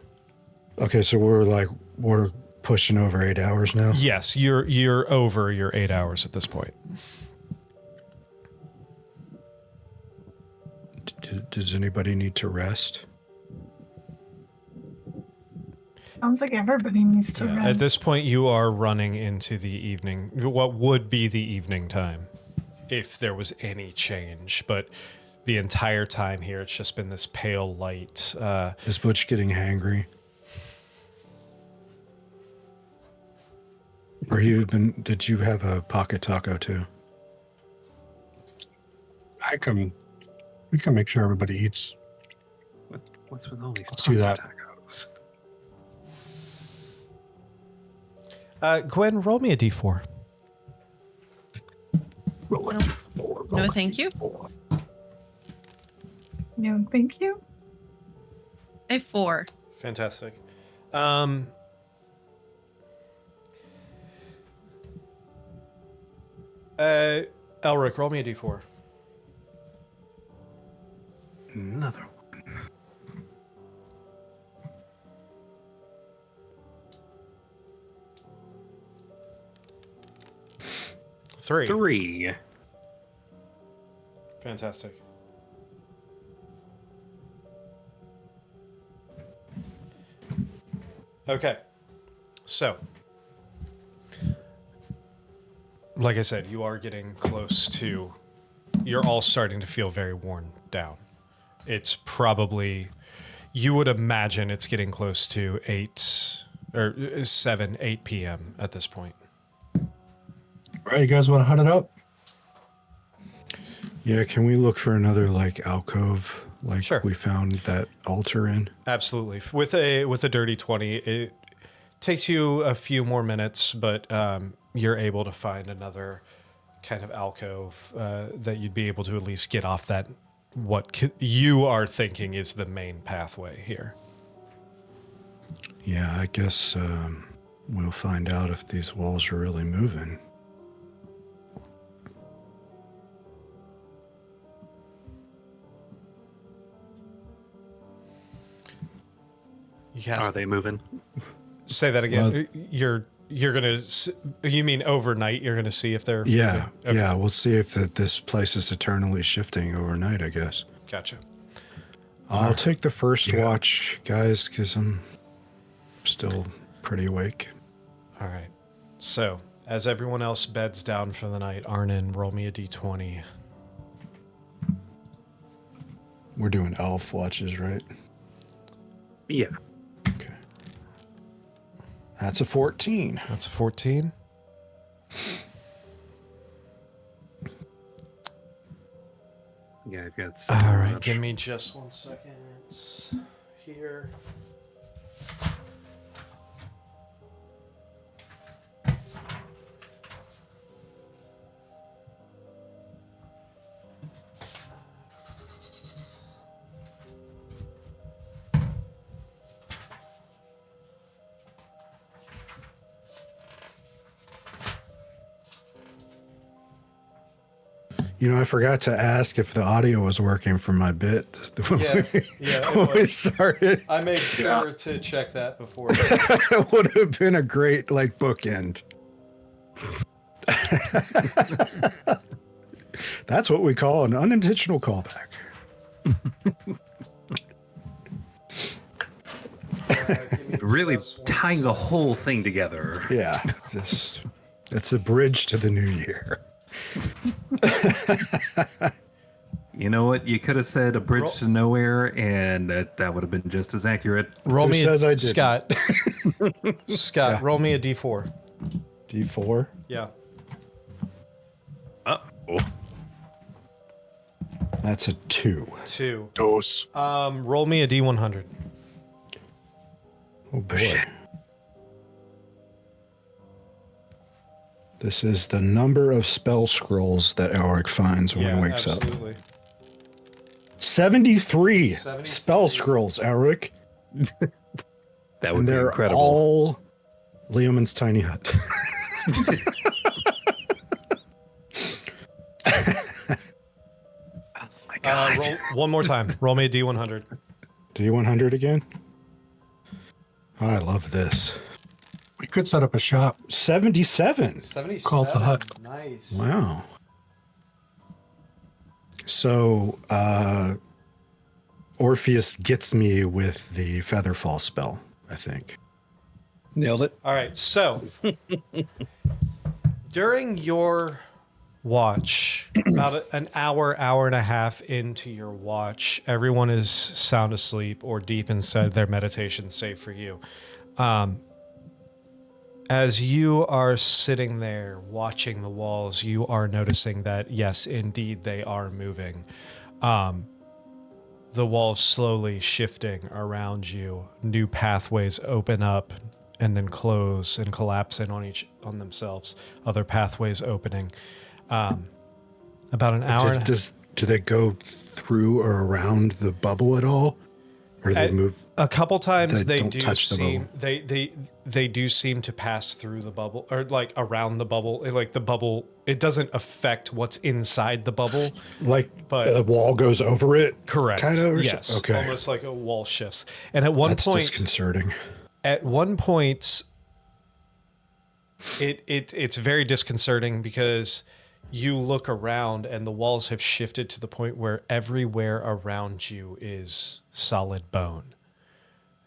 Okay, so we're pushing over 8 hours now? Yes, you're over your 8 hours at this point. Does anybody need to rest? Sounds like everybody needs to rest. At this point, you are running into the evening, what would be the evening time, if there was any change. But the entire time here, it's just been this pale light. Is Butch getting hangry? Or did you have a pocket taco too? We can make sure everybody eats. What's with all these Let's do that. tacos? Gwen, roll me a d4. No, thank you. No, thank you. A 4. Fantastic. Elric, roll me a d4. Another one. 3. 3. Fantastic. Okay. So, like I said, you are getting close to... You're all starting to feel very worn down. It's probably... You would imagine it's getting close to 8 p.m. at this point. All right, you guys want to hunt it up? Yeah, can we look for another alcove Sure. we found that altar in? Absolutely. With a dirty 20, it takes you a few more minutes, but you're able to find another kind of alcove that you'd be able to at least get off that you are thinking is the main pathway here. Yeah, I guess we'll find out if these walls are really moving. Are they moving? Say that again. Well, you're gonna. You mean overnight? You're gonna see if they're. Yeah, Okay. yeah. We'll see if this place is eternally shifting overnight, I guess. Gotcha. I'll take the first watch, guys, because I'm still pretty awake. All right. So, as everyone else beds down for the night, Arnon, roll me a d20. We're doing elf watches, right? Yeah. Okay. That's a 14. That's a 14. Yeah, I've got All right, give me just 1 second here. I forgot to ask if the audio was working for my bit when we started. I made sure to check that before. It would have been a great bookend. That's what we call an unintentional callback. Really tying the whole thing together. Yeah, it's a bridge to the new year. You know what? You could have said a bridge to nowhere, and that would have been just as accurate. Roll Who me says I didn't? Scott. Scott, Yeah. roll me a d4. D4. Yeah. Uh-oh. That's a 2. 2. Dose. Roll me a d100. Oh boy. Shit. This is the number of spell scrolls that Elric finds when he wakes up. 73 spell scrolls, Elric. That would And be they're incredible. all Leomund's tiny hut. My God. Roll one more time. Roll me a D100. D100 again? Oh, I love this. We could set up a shop. 77. 77. Call the hut. Nice. Wow. So, Orpheus gets me with the Featherfall spell, I think. Nailed it. All right. So during your watch, about an hour, hour and a half into your watch, everyone is sound asleep or deep inside their meditation, save for you. As you are sitting there watching the walls, you are noticing that, yes, indeed, they are moving. The walls slowly shifting around you. New pathways open up and then close and collapse in on themselves. Other pathways opening. About an hour. Do they go through or around the bubble at all? Or do they move? A couple times They they don't do touch the seem bubble. they do seem to pass through the bubble or like around the bubble. Like the bubble, it doesn't affect what's inside the bubble. Like but- the wall goes over it? Correct. Kind of? Or yes. Okay. Almost like a wall shifts. And at one That's point, disconcerting. at one point, it's very disconcerting because you look around and the walls have shifted to the point where everywhere around you is solid bone.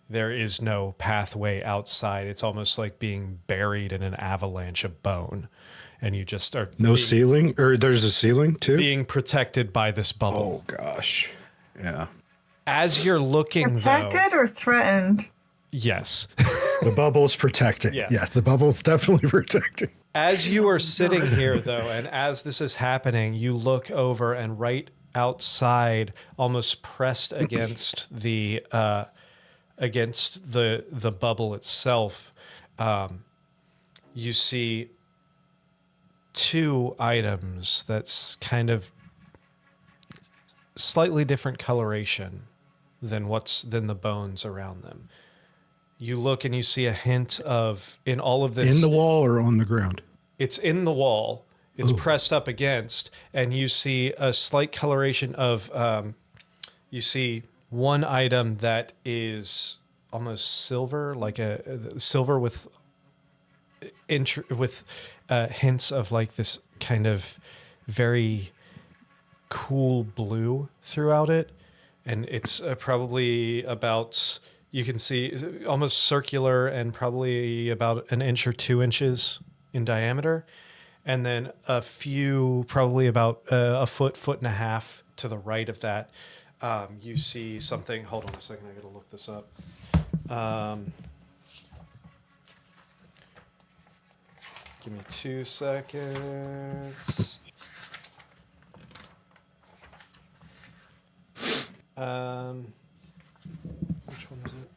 There is no pathway outside. It's almost like being buried in an avalanche of bone. And you just start Ceiling? Or there's a ceiling too? being protected by this bubble. Oh, gosh. Yeah. As you're looking, Protected though, or threatened? yes. The bubble's protecting. Yeah. Yeah, the bubble's definitely protecting. As you are sitting here, though, and as this is happening, you look over and right outside, almost pressed against the bubble itself, you see two items that's kind of slightly different coloration than the bones around them. You look and you see a hint of, in all of this, In the wall or on the ground? it's in the wall. It's pressed up against, and you see a slight coloration of. You see one item that is almost silver, like a silver with hints of like this kind of very cool blue throughout it, and it's probably about. You can see almost circular and probably about an inch or 2 inches in diameter. And then a few, probably about a foot and a half to the right of that, you see something. Hold on a second. I got to look this up. Give me 2 seconds. Which one is it?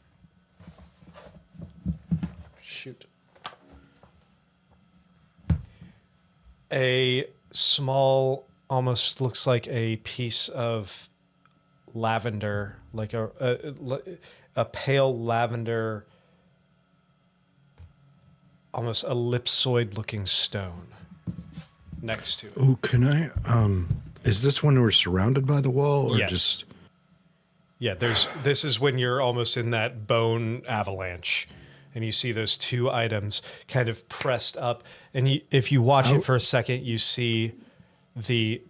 Shoot. A small, almost looks like a piece of lavender, like a pale lavender, almost ellipsoid looking stone next to it. Oh, can I? Is this when we're surrounded by the wall, or Yes. just? Yeah, this is when you're almost in that bone avalanche, and you see those two items kind of pressed up. And if you watch it for a second, you see the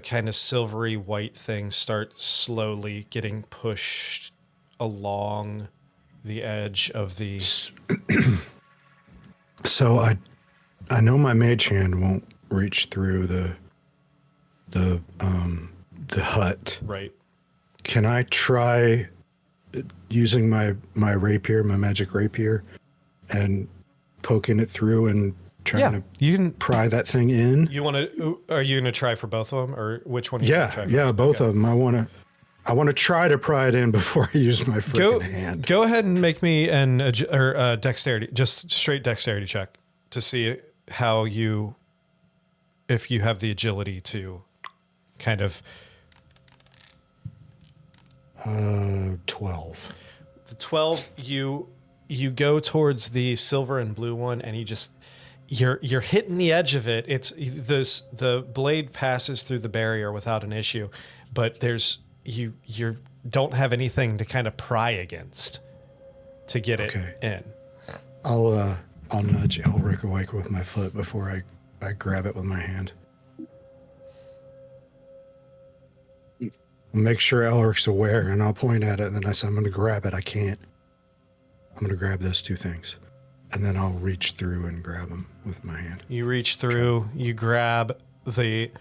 kind of silvery white thing start slowly getting pushed along the edge of the. So I know my mage hand won't reach through the hut. Right. Can I try using my rapier, my magic rapier, and poking it through and trying to You can. pry that thing in? You want to? Are you going to try for both of them, or which one? Are you Yeah, gonna try for? yeah, both of them. I want to try to pry it in before I use my freaking hand. Go ahead and make me an dexterity, just straight dexterity check to see if you have the agility to kind of 12. the 12, you go towards the silver and blue one, and you're hitting the edge of it. It's the blade passes through the barrier without an issue, but you don't have anything to kind of pry against to get it in. I'll nudge Elric awake with my foot before I grab it with my hand. Make sure Elric's aware, and I'll point at it, and then I say, I'm going to grab it. I can't. I'm going to grab those two things. And then I'll reach through and grab them with my hand. You reach through, you grab the...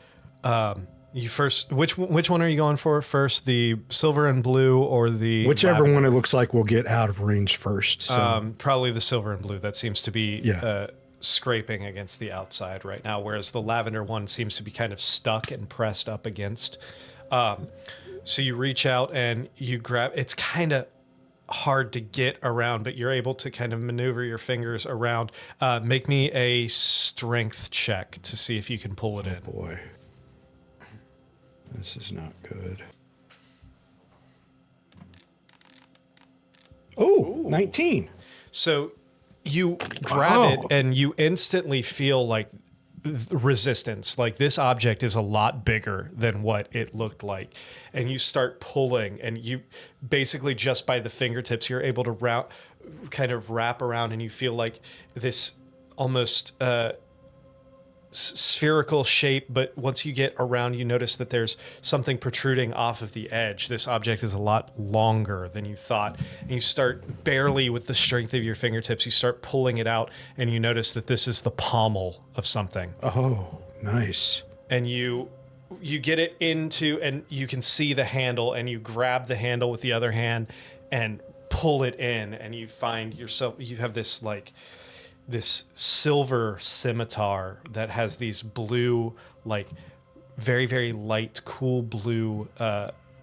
you first... Which one are you going for first? The silver and blue or the... Whichever lavender? one it looks like will get out of range first. So. Probably the silver and blue. That seems to be scraping against the outside right now, whereas the lavender one seems to be kind of stuck and pressed up against... So you reach out and you grab, it's kind of hard to get around, but you're able to kind of maneuver your fingers around. Make me a strength check to see if you can pull it in. Boy, this is not good. Oh, 19. So you grab it and you instantly feel like resistance. Like this object is a lot bigger than what it looked like. And you start pulling, and you basically just by the fingertips, you're able to kind of wrap around, and you feel like this almost spherical shape. But once you get around, you notice that there's something protruding off of the edge. This object is a lot longer than you thought. And you start barely with the strength of your fingertips, you start pulling it out, and you notice that this is the pommel of something. Oh, nice. And you get it into, and you can see the handle, and you grab the handle with the other hand and pull it in, and you find yourself, you have this like this silver scimitar that has these blue, like very, very light, cool blue,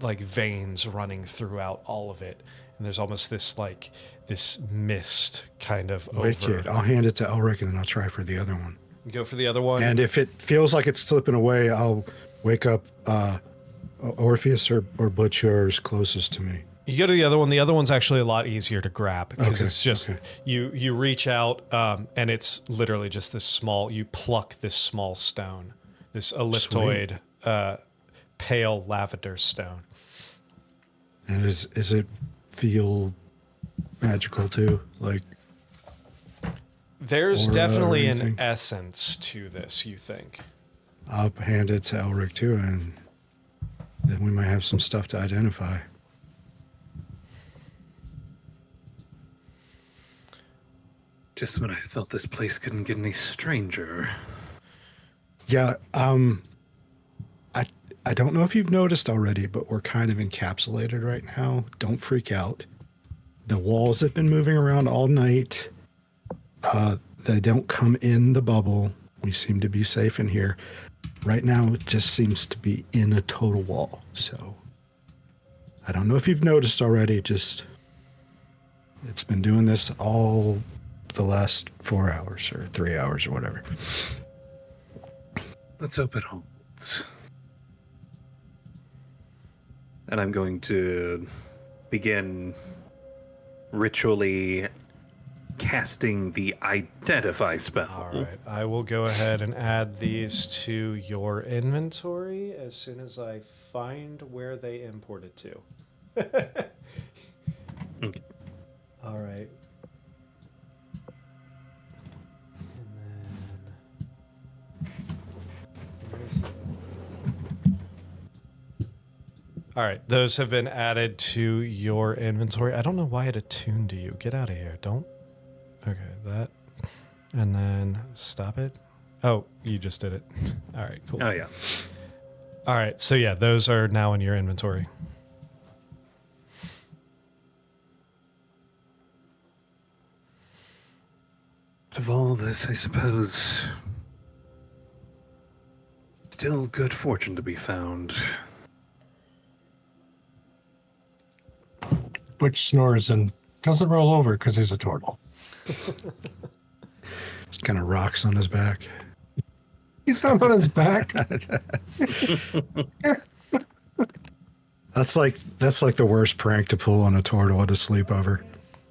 like veins running throughout all of it. And there's almost this like this mist kind of Wicked. I'll hand it to Elric, and then I'll try for the other one. You go for the other one. And if it feels like it's slipping away, I'll wake up Orpheus or Butch, whoever's closest to me. You go to the other one. The other one's actually a lot easier to grab because it's just you reach out and it's literally just this small. You pluck this small stone, this elliptoid, pale lavender stone. And is it feel magical too? Like there's definitely an essence to this. You think? I'll hand it to Elric too, and then we might have some stuff to identify. Just when I thought this place couldn't get any stranger. Yeah, I don't know if you've noticed already, but we're kind of encapsulated right now. Don't freak out. The walls have been moving around all night. They don't come in the bubble. We seem to be safe in here. Right now, it just seems to be in a total wall. So, I don't know if you've noticed already, it's been doing this all the last 4 hours or 3 hours or whatever. Let's hope it holds. And I'm going to begin ritually casting the identify spell. All right. I will go ahead and add these to your inventory as soon as I find where they imported to. Okay. All right. All right, those have been added to your inventory. I don't know why it attuned to you. Get out of here. Don't. Okay, that. And then stop it. Oh, you just did it. All right, cool. Oh, yeah. All right, so yeah, those are now in your inventory. Of all this, I suppose, still good fortune to be found. Butch snores and doesn't roll over because he's a turtle. Kind of rocks on his back. He's not on his back. That's like the worst prank to pull on a tortoise to sleep over.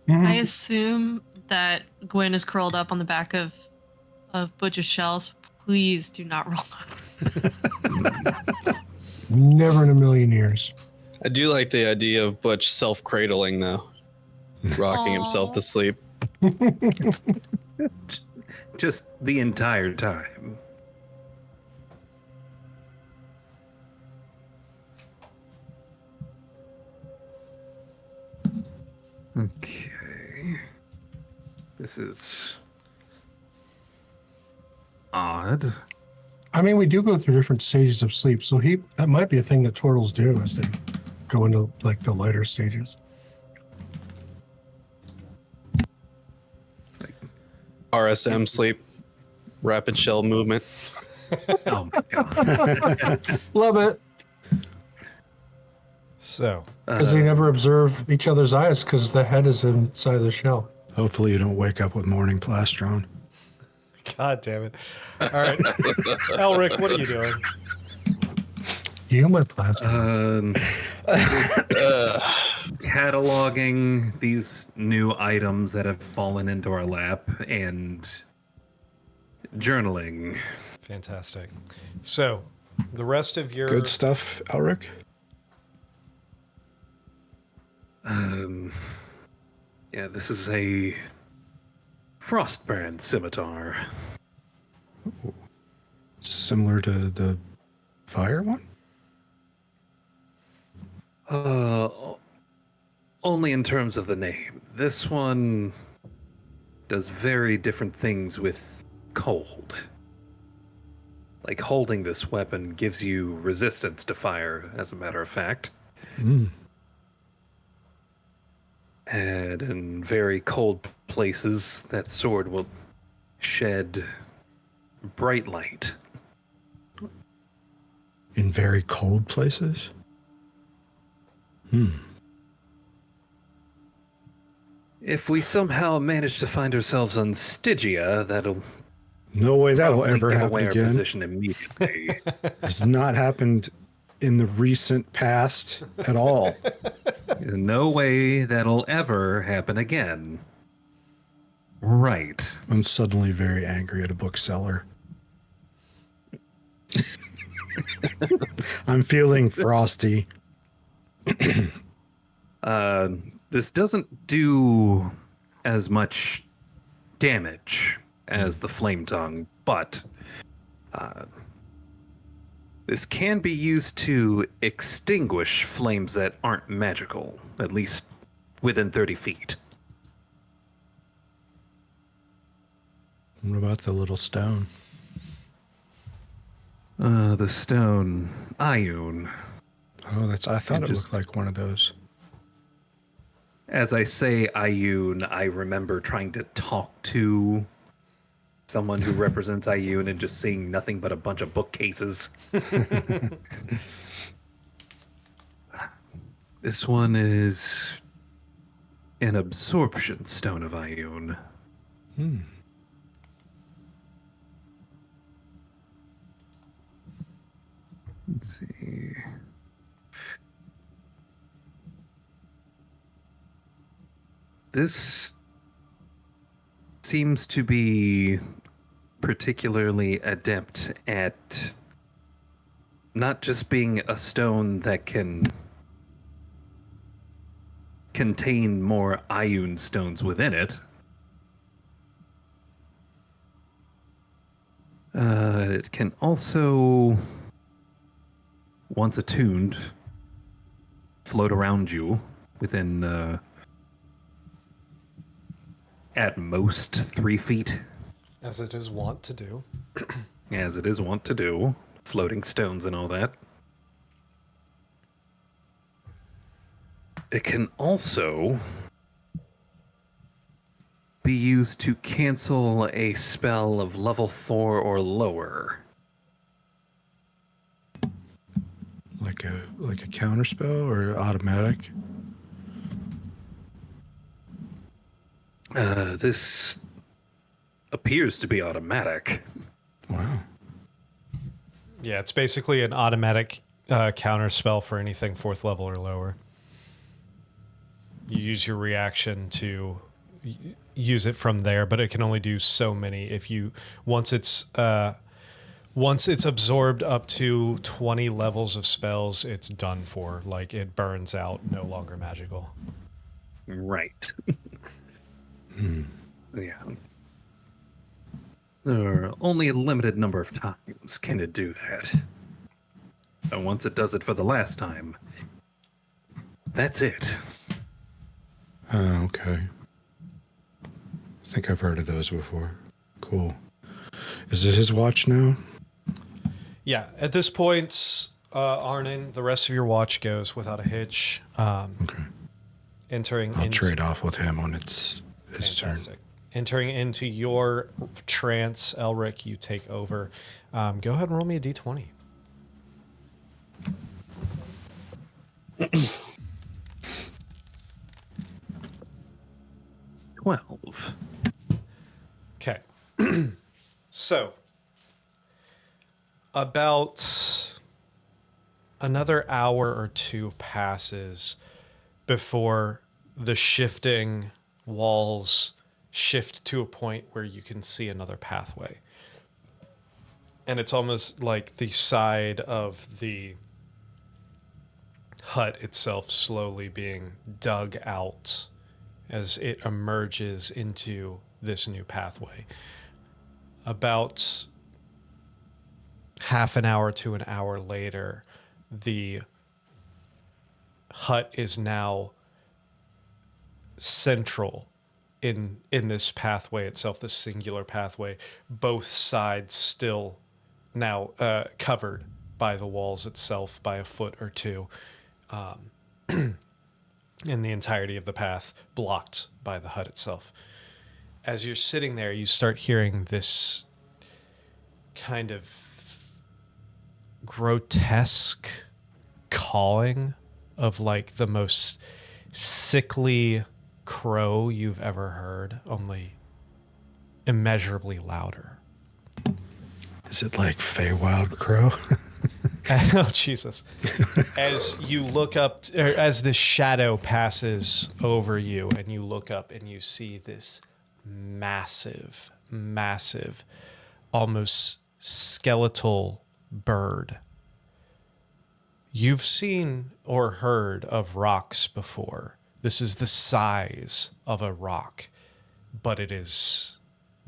I assume that Gwen is curled up on the back of Butch's shells. Please do not roll up. Never in a million years. I do like the idea of Butch self-cradling, though. Rocking himself to sleep. Just the entire time. Okay. This is odd. I mean, we do go through different stages of sleep, so that might be a thing that turtles do as they go into like the lighter stages. RSM sleep. Rapid shell movement. Oh my god. Love it. So, Because they never observe each other's eyes because the head is inside the shell. Hopefully you don't wake up with morning plastron. God damn it. All right. Elric, what are you doing? Human plastic. Cataloging these new items that have fallen into our lap and journaling. Fantastic. So, the rest of your Good stuff, Elric. Yeah, this is a Frostbrand scimitar. Similar to the fire one? Only in terms of the name. This one does very different things with cold. Like holding this weapon gives you resistance to fire, as a matter of fact. And in very cold places, that sword will shed bright light. In very cold places? If we somehow manage to find ourselves on Stygia, that'll No way that'll probably ever give happen away our again. position immediately. It's not happened in the recent past at all. No way that'll ever happen again. Right. I'm suddenly very angry at a bookseller. I'm feeling frosty. This doesn't do as much damage as the flame tongue, but this can be used to extinguish flames that aren't magical, at least within 30 feet. What about the little stone? The stone, Ioun. Oh, I thought it just- looked like one of those. As I say Ioun, I remember trying to talk to someone who represents Ioun and just seeing nothing but a bunch of bookcases. This one is an absorption stone of Ioun. Let's see. This seems to be particularly adept at not just being a stone that can contain more Ioun stones within it. It can also, once attuned, float around you within at most 3 feet, as it is wont to do. as it is wont to do, floating stones and all that. It can also be used to cancel a spell of level 4 or lower. Like a counter spell or automatic? This appears to be automatic. Wow. Yeah, it's basically an automatic counter spell for anything 4th level or lower. You use your reaction to use it from there, but it can only do so many. If you once it's absorbed up to 20 levels of spells, it's done for. Like, it burns out, no longer magical. Right. Yeah. There are only a limited number of times can it do that. And once it does it for the last time, that's it. Oh, okay. I think I've heard of those before. Cool. Is it his watch now? Yeah, at this point, Arnon, the rest of your watch goes without a hitch. Okay. I'll trade off with him when it's his turn. Entering into your trance, Elric, you take over. Go ahead and roll me a d20. 12. Okay. So, about another hour or two passes before the shifting walls shift to a point where you can see another pathway. And it's almost like the side of the hut itself slowly being dug out as it emerges into this new pathway. About half an hour to an hour later, the hut is now central in this pathway itself, this singular pathway. Both sides still now covered by the walls itself by a foot or two. In the entirety of the path, blocked by the hut itself. As you're sitting there, you start hearing this kind of grotesque calling of like the most sickly crow you've ever heard, only immeasurably louder. Is it like Feywild Crow? Oh, Jesus. As you look up, or as this shadow passes over you, and you look up and you see this massive, almost skeletal bird. You've seen or heard of rocks before. This is the size of a rock, but it is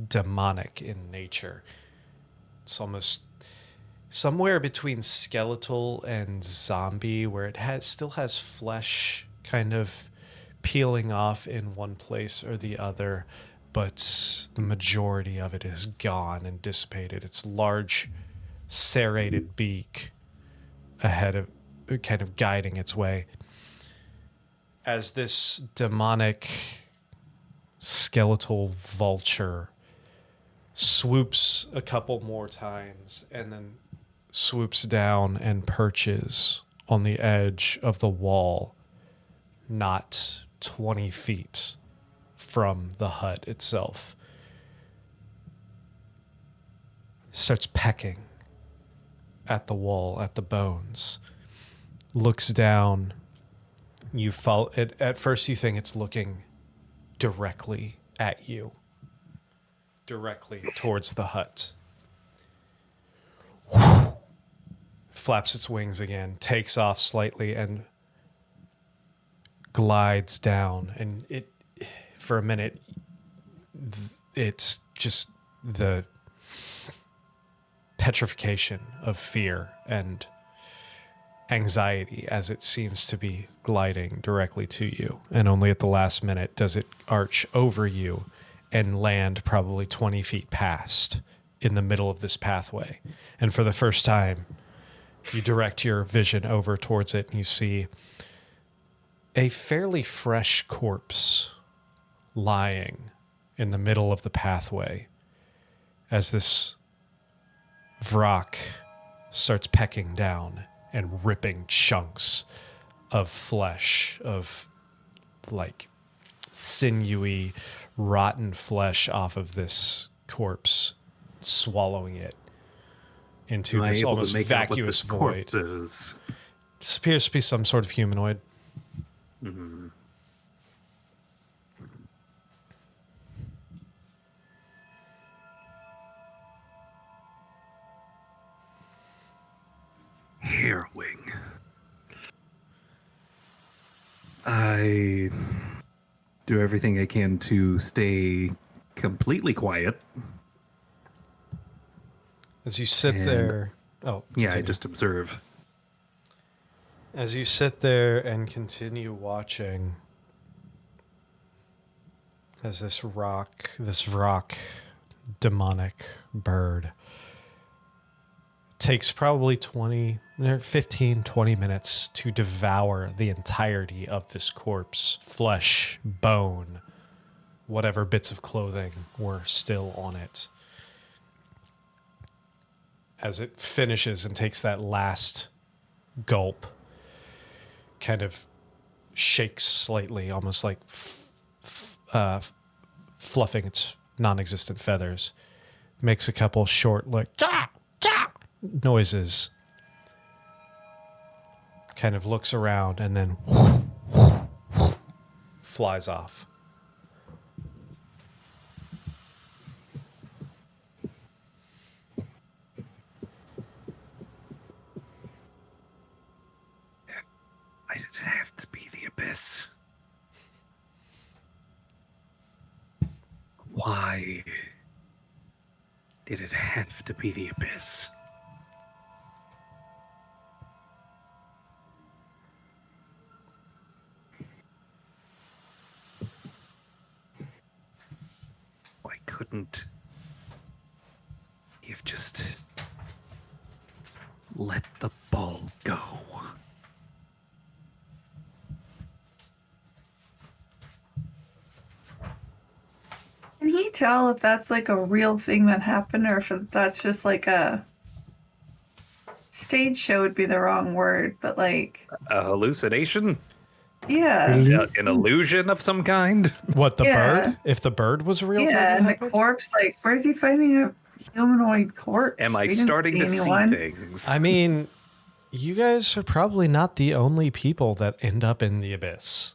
demonic in nature. It's almost somewhere between skeletal and zombie, where it still has flesh kind of peeling off in one place or the other, but the majority of it is gone and dissipated. Its large serrated beak ahead of, kind of guiding its way. As this demonic skeletal vulture swoops a couple more times and then swoops down and perches on the edge of the wall, not 20 feet from the hut itself. Starts pecking at the wall, at the bones. Looks down. You follow it. At first you think it's looking directly at you. Directly towards the hut. Flaps its wings again, takes off slightly, and glides down. And it, for a minute, it's just the petrification of fear and anxiety as it seems to be gliding directly to you. And only at the last minute does it arch over you and land probably 20 feet past in the middle of this pathway. And for the first time, you direct your vision over towards it and you see a fairly fresh corpse lying in the middle of the pathway as this Vrak starts pecking down and ripping chunks of flesh, of like sinewy, rotten flesh off of this corpse, swallowing it into Am I this able to almost make out what vacuous this void. corpse is? This appears to be some sort of humanoid. Hairwing. I do everything I can to stay completely quiet. As you sit And- there, oh Yeah, I continue. just observe. As you sit there and continue watching, as this Vrock demonic bird takes probably 15, 20 minutes to devour the entirety of this corpse, flesh, bone, whatever bits of clothing were still on it. As it finishes and takes that last gulp, kind of shakes slightly, almost like fluffing its non-existent feathers, makes a couple short noises, kind of looks around, and then flies off. Why did it have to be the abyss? Why did it have to be the abyss? Why couldn't you've just let the ball go? Can he tell if that's like a real thing that happened or if that's just like a stage show would be the wrong word, but like, A hallucination? yeah. An illusion of some kind? What, the Yeah. bird? If the bird was a real thing? Yeah, that and the happened? corpse, like, where's he finding a humanoid corpse? Am I We didn't starting to see anyone. things? I mean, you guys are probably not the only people that end up in the abyss.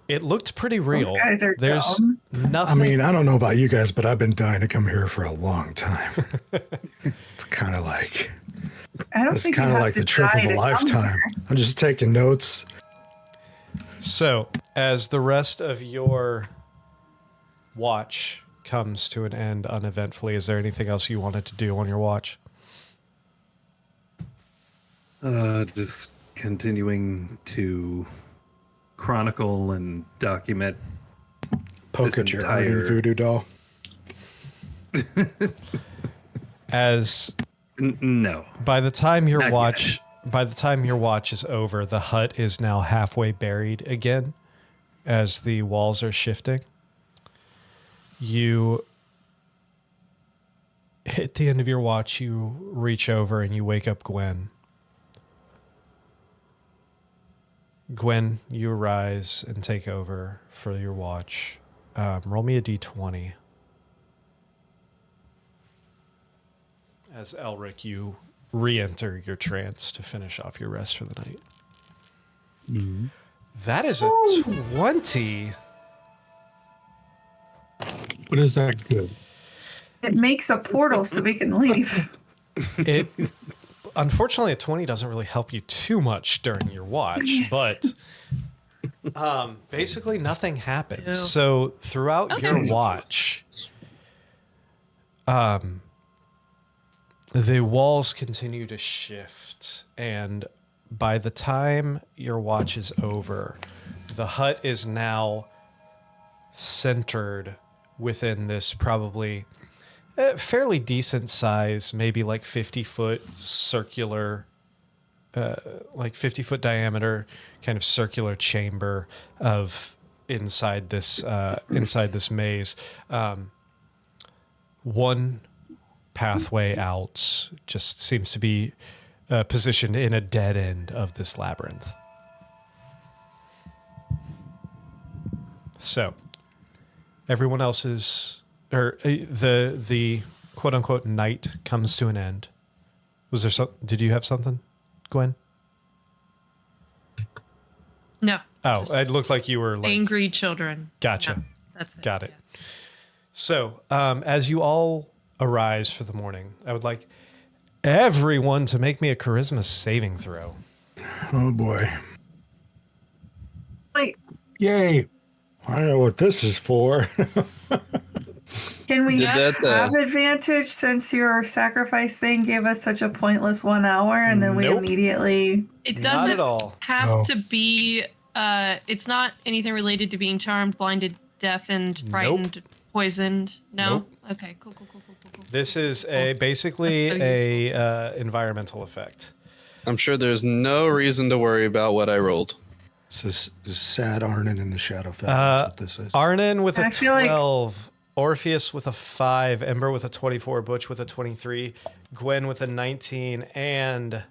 It looked pretty real. guys are There's dumb. I nothing. mean, I don't know about you guys, but I've been dying to come here for a long time. It's kind of like I don't it's think you kind of have like to the trip die of a to come lifetime. here. I'm just taking notes. So, as the rest of your watch comes to an end uneventfully, is there anything else you wanted to do on your watch? Just continuing to chronicle and document Poke This at your hurting entire- voodoo doll. As no. by the time your Not yet. watch is over, the hut is now halfway buried again as the walls are shifting. You hit the end of your watch, you reach over and you wake up Gwen. Gwen, you arise and take over for your watch. Roll me a d20. As Elric, you re-enter your trance to finish off your rest for the night. That is a 20. What is that good? It makes a portal so we can leave. It unfortunately a 20 doesn't really help you too much during your watch, Yes. but basically nothing happens. Ew. So throughout Okay. your watch, the walls continue to shift, and by the time your watch is over, the hut is now centered within this probably fairly decent size, maybe like 50-foot circular, like 50-foot diameter, kind of circular chamber of inside this maze. One pathway out just seems to be positioned in a dead end of this labyrinth. So, everyone else's, or the quote unquote night comes to an end. Was there did you have something, Gwen? No. Oh, just it looked like you were like angry children. Gotcha. No, that's it. Got it. Yeah. So, as you all arise for the morning, I would like everyone to make me a charisma saving throw. Oh boy. Wait, Yay. I know what this is for. can we Did that, have advantage since your sacrifice thing gave us such a pointless 1 hour and then we Nope. immediately... It Not doesn't at all. have No. to be. It's not anything related to being charmed, blinded, deafened, frightened, poisoned. No. Nope. Okay. Cool. This is Cool. basically That's so a environmental effect. I'm sure there's no reason to worry about what I rolled. This is sad Arnon in the Shadowfell. That's what this is. Arnon with a I feel like- 12, Orpheus with a 5, Ember with a 24, Butch with a 23, Gwen with a 19, and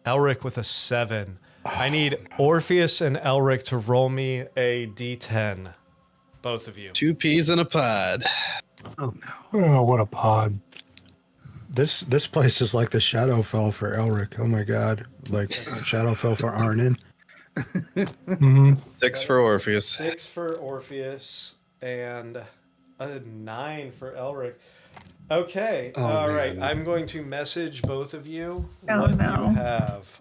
Elric with a 7. I need Orpheus and Elric to roll me a d10. Both of you. 2 peas in a pod. Oh no. Oh, what a pod. This place is like the Shadowfell for Elric. Oh my god. Like Shadowfell for Arnon. Mm-hmm. 6 for Orpheus. 6 for Orpheus and a 9 for Elric. Okay. Oh, All right. man. I'm going to message both of you Oh, what no. you have.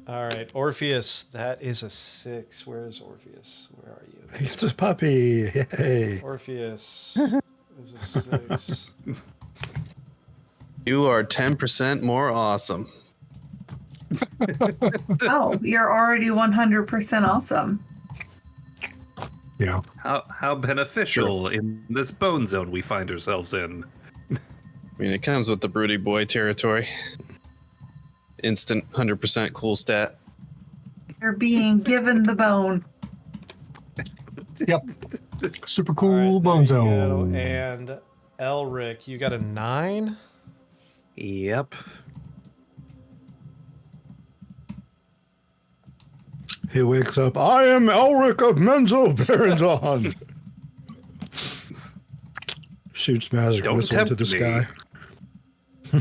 All right. Orpheus, that is a 6. Where is Orpheus? Where are you? It's a puppy. Yay. Orpheus is a 6. You are 10% more awesome. Oh, you're already 100% awesome. Yeah. How beneficial in this bone zone we find ourselves in. I mean, it comes with the broody boy territory. Instant 100% cool stat. You're being given the bone. Yep. Super All cool right, bone there you go. zone. And Elric, you got a 9? Yep. He wakes up. I am Elric of Menzel Baranzon. Shoots magic Don't whistle into tempt the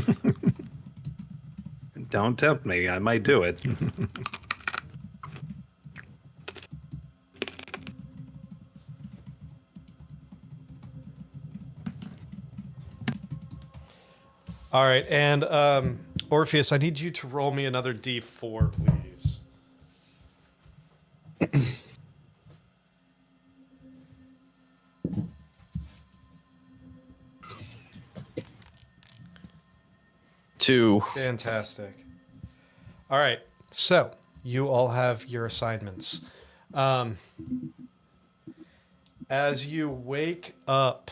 me. sky. Don't tempt me. I might do it. All right. And Orpheus, I need you to roll me another d4, please. Two. Fantastic. All right. So you all have your assignments. As you wake up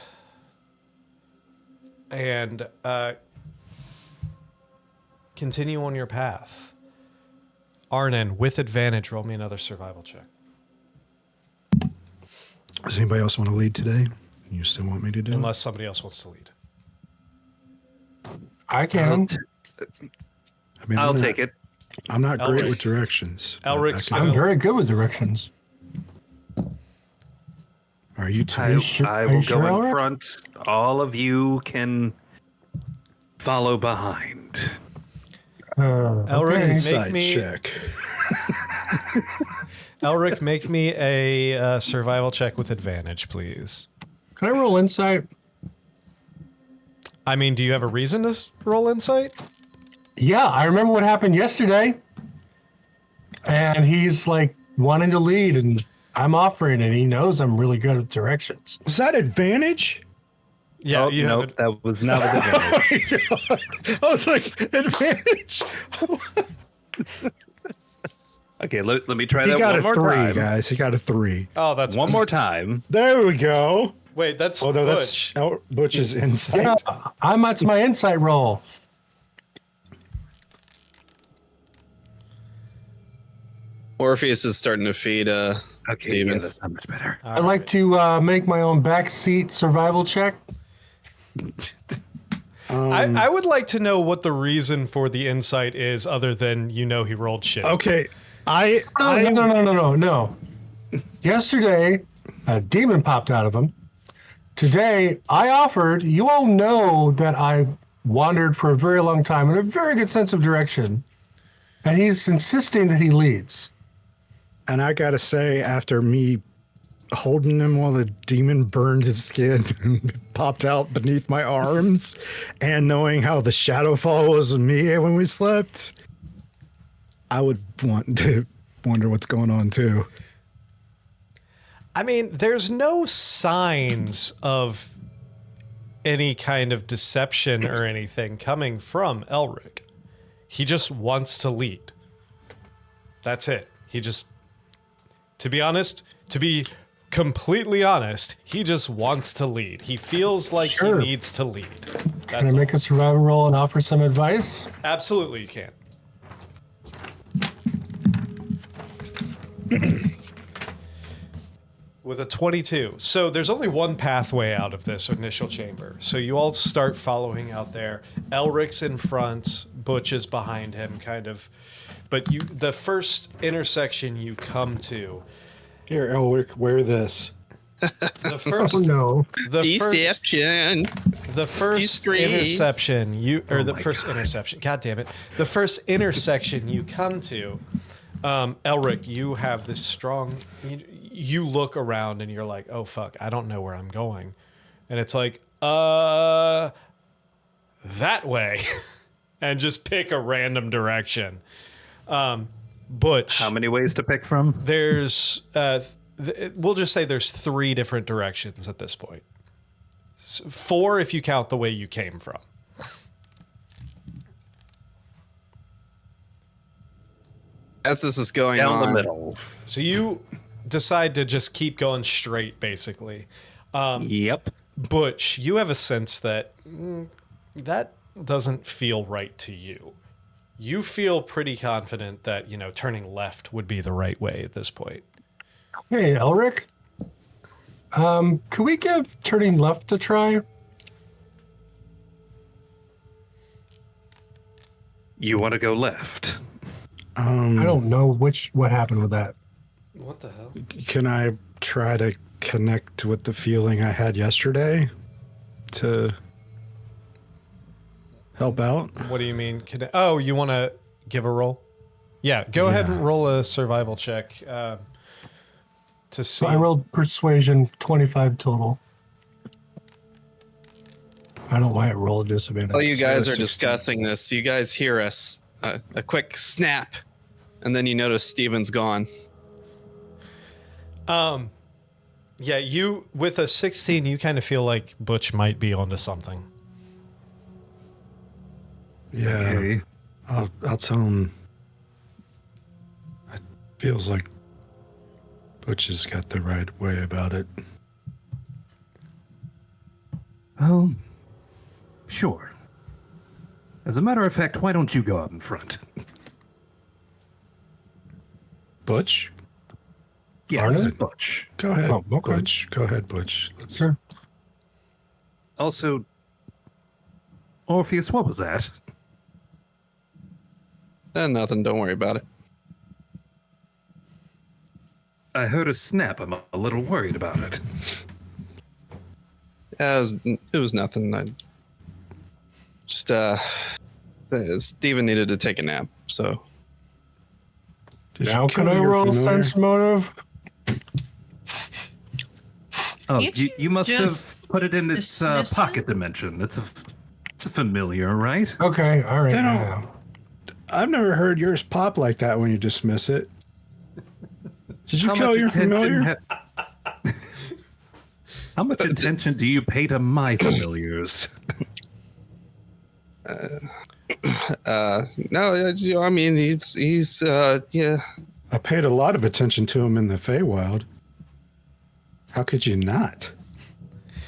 and continue on your path, Arnon, with advantage, roll me another survival check. Does anybody else want to lead today? You still want me to do it? Unless somebody else wants to lead. I can. I mean, I'll I'm not- take it. I'm not great Elric. with directions. but Elric's I can- I'm very good with directions. Are you two? I, you sure- I are will you go sure, in Elric? front. All of you can follow behind. Elric, okay. make Insight me check. Elric, make me a survival check with advantage, please. Can I roll insight? I mean, do you have a reason to roll insight? Yeah, I remember what happened yesterday. And he's like wanting to lead, and I'm offering, and he knows I'm really good at directions. Was that advantage? Yeah, Oh, you have nope, that was not with advantage. I was like, advantage. Okay, let me try He that got one a more 3, time. guys. He got a 3. Oh, that's One more time. There we go. Wait, that's Oh, no, Butch. that's Butch's insight. Yeah, that's my insight roll. Orpheus is starting to feed Okay, Steven. yeah, that's not much better. All I'd like right. to make my own backseat survival check. I would like to know what the reason for the insight is, other than he rolled shit. Okay. No. Yesterday, a demon popped out of him. Today, I offered, you all know that I wandered for a very long time in a very good sense of direction, and he's insisting that he leads. And I gotta say, after me holding him while the demon burned his skin and popped out beneath my arms, and knowing how the shadow fall was with me when we slept, I would want to wonder what's going on too. I mean, there's no signs of any kind of deception or anything coming from Elric. He just wants to lead. That's it. He just, to be completely honest, he just wants to lead. He feels like he needs to lead. Can I make a survival roll and offer some advice? Absolutely, you can. With a 22. So there's only one pathway out of this initial chamber. So you all start following out there. Elric's in front, Butch is behind him, kind of. But the first intersection you come to. Here, Elric, wear this. The first, Oh no! Deception. The first Disgrace. interception interception. God damn it! The first intersection you come to, Elric, you have this strong. You look around and you're like, oh fuck, I don't know where I'm going, and it's like, that way, and just pick a random direction. Butch, How many ways to pick from? there's we'll just say there's 3 different directions at this point. 4 if you count the way you came from. As this is going Down on, the middle. So you decide to just keep going straight, basically. Yep. Butch, you have a sense that that doesn't feel right to you. You feel pretty confident that, turning left would be the right way at this point. Hey, Elric. Could we give turning left a try? You want to go left? I don't know what happened with that. What the hell? Can I try to connect with the feeling I had yesterday to help out? What do you mean? You want to give a roll? Yeah, go ahead and roll a survival check to see. So I rolled persuasion 25 total. I don't know why I rolled disadvantage. while you guys are 16. discussing this, you guys hear a quick snap, and then you notice Steven's gone. Yeah, you with a 16, you kind of feel like Butch might be onto something. Yeah, Okay. I'll tell him. It feels like Butch has got the right way about it. Oh, sure. As a matter of fact, why don't you go out in front? Butch, Yes, Arnold? Butch. go ahead. Oh, okay. Butch, go ahead, Butch. Sure. Also, Orpheus, what was that? Nothing. Don't worry about it. I heard a snap. I'm a little worried about it. It was nothing. I just Steven needed to take a nap, so Did Now you can kill I your roll familiar? sense motive? Oh, Can't you you must just have put it in its dismiss pocket him? dimension. It's a familiar, right? Okay, all right. They don't- yeah. I've never heard yours pop like that when you dismiss it. Did you How kill much your attention familiar? How much attention do you pay to my familiars? no. I mean, he's yeah. I paid a lot of attention to him in the Feywild. How could you not?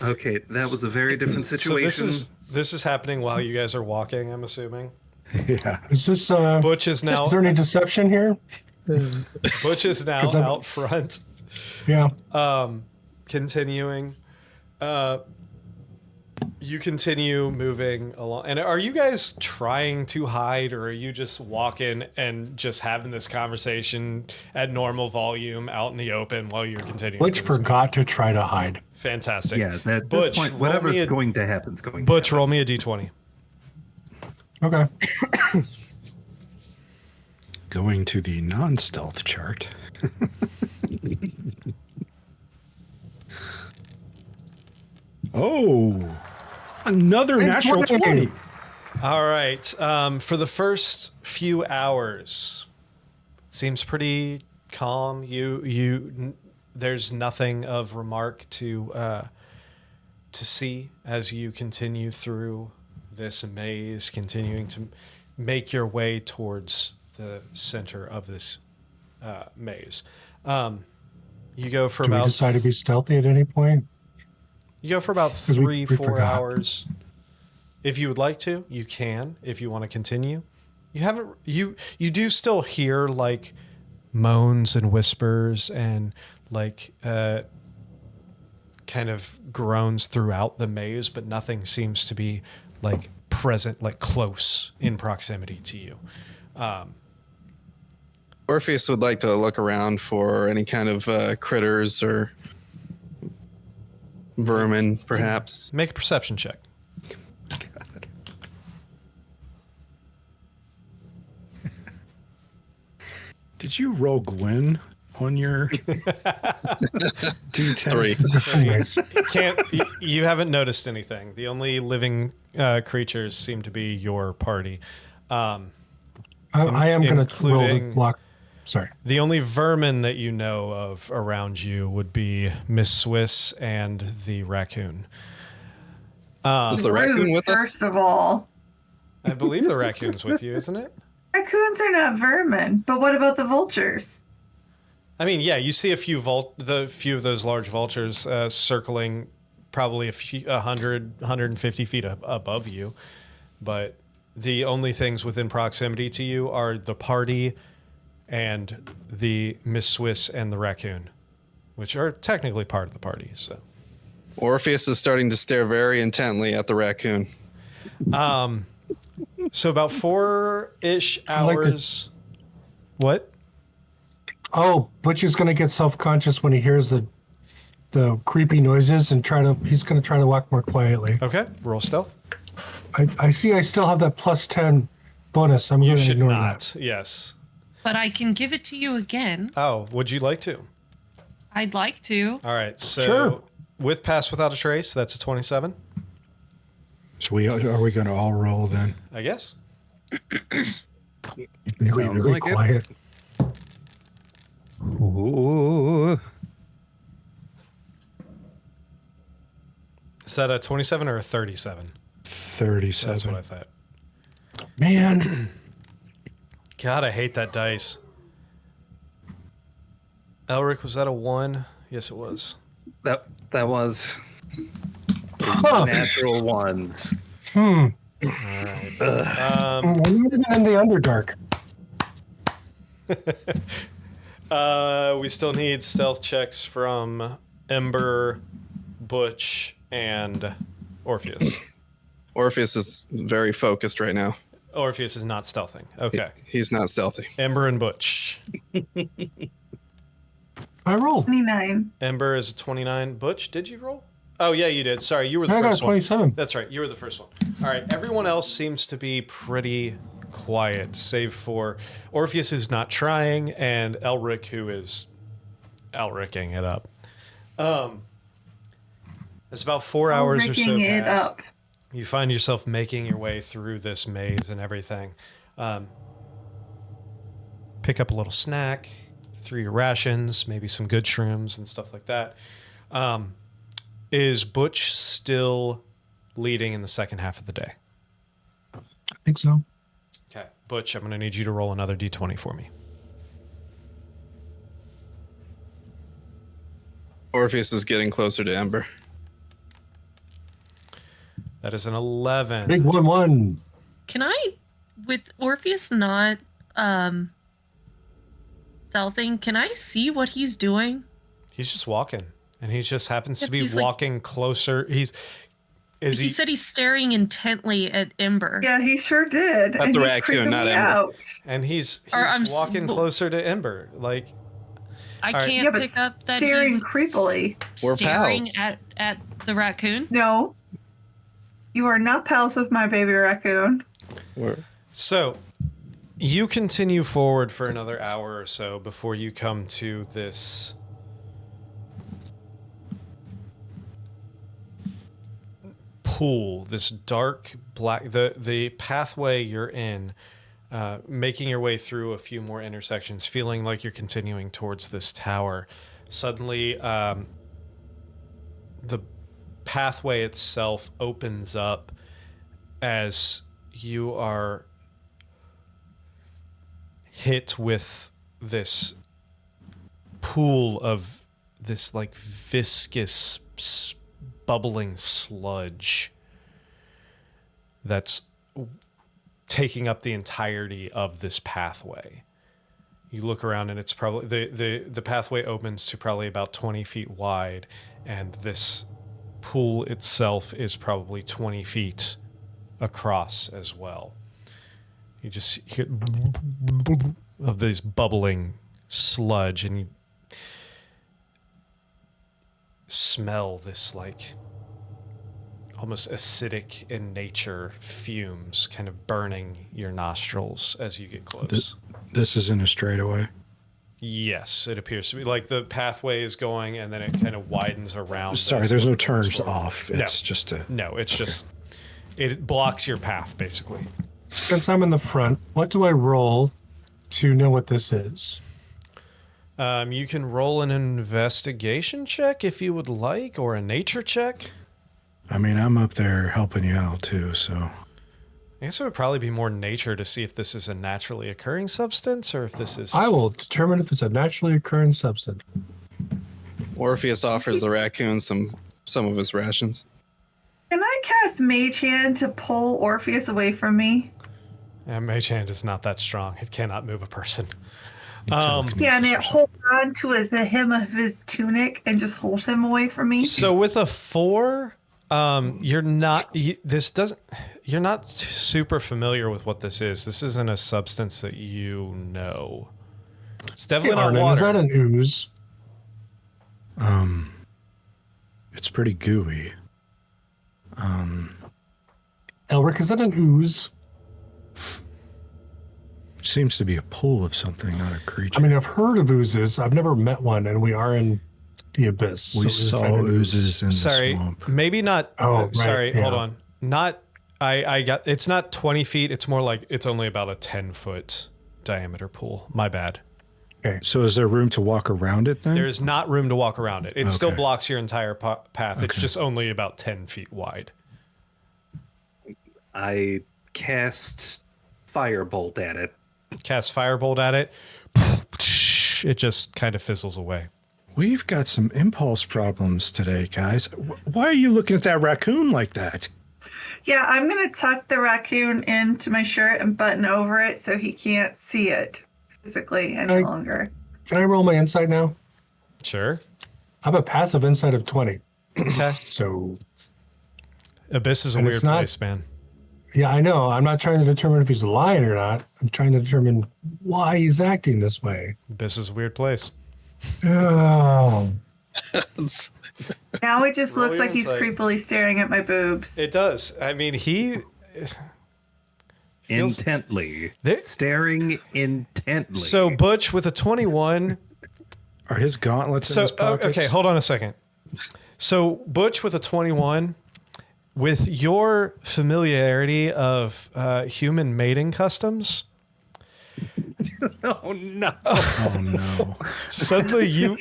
Okay, that was a very different situation. So this is happening while you guys are walking, I'm assuming. Yeah. Is this Butch is now is there any deception here? Butch is now 'Cause I'm- out front, Yeah. continuing. You continue moving along. And are you guys trying to hide, or are you just walking and just having this conversation at normal volume out in the open while you're continuing? Butch forgot to try to hide. Fantastic. Yeah, at Butch, this point, roll whatever's me a- going to happen is going Butch, to roll me a d20. Okay. Going to the non-stealth chart. Oh, another natural 20. All right. For the first few hours, seems pretty calm. There's nothing of remark to see as you continue through this maze, continuing to make your way towards the center of this maze. You go for Do we about decide to be stealthy at any point? you go for about we 3-4 forgot. hours. If you would like to, you can. If you want to continue, you do still hear like moans and whispers and like kind of groans throughout the maze, but nothing seems to be like present, like close in proximity to you. Orpheus would like to look around for any kind of critters or vermin, perhaps. Make a perception check. Did you roll Gwen on your D10? 3. Nice. You haven't noticed anything. The only living creatures seem to be your party. I am going to roll the including- block. Sorry. The only vermin that you know of around you would be Miss Swiss and the raccoon. Is the raccoon Rude, with us? first of all. I believe the raccoon's with you, isn't it? Raccoons are not vermin, but what about the vultures? I mean, yeah, you see a few of those large vultures circling probably 150 feet above you, but the only things within proximity to you are the party and the Miss Swiss and the raccoon, which are technically part of the party. So Orpheus is starting to stare very intently at the raccoon. so about 4-ish I like hours. What? Oh, Butch is going to get self-conscious when he hears the creepy noises and he's going to try to walk more quietly. Okay, roll stealth. I see I still have that plus 10 bonus. I'm You going to should ignore not. Yes. But I can give it to you again. Oh, would you like to? I'd like to. All right. So Sure. with pass without a trace, that's a 27, So are we going to all roll then? I guess. that. Really, Sounds really like it. quiet. Ooh. Is that a 27 or a 37? 37. That's what I thought. Man, God, I hate that dice. Elric, was that a 1? Yes, it was. That was Huh. natural ones. I'm Um, not even in the Underdark. we still need stealth checks from Ember, Butch, and Orpheus. Orpheus is very focused right now. Orpheus is not stealthing. Okay. He's not stealthy. Ember and Butch. I rolled. 29. Ember is a 29. Butch, did you roll? Oh, yeah, you did. Sorry, you were the I got a first one. 27. That's right. You were the first one. All right. Everyone else seems to be pretty quiet, save for Orpheus, who's not trying, and Elric, who is Elricing it up. It's about 4 hours or so Ricking it past. up. You find yourself making your way through this maze and everything. Pick up a little snack, through your rations, maybe some good shrooms and stuff like that. Is Butch still leading in the second half of the day? I think so. Okay. Butch, I'm going to need you to roll another d20 for me. Orpheus is getting closer to Ember. That is an 11. Big 1-1. Can I, with Orpheus not stealthing, can I see what he's doing? He's just walking, and he just happens to Yeah, be he's like- walking closer. He said he's staring intently at Ember. Yeah, he sure did. At And the he's raccoon, creeping not me Ember. out. And he's I'm walking closer to Ember. Like, I All right. can't Yeah, but pick up that staring he's creepily. We're staring pals. at the raccoon. No. You are not pals with my baby raccoon. so you continue forward for another hour or so before you come to this pool, this dark black, the pathway you're in, making your way through a few more intersections, feeling like you're continuing towards this tower. Suddenly, the pathway itself opens up as you are hit with this pool of this like viscous bubbling sludge that's taking up the entirety of this pathway. You look around and it's probably the pathway opens to probably about 20 feet wide, and this pool itself is probably 20 feet across as well. You just hear of this bubbling sludge, and you smell this like almost acidic in nature fumes kind of burning your nostrils as you get close. This is in a straightaway. Yes, it appears to be. Like the pathway is going and then it kind of widens around. Sorry, there's no turns off. It's just a... No, it's just... It blocks your path, basically. Since I'm in the front, what do I roll to know what this is? You can roll an investigation check if you would like, or a nature check. I mean, I'm up there helping you out too, so... I guess it would probably be more nature to see if this is a naturally occurring substance or if this is... I will determine if it's a naturally occurring substance. Orpheus offers the raccoon some of his rations. Can I cast Mage Hand to pull Orpheus away from me? Mage Hand is not that strong. It cannot move a person. Yeah, and it hold on to the hem of his tunic and just hold him away from me. So with a 4, you're not... You're not super familiar with what this is. This isn't a substance that you know. It's definitely not water. Is that an ooze? It's pretty gooey. Elric, is that an ooze? It seems to be a pool of something, not a creature. I mean, I've heard of oozes. I've never met one, and we are in the abyss. We saw oozes in the swamp. Maybe not. Oh, right, sorry. yeah. Hold on. Not. I got. It's not 20 feet. It's more like it's only about a 10-foot diameter pool. My bad. Okay. So is there room to walk around it then? There's not room to walk around it. It still Okay. blocks your entire path. It's Okay. just only about 10 feet wide. I cast Firebolt at it. Cast Firebolt at it. It just kind of fizzles away. We've got some impulse problems today, guys. Why are you looking at that raccoon like that? Yeah, I'm going to tuck the raccoon into my shirt and button over it so he can't see it physically any longer. Can I roll my insight now? Sure. I have a passive insight of 20. Okay. So, Abyss is a And weird it's not- place, man. yeah, I know. I'm not trying to determine if he's lying or not. I'm trying to determine why he's acting this way. Abyss is a weird place. Oh. Now it just Roll looks your like he's insight. creepily staring at my boobs. It does. I mean, he... feels- Intently. There- Staring intently. So Butch with a 21... Are his gauntlets in So, his pockets? okay, hold on a second. So Butch with a 21, with your familiarity of human mating customs, oh no. Oh, no. suddenly you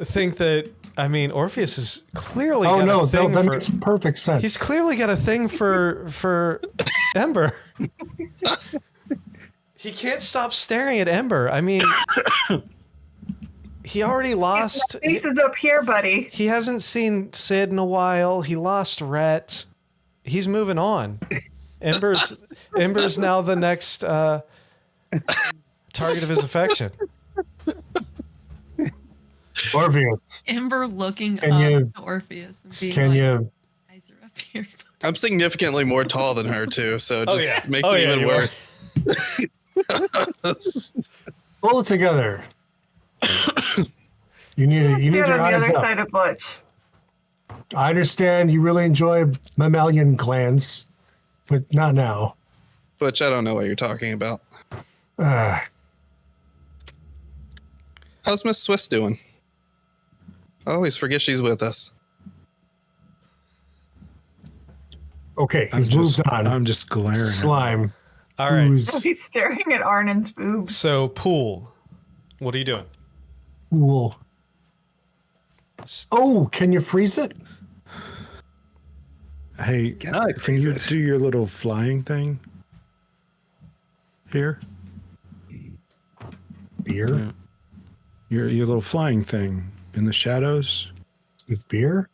think that, I mean, Orpheus is clearly Oh, got no. a thing That for... makes perfect sense. He's clearly got a thing for Ember. He can't stop staring at Ember. I mean, he already lost... Face is up here, buddy. He hasn't seen Sid in a while. He lost Rhett. He's moving on. Ember's now the next target of his affection. Orpheus, Ember looking Can up you- to Orpheus and being can like, you "Guys are a appeared. I'm significantly more tall than her too, so it Oh, just yeah. makes Oh, it yeah, even you are. worse. Pull it together. You need Stand your on the eyes other up. side of Butch. I understand you really enjoy mammalian glands, but not now. Butch, I don't know what you're talking about. How's Miss Swiss doing? I always forget she's with us. Okay, he's moved on. I'm just glaring. at him. Slime. All right. Ooze, He's staring at Arnin's boobs. So, Pool, what are you doing? pool. Oh, can you freeze it? Hey, Can I can freeze you it? do your little flying thing here? Beer? Yeah. Your little flying thing in the shadows. With beer?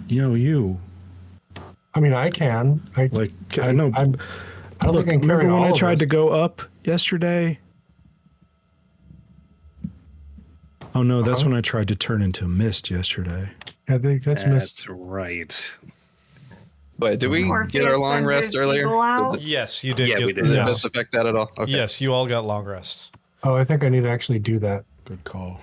You. I mean, I can. Like, I know. I don't Look, think I can carry remember when all I of tried us. to go up yesterday? Oh no, that's when I tried to turn into mist yesterday. I think that's missed. That's right. Wait, did we Orpheus get our long send rest his earlier? eagle out? Did, Yes, you did. Yeah, get, we did. did yes. this affect that at all? Okay. Yes, you all got long rests. Oh, I think I need to actually do that. Good call.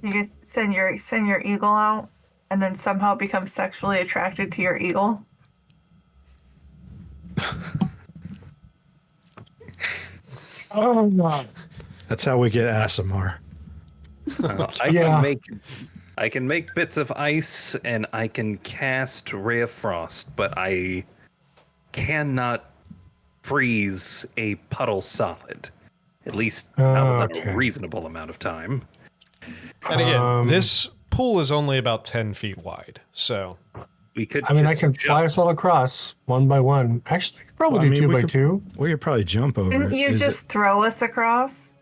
You just send your eagle out, and then somehow become sexually attracted to your eagle. Oh, no. That's how we get ASMR. Yeah. I can make bits of ice and I can cast Ray of Frost, but I cannot freeze a puddle solid. At least not within Okay. a reasonable amount of time. And again, this pool is only about 10 feet wide. So, We could I mean, I just can jump. fly us all across one by one. Actually, I could probably Well, I do mean, two we by could- two. We could probably jump over. Didn't it. you Is just throw us across?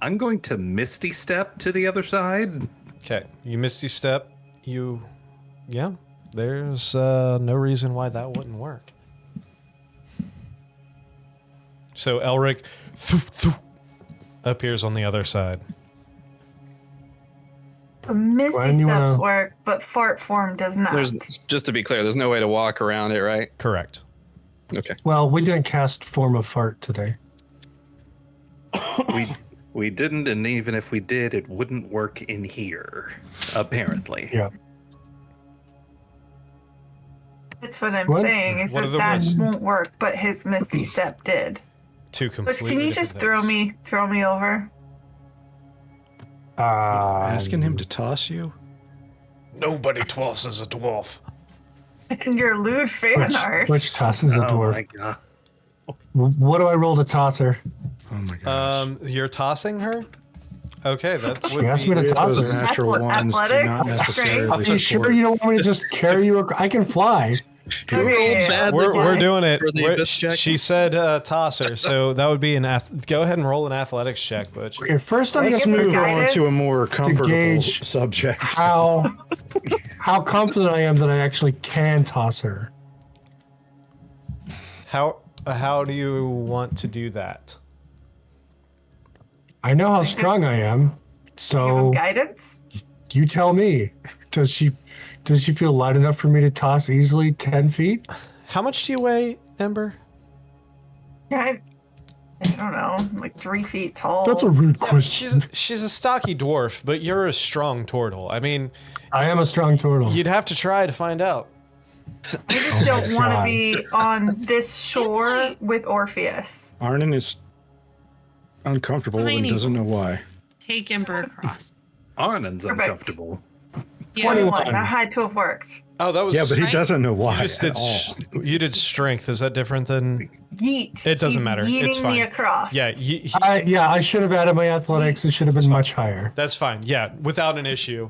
I'm going to Misty Step to the other side. okay, you misty step. Yeah, there's no reason why that wouldn't work. So, Elric appears on the other side. Misty Glenn, you steps wanna- work, but fart form does not. There's just to be clear, there's no way to walk around it, right? Correct. Okay. Well, we didn't cast Form of Fart today. We didn't, and even if we did, it wouldn't work in here, apparently. Yeah. That's what I'm What? saying. Is What are that the that risks? won't work, but his Misty Step did. Two But completely can you different just throw things. me over? asking him to toss you? Nobody tosses a dwarf. And your lewd fan art. Which tosses a Oh dwarf? my god. What do I roll to toss her? Oh my gosh. You're tossing her? Okay, that She would asked be... me to Three of toss those her. natural ones do Athletics, not necessarily strength. Are you sure support. you don't want me to just carry you? I can fly. Okay. We're doing it. For the We're- abyss check? She said tosser, so that would be go ahead and roll an athletics check, Butch. Okay, first I'm Let's gonna move figure out guidance on to a more comfortable gauge subject. how confident I am that I actually can toss her. How do you want to do that? I know how strong I am, Give him so guidance. you tell me. Does she feel light enough for me to toss easily 10 feet? How much do you weigh, Ember? Yeah, I don't know, like 3 feet tall. That's a rude question. She's a stocky dwarf, but you're a strong turtle. I mean, I am a strong turtle. you'd have to try to find out. I just don't want to God. be on this shore with Orpheus. Arnon is uncomfortable and Tiny. doesn't know why. Take Ember across. Arnon's Perfect. uncomfortable. Yeah. 21. That had to have worked. Oh, that was Yeah, but he Right? doesn't know you why just did at all. you did strength. Is that different than? Yeet. It doesn't He's matter. yeeting It's fine. me across. Yeah, I should have added my athletics. It should have been much higher. that's fine. Yeah, without an issue.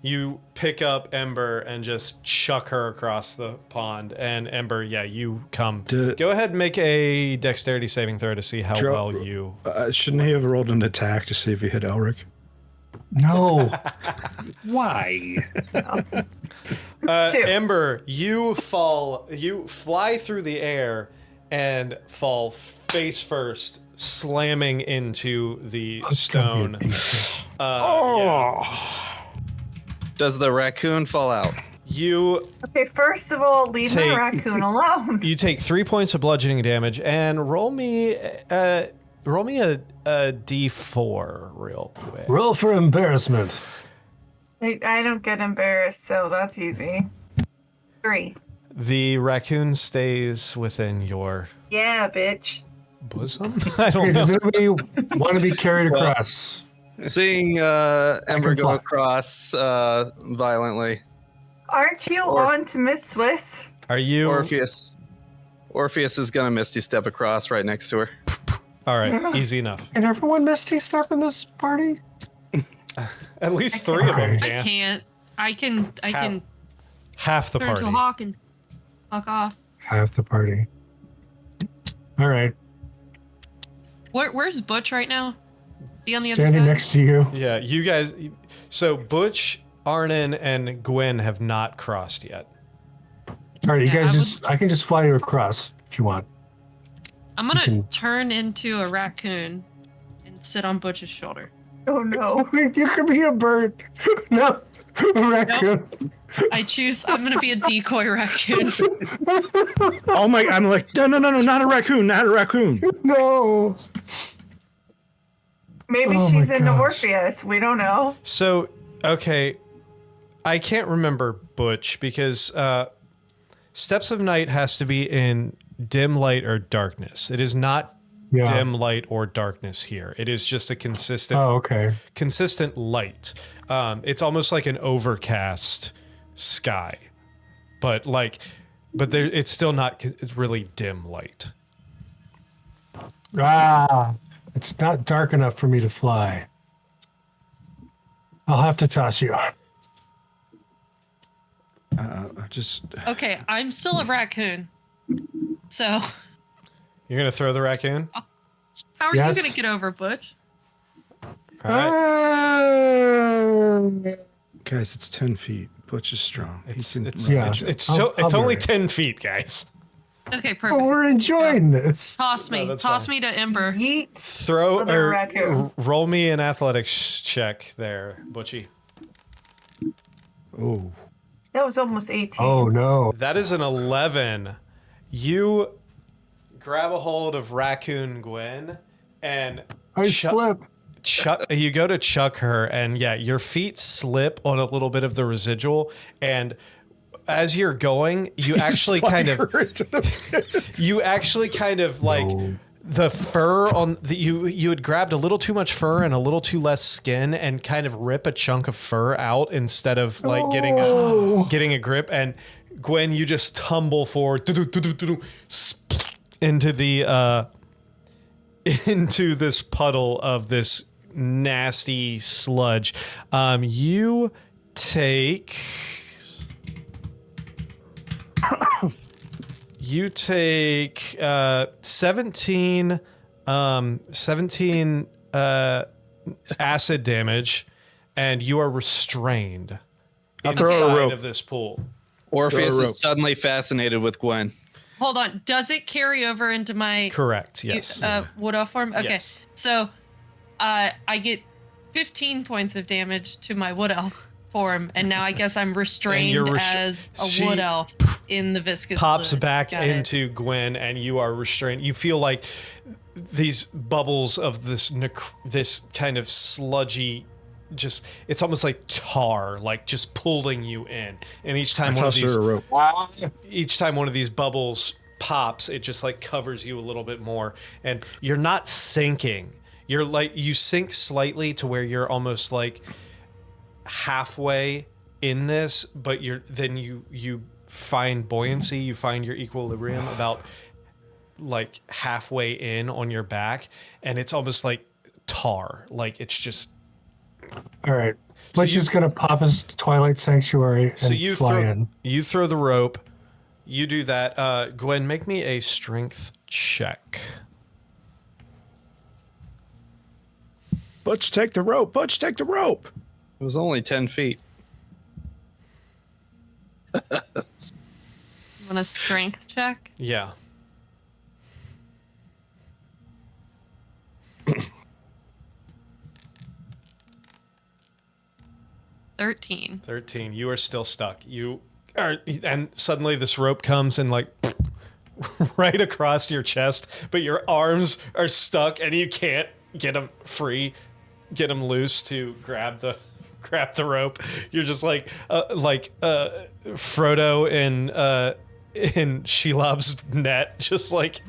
You pick up Ember and just chuck her across the pond, and Ember, yeah, you come. Go ahead and make a dexterity saving throw to see how Dro- well you. Shouldn't he have rolled an attack to see if he hit Elric? No. Why? Two. Ember, you fly through the air and fall face first, slamming into the stone. Decent. Yeah. Does the raccoon fall out? You Okay, first of all, leave my Take- raccoon alone. you take 3 points of bludgeoning damage and roll me a d4 real quick. Roll for embarrassment. I don't get embarrassed, so that's easy. 3. The raccoon stays within your Yeah, bitch. bosom. I Okay, don't does know. anybody want to be carried across? Seeing Ember go fly. across violently. Aren't you on to Miss Swiss? Are you Orpheus is gonna Misty step across right next to her. all right? Easy enough. Can everyone Misty step in this party? At least 3 of them Okay. I can. can't. I can Half the turn to a party. hawk and fuck off. Half the party. All right. Where's Butch right now? Is he on the other Standing side? next to you. Yeah, you guys. So Butch, Arnon, and Gwen have not crossed yet. All right, you Yeah, guys I can just fly you across if you want. I'm gonna can- turn into a raccoon and sit on Butch's shoulder. Oh no. You could be a bird. No, a raccoon. I'm gonna be a decoy raccoon. Oh my! I'm like, no, not a raccoon, not a raccoon. No. Maybe Oh she's my into gosh. Orpheus. We don't know. So, okay, I can't remember Butch because Steps of Night has to be in dim light or darkness. It is not Yeah. dim light or darkness here. It is just a consistent Oh, okay. consistent light. It's almost like an overcast sky, but there, it's still not. It's really dim light. It's not dark enough for me to fly. I'll have to toss you. Just Okay, I'm still a raccoon. So You're gonna throw the raccoon. how are Yes. you gonna get over, Butch? All right. guys, it's 10 feet. Butch is strong. It's He can it's run. Yeah. it's I'll only be right. 10 feet, guys. Okay, Oh, perfect. we're enjoying this. Toss me. that's Toss fine. me to Ember. Yeet. Throw Other or raccoon. roll me an athletics check there, Butchie. Oh, That was almost 18. Oh no. That is an 11. You grab a hold of Raccoon Gwen and I chuck- slip. you go to chuck her, and yeah, your feet slip on a little bit of the residual, and as you're going, you actually kind of like No. the fur on the you had grabbed a little too much fur and a little too less skin, and kind of rip a chunk of fur out instead of like getting a grip. And Gwen, you just tumble forward into the into this puddle of this nasty sludge. You take 17 acid damage, and you are restrained throw a inside rope. of this pool. Orpheus Throw a rope. is suddenly fascinated with Gwen. Hold on. Does it carry over into my Correct. Yes. wood elf form? Okay. Yes. So I get 15 points of damage to my wood elf form, and now I guess I'm restrained you're as a she wood elf in the viscous Pops fluid. back Got it. into Gwen, and you are restrained. You feel like these bubbles of this this kind of sludgy, just it's almost like tar, like just pulling you in. And each time toss her a rope. each time one of these bubbles pops, it just like covers you a little bit more, and you're not sinking. You're like, you sink slightly to where you're almost like halfway in this, but you find buoyancy, you find your equilibrium about like halfway in on your back, and it's almost like tar, like it's just All right. Butch is gonna pop his Twilight Sanctuary and so you fly in. throw the rope. You do that. Gwen, make me a strength check. Butch, take the rope. Butch, take the rope. It was only 10 feet. Want a strength check? Yeah. $13. 13. You are still stuck. You and suddenly this rope comes and like right across your chest, but your arms are stuck and you can't get them free, get them loose to grab the rope. You're just like Frodo in Shelob's net, just like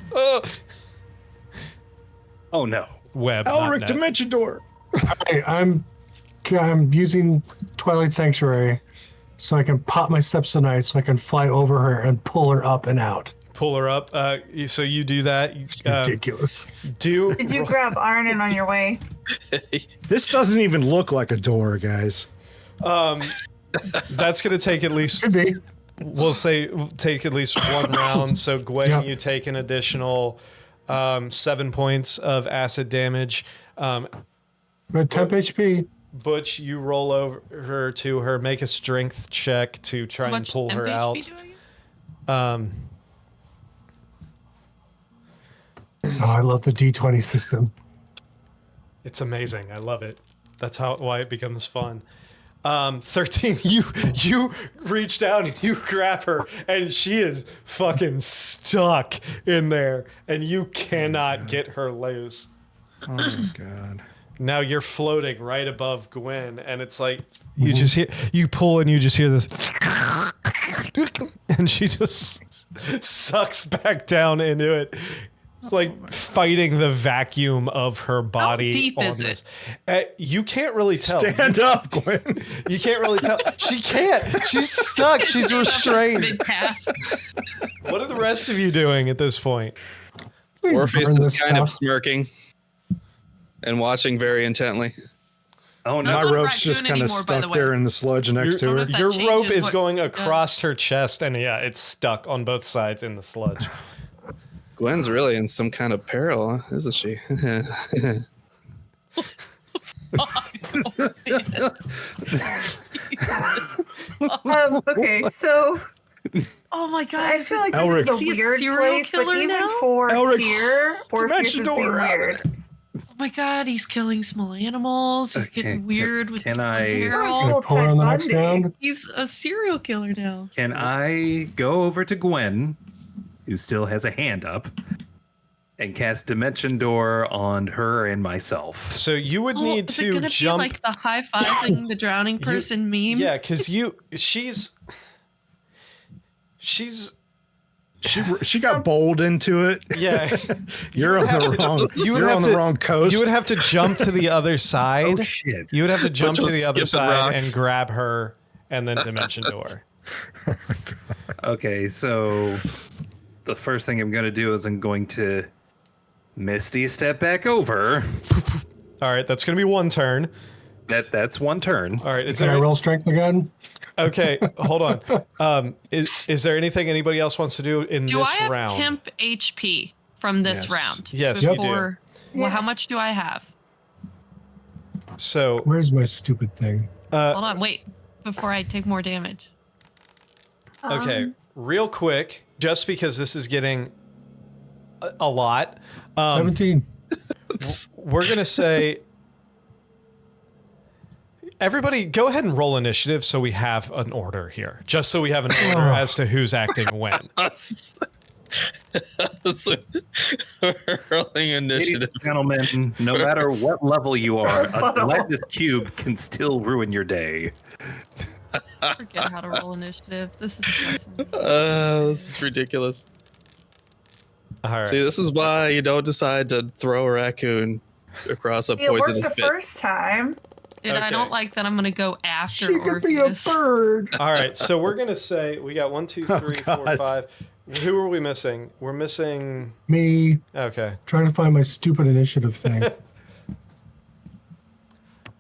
Oh no. web. Elric, not net. dimension door. I'm using Twilight Sanctuary so I can pop my steps tonight so I can fly over her and pull her up and out. Pull her up. So you do that. It's ridiculous. Did you grab Arnon on your way? This doesn't even look like a door, guys. That's gonna take at least. Could be. We'll say take at least one round. So Gwen, Yeah. you take an additional 7 points of acid damage. But temp HP. Butch, you roll over to her, make a strength check to try How and much pull her temp out. HP do I get? Oh, I love the D20 system. It's amazing. I love it. That's why it becomes fun. 13, you reach down and you grab her and she is fucking stuck in there and you cannot get her loose. Oh my god. Now you're floating right above Gwen and it's like you just hear, you pull and you just hear this and she just sucks back down into it. It's like fighting the vacuum of her body. How deep is this. You can't really tell. Stand up, Gwen. You can't really tell. She can't. She's stuck. She's restrained. Mid-calf. What are the rest of you doing at this point? Please Orpheus burn is this kind of stuff. smirking and watching very intently. Oh no. My not a rope's just raccoon kind of anymore, by the stuck way. there in the sludge next to Don't know her. if that Your rope changes is what- going across her chest, and yeah, it's stuck on both sides in the sludge. Gwen's really in some kind of peril, huh? Isn't she? Okay, so Oh my god! I feel like Elric. this Is he is a a weird serial place, but killer even now? for Elric, here, Orpheus dimension is being door, weird. Oh my god! He's killing small animals. He's Okay, getting weird with can people I- in You're peril. a full Pull her Ted on the next Bundy. round. He's a serial killer now. Can I go over to Gwen, who still has a hand up, and cast Dimension Door on her and myself? So you would Oh, need is it to gonna jump. be like the high-fiving the drowning person meme? Yeah, because She got bowled into it. yeah. You're on the wrong. You would You're have on to- the wrong coast. You would have to jump to the other side. Oh shit. You would have to jump to Butch the was other skipping side rocks. and grab her, and then dimension door. Okay, so the first thing I'm going to do is I'm going to Misty step back over. All right, that's gonna be one turn. That's one turn. All right, is Can I there roll strength again? okay? Hold on. Is there anything anybody else wants to do in Do this I have round? temp HP from this Yes. round? Yes, you do. Before, well, how Yes. much do I have? So Where's my stupid thing? Hold on, wait. Before I take more damage. okay, real quick, just because this is getting a lot, 17. we're gonna say. Everybody, go ahead and roll initiative so we have an order here. Just so we have an order as to who's acting when. That's rolling Ladies initiative. and gentlemen, no matter what level you are, a gelatinous cube can still ruin your day. Forget how to roll initiative. This is stressing me. This is ridiculous. All right. See, this is why you don't decide to throw a raccoon across a It worked poisonous the pit. first time. And I Okay. don't like that I'm going to go after She could be a Orpheus. bird. All right, so we're gonna say we got 1, 2, 3, 4, God. 5. Who are we missing? We're missing. Me Okay. trying to find my stupid initiative thing.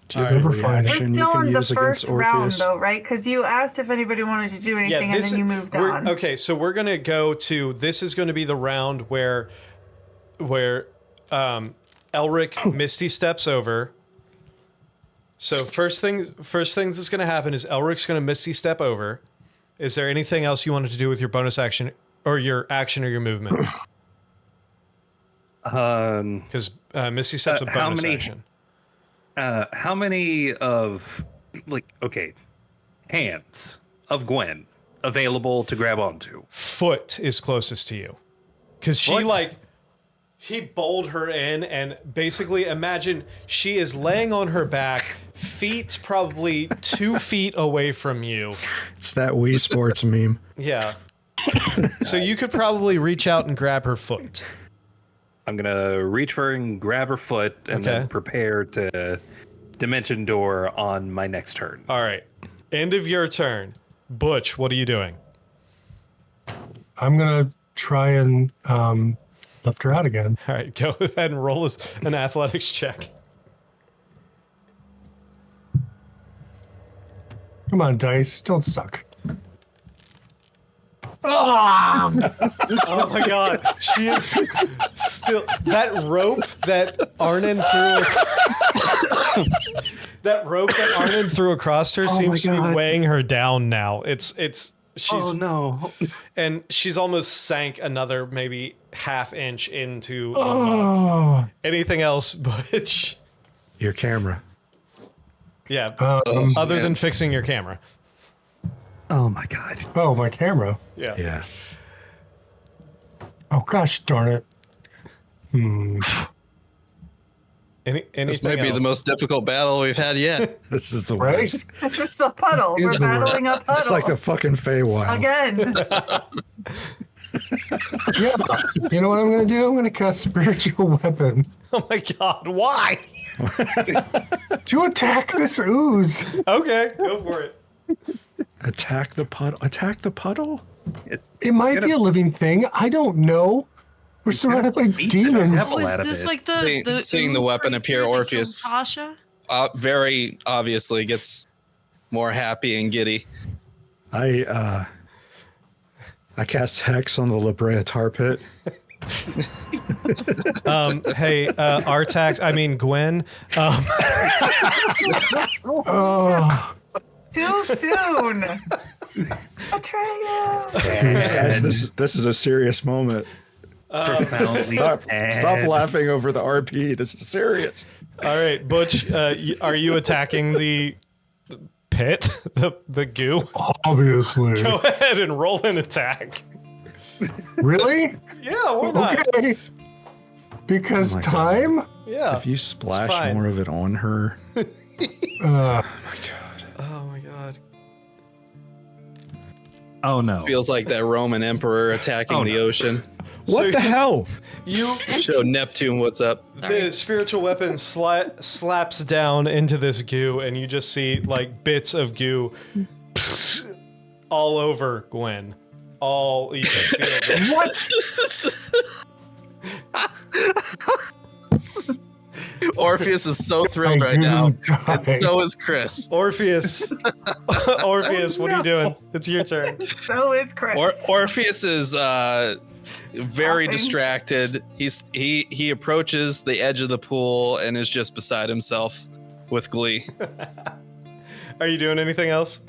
Do you have a Never find it. We're reaction you still can in the use first against round, Orpheus? though, right? Because you asked if anybody wanted to do anything, and then you moved on. Okay, so we're gonna go to. This is going to be the round where Elric Misty steps over. So first things that's going to happen is Elric's going to Misty step over. Is there anything else you wanted to do with your bonus action or your action or your movement? Because Misty steps a bonus how many- action. How many of, like, okay, hands of Gwen available to grab onto? Foot is closest to you. Because he bowled her in, and basically imagine she is laying on her back, feet probably 2 feet away from you. It's that Wii Sports meme. Yeah. So you could probably reach out and grab her foot. I'm gonna reach for her and grab her foot and then prepare to dimension door on my next turn. All right. End of your turn. Butch, what are you doing? I'm gonna try and lift her out again. All right, go ahead and roll an athletics check. Come on, dice, don't suck. Oh my god, she is still that rope that Arnon threw across her seems to be weighing her down now. She's and she's almost sank another maybe half inch into the mud. Anything else, Butch? Your camera. Yeah. Other than fixing your camera. Oh my god. Oh, my camera. Yeah. Yeah. Oh gosh darn it. This might be the most difficult battle we've had yet. This is the Right? worst. It's a puddle. It is We're the battling a puddle. It's like the fucking Feywild. Again. Yeah. You know what I'm gonna do? I'm gonna cast spiritual weapon Oh my god, why? to attack this ooze. Okay, go for it. Attack the puddle. Attack the puddle? It might be a living thing. I don't know. We're surrounded by demons. devil. Was out of this it. like the Seeing the weapon appear, creature that Orpheus killed Tasha? very obviously gets more happy and giddy. I cast Hex on the La Brea tar pit. Hey, Artax, I mean Gwen. Oh, Too soon. Atreus. Guys, this is a serious moment. Stop laughing over the RP. This is serious. All right, Butch, are you attacking the pit, the goo? obviously. Go ahead and roll an attack. Really? Yeah, why not? Okay. Because Oh my time? Yeah. If you splash fine. more of it on her, Oh my god. Oh no. Feels like that Roman emperor attacking the ocean. what the hell? You Show Neptune what's up. the spiritual weapon slaps down into this goo, and you just see like bits of goo all over Gwen. All you can feel. Orpheus is so thrilled right now. And so is Chris. Orpheus, Orpheus, what are you doing? It's your turn. So is Chris. Orpheus is very Laughing. distracted. He approaches the edge of the pool and is just beside himself with glee. Are you doing anything else?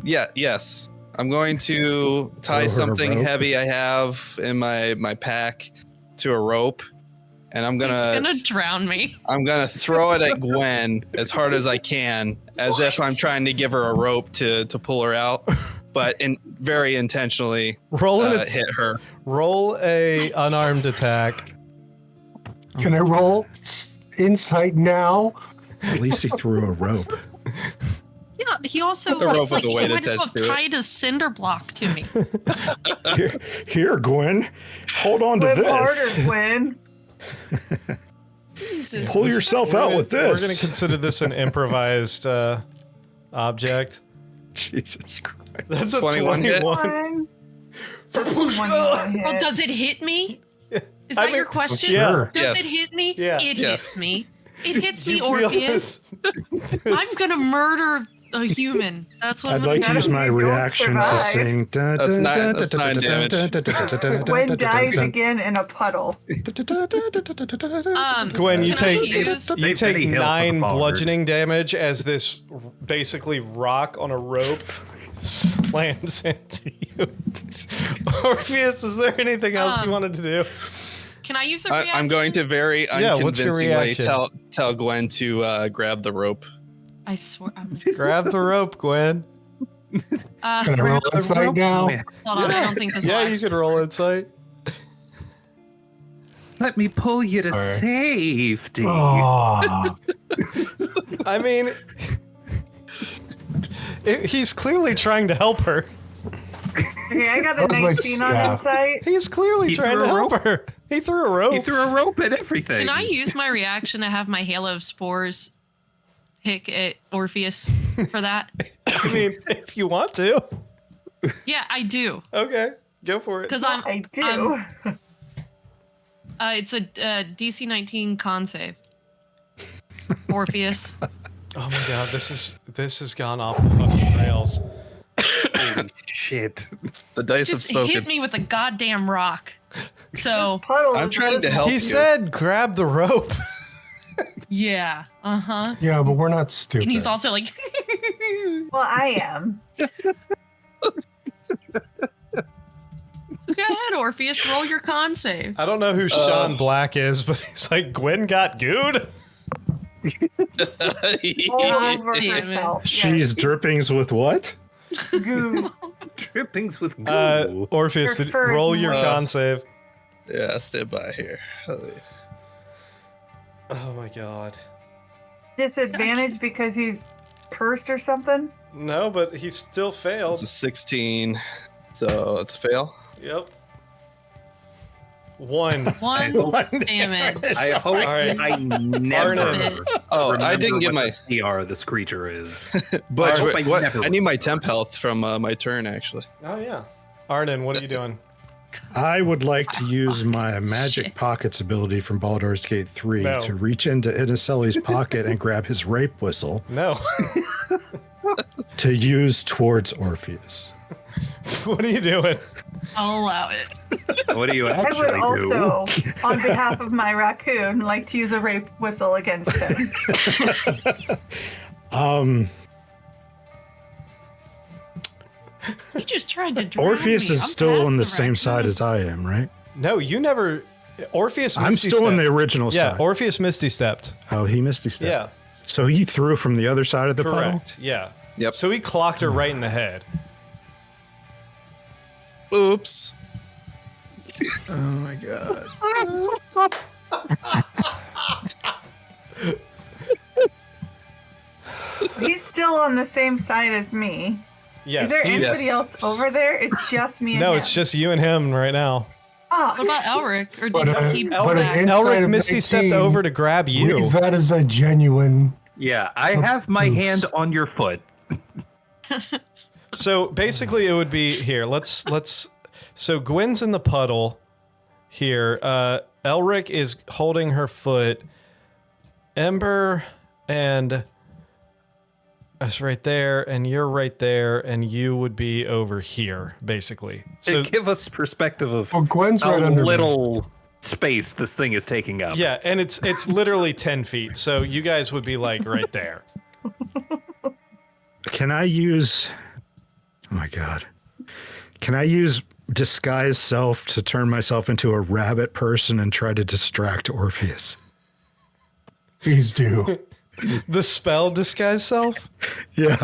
Yes. I'm going to tie Throw her a something rope. heavy I have in my pack to a rope, and I'm He's gonna gonna drown me. throw it at Gwen as hard as I can, as if I'm trying to give her a rope to pull her out, but very intentionally hit her. Roll a unarmed attack. Can I roll insight now? At least he threw a rope. Yeah, he also The rope it's like with a he weight might as well attached to it. tied a cinder block to me. Here, Gwen. Hold on to Swim this. harder, Gwen. Jesus. Pull yourself out with We're going this. to consider this an improvised object. Jesus Christ. That's a 21 hit. 1. That's a 21 Well, hit. does it hit me? Is I that your mean, question? yeah. Does Yes. it hit me? Yeah. It Yes. hits me. It hits me, You feel Orpheus. I'm gonna murder a human. That's what I'd I'm like to gonna use do. my Don't reaction to survive. sing. That's nine damage. Gwen dies again in a puddle. Gwen, you can I take use- you Save take Benny Hill for the 9 ballers. bludgeoning damage as this basically rock on a rope slams into you. Orpheus, is there anything else you wanted to do? Can I use a reaction? I'm going to very Yeah, what's your unconvincingly reaction? tell Gwen to grab the rope. I swear. I'm gonna... Grab the rope, Gwen. Can I roll insight now? Hold on, I don't think this Yeah, will you could roll insight. Let me pull you to Sorry. safety. Oh, I mean, he's clearly trying to help her. Okay, I got a That was my 19 on staff. insight. He's clearly He trying threw to a help rope. her. He threw a rope. He threw a rope at everything. Can I use my reaction to have my Halo of Spores pick at Orpheus for that? I mean, if you want to. Yeah, I do. Okay, go for it. Because I do. it's a DC 19 con save. Orpheus. Oh my god, this has gone off the fucking rails. Holy shit. The dice have Just spoken. hit me with a goddamn rock. So, Puddle I'm is trying to help He you. said, "Grab the rope." yeah. Uh-huh. yeah, but we're not stupid. And he's also like, Well, I am. go ahead, Orpheus, roll your con save. I don't know who Sean Black is, but he's like, Gwen got gooed. All over Damn it. herself. She's drippings with what? Yes. Goo. Drippings with goo. Orpheus, Your fur is roll your moist. con save. Yeah, stand by here. Oh my god. Disadvantage because he's cursed or something? No, but he still failed. It's a 16, so it's a fail. Yep. One. One damage. I hope right. I never Arnon. Oh, I remember didn't get what my. the CR this creature is. But I hope I what, never I need my temp health from my turn, actually. Oh yeah. Arnon, what are you doing? I would like to use my Magic Shit. Pockets ability from Baldur's Gate 3 No. to reach into Inacelli's pocket and grab his rape whistle No. to use towards Orpheus. What are you doing? I'll allow it. What do you I actually would also, on behalf of my raccoon, like to use a rape whistle against him. You just tried to drag Orpheus me. is I'm still past on the the same side raccoon. as I am, right? No, you never. Orpheus. I'm Misty still on the stepped. original Yeah, side. Orpheus Misty stepped. Oh, he Misty stepped. Yeah, So he threw from the other side of the puddle? correct. Yeah. Yep. So he clocked her right in the head. Oops. Oh my god. He's still on the same side as me. Yes. Is there he's- anybody else over there? It's just me and No, him. it's just you and him right now. What Oh, about Elric? Or But, did he pull but back? an inside Elric of Misty stepped 19 over to grab you. reads that as a genuine. Yeah, I have my hand on your foot. So basically, it would be here. Let's. So Gwen's in the puddle here. Elric is holding her foot. Ember and us right there, and you're right there, and you would be over here, basically. So To give us perspective of Well, Gwen's how right under me. little space this thing is taking up. yeah, and it's literally 10 feet. So you guys would be like right there. Can I use... Oh my god. Can I use disguise self to turn myself into a rabbit person and try to distract Orpheus? Please do. The spell disguise self. Yeah.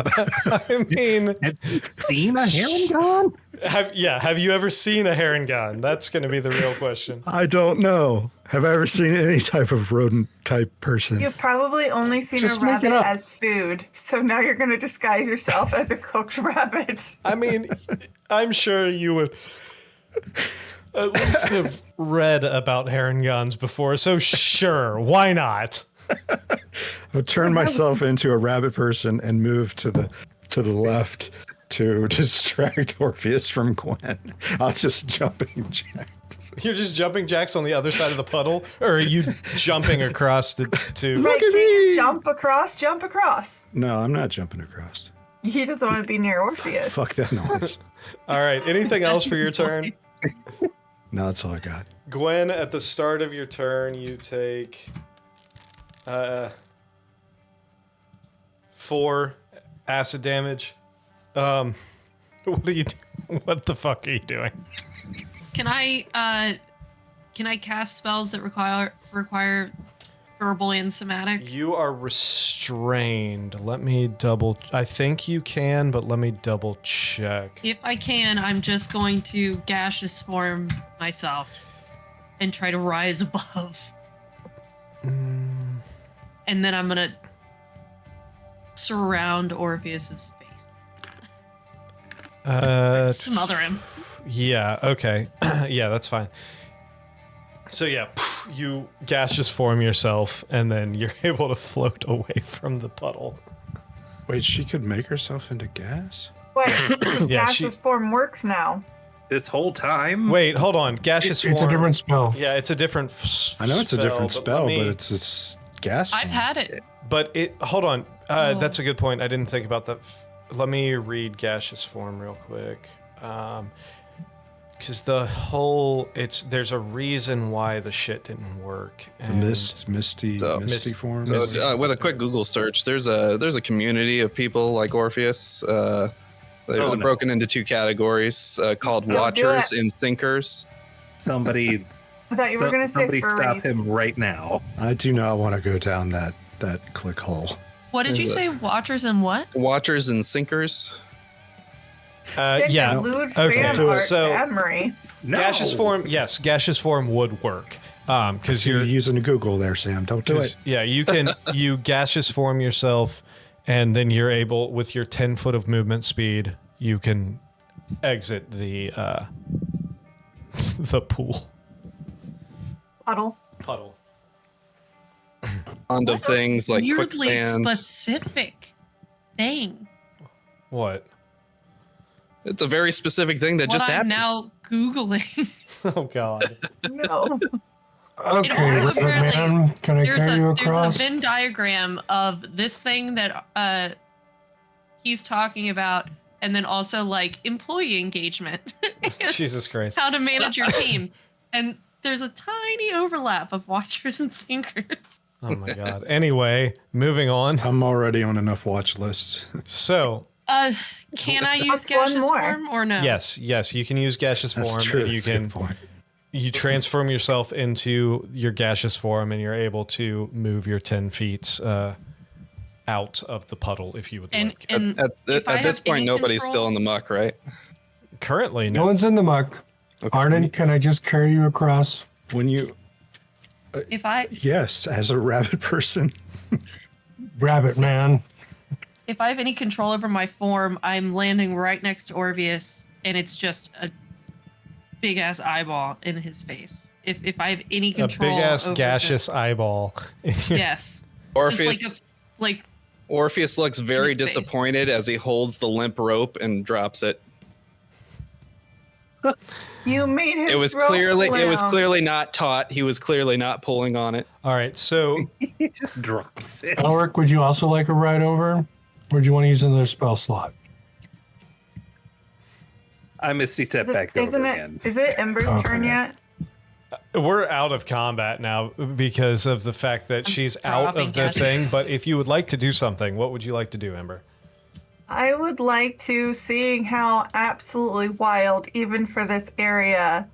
I mean, Have you seen a herringon? have you ever seen a herringon? That's going to be the real question. I don't know. Have I ever seen any type of rodent type person? you've probably only seen Just a make it rabbit up. as food, so now you're going to disguise yourself as a cooked rabbit. I mean, I'm sure you would at least have read about herringons before, so sure, why not? I'll turn myself into a rabbit person and move to the left to distract Orpheus from Gwen. I'll just jumping jack. You're just jumping jacks on the other side of the puddle, or are you jumping across to Right, can you jump across? No, I'm not jumping across. He doesn't want to be near Orpheus. Fuck that noise. All right, anything else for your turn? No, that's all I got. Gwen, at the start of your turn, you take 4 acid damage. What are you what the fuck are you doing? Can I cast spells that require verbal and somatic. You are restrained. Let me double. I think you can, but let me double check. If I can, I'm just going to gaseous form myself and try to rise above. And then I'm going to surround Orpheus's face. Smother him. Yeah, okay. Yeah, that's fine. So yeah, you gaseous form yourself, and then you're able to float away from the puddle. Wait, she could make herself into gas? Wait, Yeah, gaseous form works now. This whole time? Wait, hold on. Gaseous form. It's a different spell. Yeah, it's a different I know it's a different spell, let me- but it's gas. I've had it. But it. Hold on. That's a good point. I didn't think about that. Let me read gaseous form real quick. Because the whole there's a reason why the shit didn't work. And misty form. So, with a quick Google search, there's a community of people like Orpheus. They're broken into two categories called Watchers and Sinkers. Somebody, I thought you were going to say somebody stop furries. him right now. I do not want to go down that click hole. What did you say? Watchers and what? Watchers and Sinkers. Yeah. Lewd Okay. fan art So to Emery. No. gaseous form. Yes, gaseous form would work. Because You're you're using Google there, Sam. Don't do it. Yeah, you can you gaseous form yourself, and then you're able with your 10 foot of movement speed, you can exit the the pool Puddle. puddle. Fond of things like Weirdly quicksand. specific thing. What? It's a very specific thing that What just I'm happened. now Googling. Oh God. No. Okay, also Rabbit apparently- Man, can I carry you There's a across? Venn diagram of this thing that he's talking about, and then also like employee engagement, Jesus Christ. how to manage your team, and there's a tiny overlap of Watchers and Sinkers. Oh my God. Anyway, moving on. I'm already on enough watch lists. So Can I use What's one gaseous more? form or no? yes, you can use gaseous That's form. true. And you That's a can good point. you transform yourself into your gaseous form, and you're able to move your 10 feet out of the puddle if you would And like. and if I At this have point, any nobody's control- still in the muck, right? Currently, No no. one's in the muck. Okay. Arnon, can I just carry you across? When you, If I yes, as a rabbit person, Rabbit Man. if I have any control over my form, I'm landing right next to Orpheus, and it's just a big ass eyeball in his face. If I have any A control, big ass over gaseous eyeball. yes, Orpheus, just like Orpheus looks very his face. disappointed as he holds the limp rope and drops it. You made his It was rope limp. clearly not taut. He was clearly not pulling on it. All right, so He just drops it. Elric, would you also like a ride over? Or do you want to use another spell slot? I Misty step back Isn't over it? again. Is it Ember's turn Okay. yet? we're out of combat now because of the fact that she's out dropping of the gadget. thing. But if you would like to do something, what would you like to do, Ember? I would like to, seeing how absolutely wild, even for this area,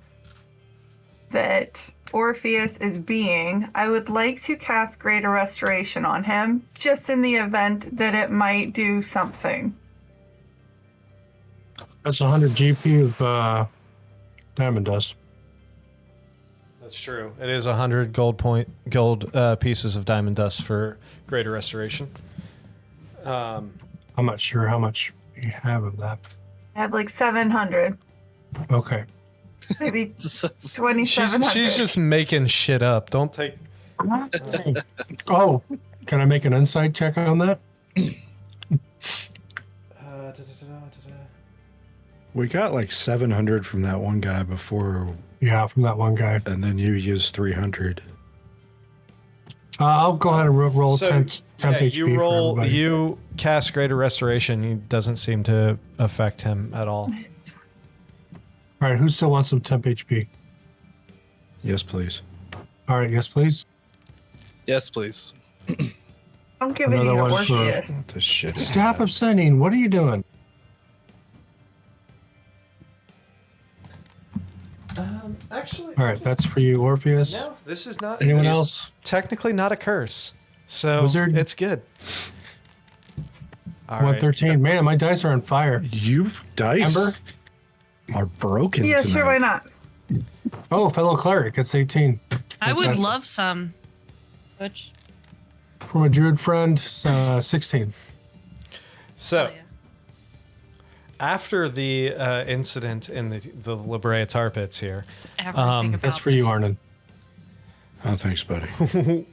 that Orpheus is being, I would like to cast Greater Restoration on him, just in the event that it might do something. That's 100 GP of Diamond Dust. That's true. It is 100 gold pieces of diamond dust for greater restoration. I'm not sure how much you have of that. I have like 700, Okay. maybe She's, 2,700. she's just making shit up. Don't take. Oh, can I make an insight check on that? we got like 700 from that one guy before, Yeah, from that one guy. and then you used 300. I'll go ahead and roll So, 10 yeah, HP you for roll. everybody. You cast greater restoration. It doesn't seem to affect him at all. All right, who still wants some temp HP? Yes, please. All right, yes, please. Yes, please. Don't give any to Another one for- Orpheus. This shit is Stop bad. upsending. What are you doing? Actually, All right, that's for you, Orpheus. no, this is not. Anyone this is else? Technically not a curse, so Wizard? it's good. All right. 113. Man, my dice are on fire. You dice Ember? are broken. Yeah, tonight. sure, why not? Oh, fellow cleric, it's 18. I would Fantastic. love some. Which? From a druid friend, 16. So. Oh, yeah. After the incident in the La Brea tar pits here, Everything about That's for you, this. Arnon. Oh, thanks, buddy.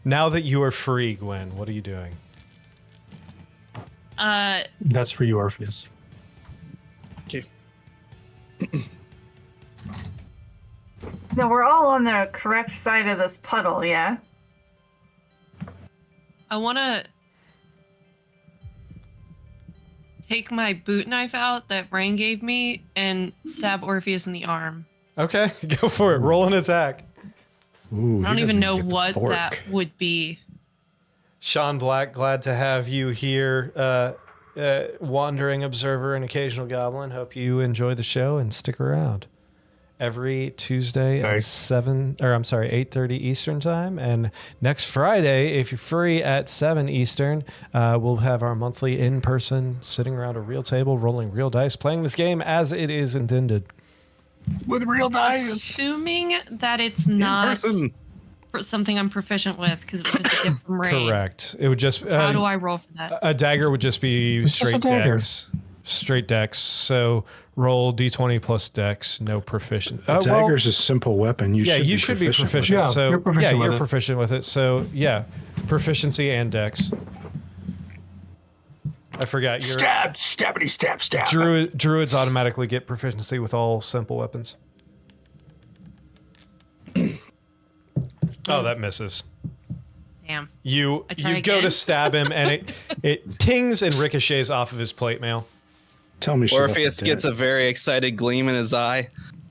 now that you are free, Gwen, what are you doing? That's for you, Orpheus. Okay. No, we're all on the correct side of this puddle, yeah? I want to take my boot knife out that Rain gave me and stab Orpheus in the arm. Okay, go for it. Roll an attack. Ooh, I don't even know what that would be. Sean Black, glad to have you here. Wandering observer and occasional goblin. Hope you enjoy the show and stick around. Every Tuesday at Nice. 8:30 Eastern time, and next Friday, if you're free at 7 Eastern, we'll have our monthly in-person sitting around a real table, rolling real dice, playing this game as it is intended. With real dice. Assuming that it's not Person. something I'm proficient with, because it was just a gift from Rain. Correct. It would just How do I roll for that? a dagger would just be It's just a straight dagger. dex. Straight dex. So roll d20 plus dex, no proficient. Dagger's a simple weapon. You should be proficient. with it. Yeah, So you're proficient with you're it. proficient with it. So yeah, proficiency and dex. I forgot you're Stab, stabbity, stab, stab. druids automatically get proficiency with all simple weapons. Oh, that misses. Damn. You I try you go to again. stab him and it tings and ricochets off of his plate mail. Tell me she left Orpheus it gets dead. a very excited gleam in his eye.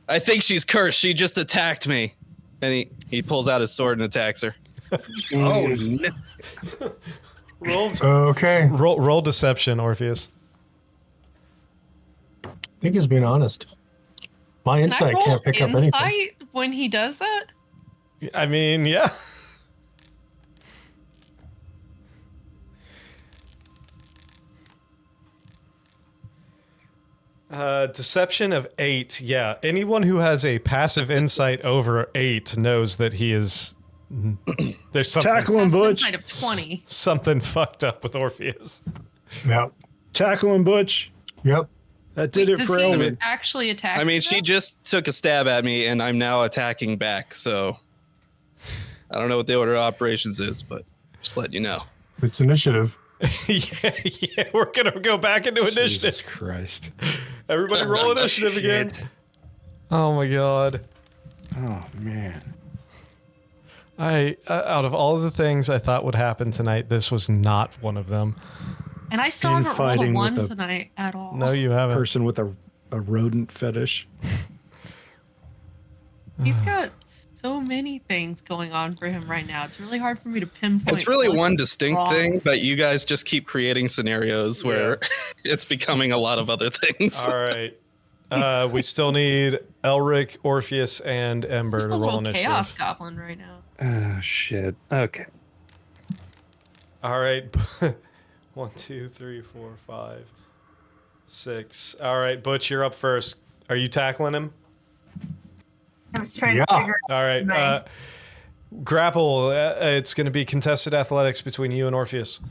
I think she's cursed. She just attacked me. And he pulls out his sword and attacks her. Oh, no. Okay. Roll deception, Orpheus. I think he's being honest. My Can I insight roll can't pick up anything. insight when he does that? I mean, yeah. Deception of 8. Yeah. Anyone who has a passive insight over 8 knows that he is. There's something, Tackle him, Passive Butch. insight of 20. something fucked up with Orpheus. Yep. Tackle him, Butch. Yep. That did Wait, it does for he Elvin. actually attack I mean, you, she though? just took a stab at me, and I'm now attacking back. So I don't know what the order of operations is, but just let you know. It's initiative. yeah, we're gonna go back into initiative. Jesus Christ. Everybody roll initiative again. Shit. Oh my god. Oh, man. I out of all of the things I thought would happen tonight, this was not one of them. And I still haven't rolled a Infighting 1 with a tonight at all. No, you haven't. Person with a rodent fetish. He's got so many things going on for him right now. It's really hard for me to pinpoint. It's really what's one distinct wrong. thing, but you guys just keep creating scenarios where it's becoming a lot of other things. All right. We still need Elric, Orpheus, and Ember It's just to a roll little initiative. chaos goblin right now. Oh, shit. Okay. All right. 1, 2, 3, 4, 5, 6. All right, Butch, you're up first. Are you tackling him? I was trying Yeah. to figure All right. Right. Grapple. It's going to be contested athletics between you and Orpheus.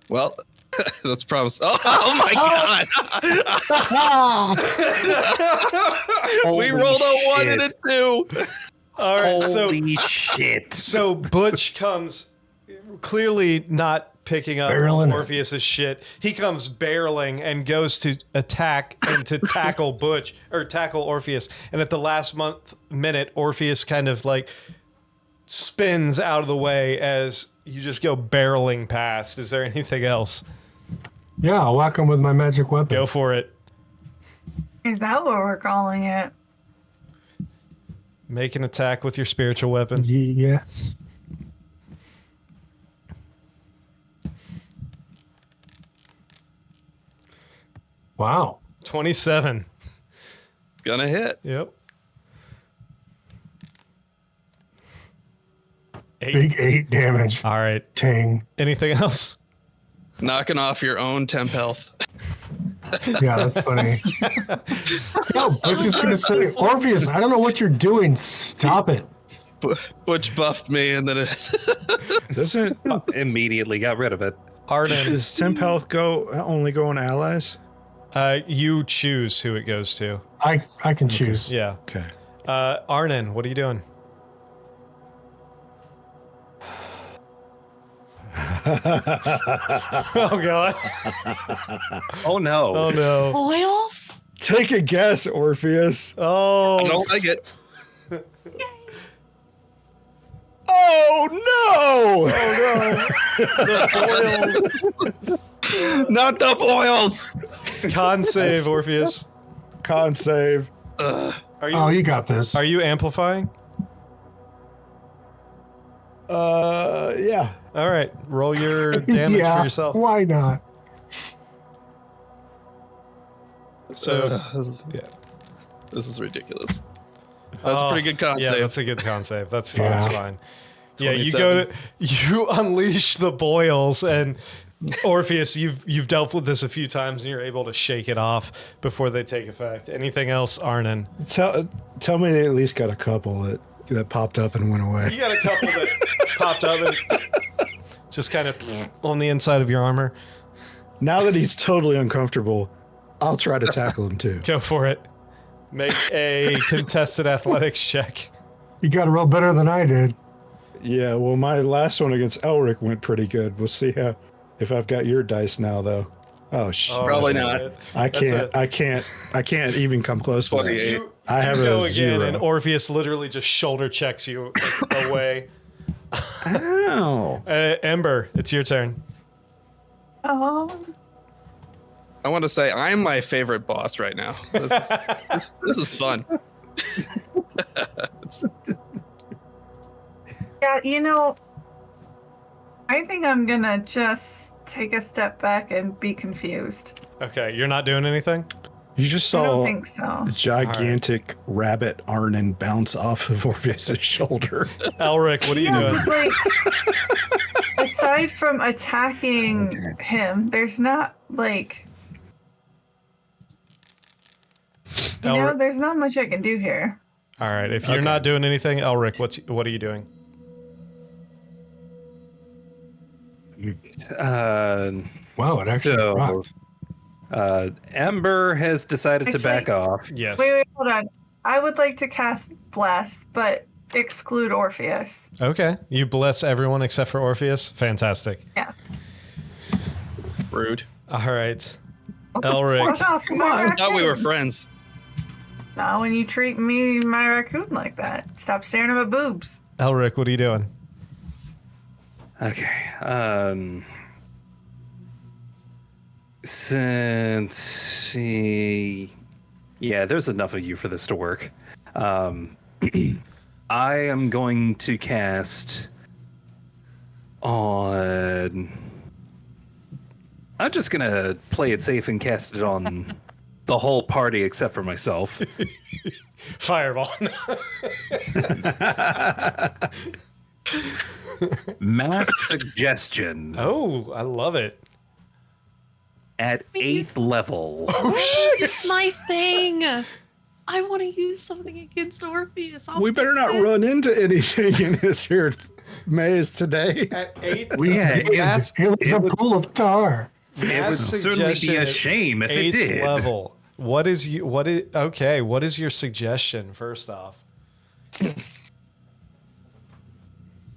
Well, let's promise. Oh my god! We rolled a 1 and a 2. All right. Holy shit. So Butch comes clearly not picking up Barreling. Orpheus's shit. He comes barreling and goes to attack and to tackle Butch or tackle Orpheus. And at the last minute, Orpheus kind of like spins out of the way as you just go barreling past. Is there anything else? Yeah, I'll whack him with my magic weapon. Go for it. Is that what we're calling it? Make an attack with your spiritual weapon. Yes. Wow. 27. It's gonna hit. Yep. 8. Big 8 damage. All right. Ting. Anything else? Knocking off your own temp health. Yeah, that's funny. No, I was just gonna say, Orpheus, I don't know what you're doing. Stop it. Butch buffed me, and then it. Doesn't Immediately got rid of it. Arden, does temp health only go on allies? you choose who it goes to. I can choose. Yeah. Okay. Arnon, what are you doing? Oh god. Oh no. Oh no. Boils? Take a guess, Orpheus. I Oh. don't like it. Oh Not the boils. Con save, Orpheus. no! Con save. Are you Oh, you got this. are you amplifying? Yeah. All right. Roll your damage yeah, for yourself. why not? So This is ridiculous. That's a pretty good con Yeah, save. that's a good con save. That's fine. Yeah. That's fine. Yeah, you unleash the boils, and Orpheus, you've dealt with this a few times, and you're able to shake it off before they take effect. Anything else, Arnon? Tell me they at least got a couple that popped up and went away. You got a couple that popped up and just kind of on the inside of your armor. Now that he's totally uncomfortable, I'll try to tackle him too. Go for it. Make a contested athletics check. You got to roll better than I did. Yeah, well, my last one against Elric went pretty good. We'll see if I've got your dice now, though. Oh, Probably shit. not. I That's can't even come close to that. 28. I have You go a again, 0. and Orpheus literally just shoulder checks you away. Ow. Ember, it's your turn. Oh, I want to say I'm my favorite boss right now. This is fun. yeah. You know, I think I'm gonna just take a step back and be confused. Okay, you're not doing anything? You just I don't saw think so. a gigantic rabbit Arnon bounce off of Orpheus' shoulder. Elric, what are you Yeah, doing? but like, aside from attacking him, there's not like, there's not much I can do here. All right, if you're not doing anything, Elric, what are you doing? Wow, it actually So, rocked. Ember has decided to back off. Yes. Wait, hold on. I would like to cast Bless, but exclude Orpheus. Okay, you bless everyone except for Orpheus. Fantastic. Yeah. Rude. All right, Fuck Elric. off, Come on. I thought we were friends. Not when you treat me, my raccoon, like that. Stop staring at my boobs. Elric, what are you doing? Okay. Since yeah, there's enough of you for this to work. I am going to cast on. I'm just gonna play it safe and cast it on the whole party except for myself. Fireball. Mass suggestion Oh, I love it. at 8th level. It's my thing. I want to use something against Orpheus. We better not run into anything in this here maze today. At 8, Yeah, It was a pool of tar. it would certainly be a shame if it 8th did. level. What is your suggestion first off?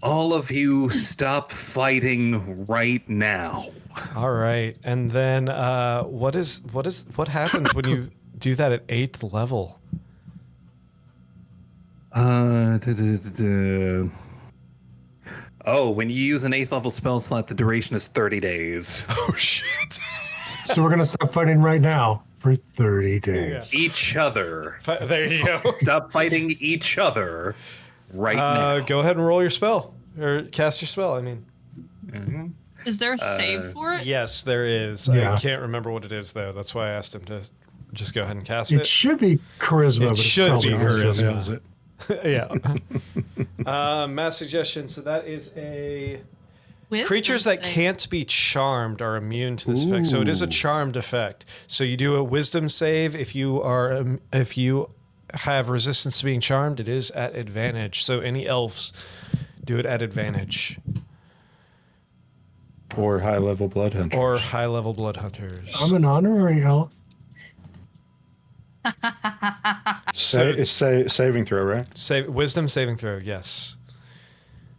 All of you stop fighting right now. All right. And then what happens when you do that at 8th level? Oh, when you use an 8th level spell slot, the duration is 30 days. Oh shit. So we're gonna stop fighting right now for 30 days. Each other. There you go. Stop fighting each other right now. Go ahead and roll your spell or cast your spell. I mean, Is there a save for it? Yes, there is. Yeah. I can't remember what it is though. That's why I asked him to just go ahead and cast It it. should be charisma. It but should probably be isn't. charisma. Fails it. Yeah. Mass suggestion. So that is a Wisdom creatures that save. can't be charmed are immune to this effect. So it is a Ooh. charmed effect. So you do a wisdom save if you have resistance to being charmed. It is at advantage. So any elves do it at advantage. Or high level blood hunter. Or high level blood hunters. I'm an honorary elf. It's saving throw, right? Wisdom saving throw, yes.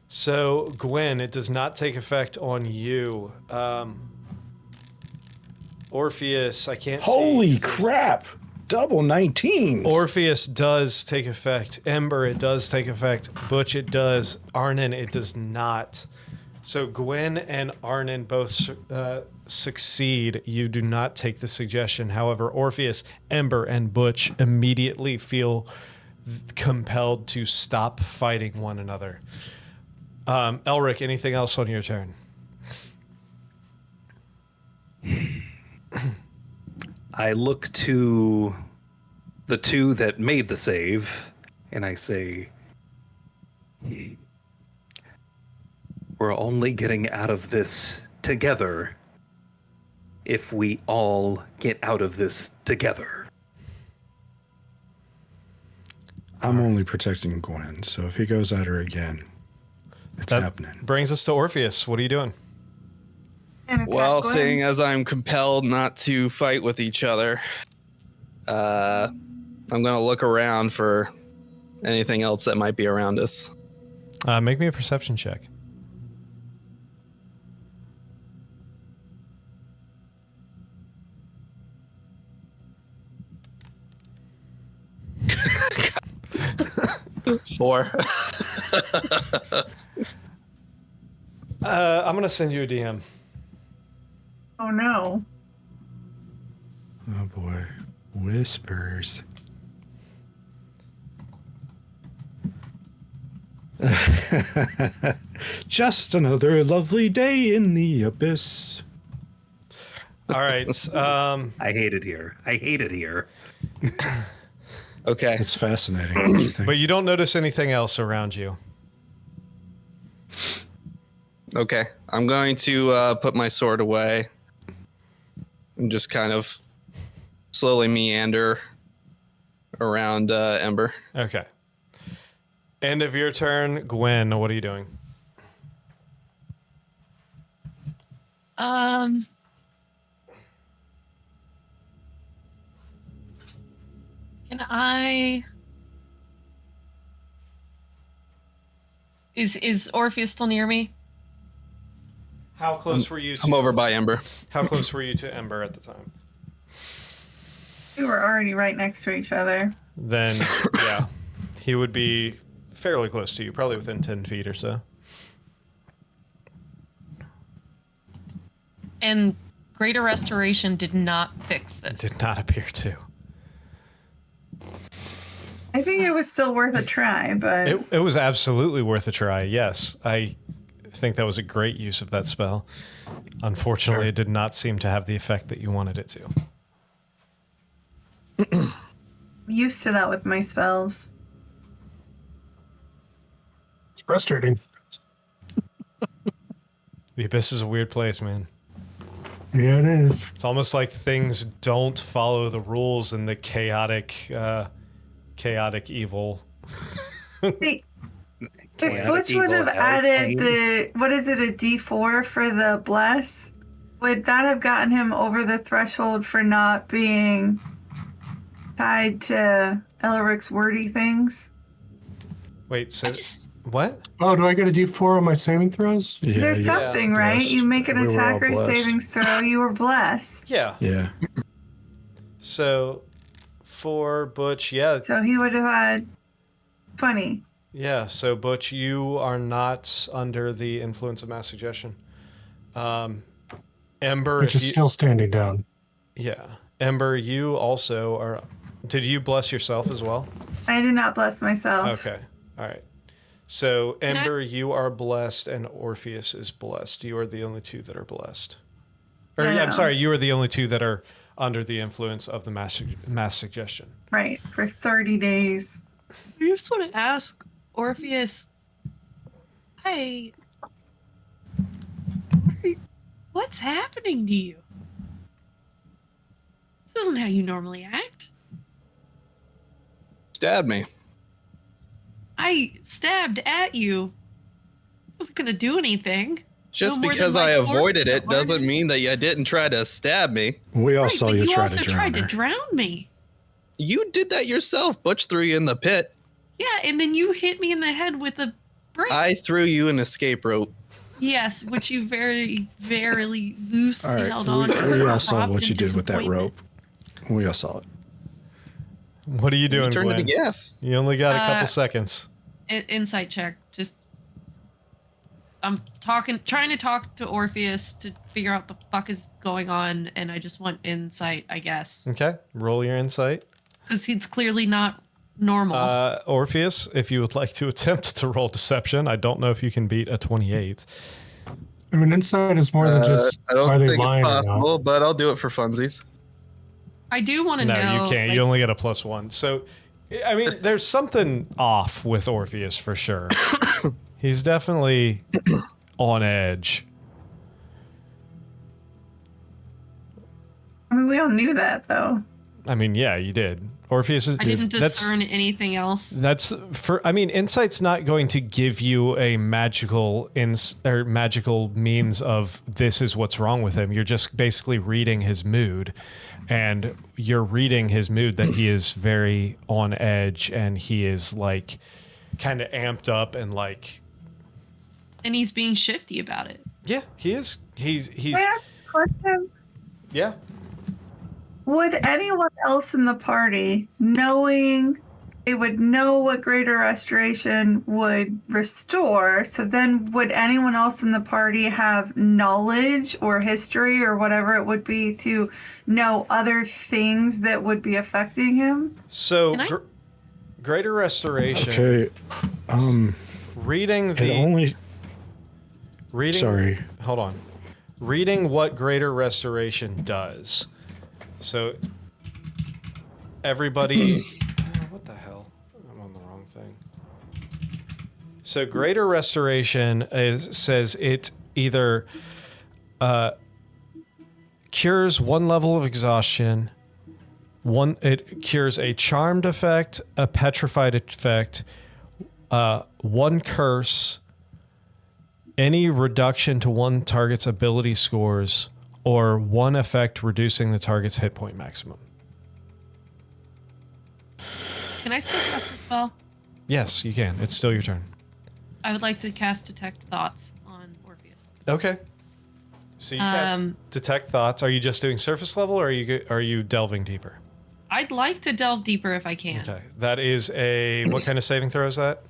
So, Gwen, it does not take effect on you. Orpheus, I can't Holy see. crap! Double 19s. Orpheus does take effect. Ember, it does take effect. Butch, it does. Arnon, it does not. So Gwen and Arnon both succeed. You do not take the suggestion. However, Orpheus, Ember, and Butch immediately feel compelled to stop fighting one another. Elric, anything else on your turn? I look to the two that made the save, and I say, we're only getting out of this together if we all get out of this together. I'm only protecting Gwen, so if he goes at her again, it's That happening. brings us to Orpheus. What are you doing? And attack Well, Gwen. seeing as I'm compelled not to fight with each other, I'm going to look around for anything else that might be around us. Make me a perception check. Four. I'm going to send you a DM. Oh no. Oh boy. Whispers. Just another lovely day in the abyss. All right. I hate it here. I hate it here. Okay. It's fascinating. What do you think? But you don't notice anything else around you. Okay. I'm going to put my sword away and just kind of slowly meander around Ember. Okay. End of your turn. Gwen, what are you doing? Can I? Is Orpheus still near me? How close were you to I'm over by Ember. How close were you to Ember at the time? We were already right next to each other. Then, yeah, he would be fairly close to you, probably within 10 feet or so. And Greater Restoration did not fix this. Did not appear to. I think it was still worth a try, but It was absolutely worth a try, yes. I think that was a great use of that spell. Unfortunately, it did not seem to have the effect that you wanted it to. I'm used to that with my spells. It's frustrating. The Abyss is a weird place, man. Yeah, it is. It's almost like things don't follow the rules in the chaotic evil. See, if Chaotic Butch would have evil added alchemy. what is it, a D4 for the bless, would that have gotten him over the threshold for not being tied to Elric's wordy things? Wait, so what? Oh, do I get a D4 on my saving throws? Yeah, There's yeah. something, right? Blessed. You make an We were all attacker blessed. savings throw, you were blessed. Yeah. Yeah. So for Butch, yeah. So he would have had 20. Yeah, so Butch, you are not under the influence of mass suggestion. Ember, Which if is you, still standing down. yeah. Ember, you also are. Did you bless yourself as well? I did not bless myself. Okay. All right. So, Ember, you are blessed, and Orpheus is blessed. You are the only two that are blessed. Or, I'm sorry, you are the only two that are under the influence of the mass suggestion. Right, for 30 days. I just want to ask Orpheus, hey, what's happening to you? This isn't how you normally act. Stabbed me. I stabbed at you. I wasn't going to do anything. Just No more because than I my fork avoided to it doesn't harden. mean that you didn't try to stab me. We all Right, saw but you you try also to drown tried to her. drown me. You did that yourself. Butch threw you in the pit. Yeah, and then you hit me in the head with a brick. I threw you an escape rope. Yes, which you very, very loosely All right, held on to. we all saw dropped what in you did with that disappointment. rope. We all saw it. What are you doing, You turned Gwen? into gas. You only got a couple Uh, seconds. Insight check. Just I'm trying to talk to Orpheus to figure out what the fuck is going on, and I just want insight, I guess, Okay, roll your insight. because he's clearly not normal. Orpheus, if you would like to attempt to roll deception, I don't know if you can beat a 28. I mean, insight is more than just I don't are they think it's lying or not. possible, but I'll do it for funsies. I do want to No, know. you can't. like, You only get a +1. So, I mean, there's something off with Orpheus for sure. He's definitely on edge. I mean, we all knew that, though. I mean, yeah, you did. Orpheus is. I didn't that's- discern anything else. That's for. I mean, insight's not going to give you a magical magical means of this is what's wrong with him. You're just basically reading his mood, and you're reading his mood that he is very on edge and he is like kind of amped up and like. And he's being shifty about it. Yeah, he is. He's. Can I ask a question? Yeah. Would anyone else in the party, knowing they would know what greater restoration would restore, so then would anyone else in the party have knowledge or history or whatever it would be to know other things that would be affecting him? So, Can I- greater restoration. Okay. Reading It the only. reading. Sorry. Hold on. Reading what greater restoration does. So everybody what the hell? I'm on the wrong thing. So greater restoration says it either cures one level of exhaustion, it cures a charmed effect, a petrified effect, one curse, any reduction to one target's ability scores, or one effect reducing the target's hit point maximum. Can I still cast a spell? Yes, you can. It's still your turn. I would like to cast Detect Thoughts on Orpheus. Okay. So you cast detect thoughts. Are you just doing surface level, or are you delving deeper? I'd like to delve deeper if I can. Okay. That is a what kind of saving throw is that?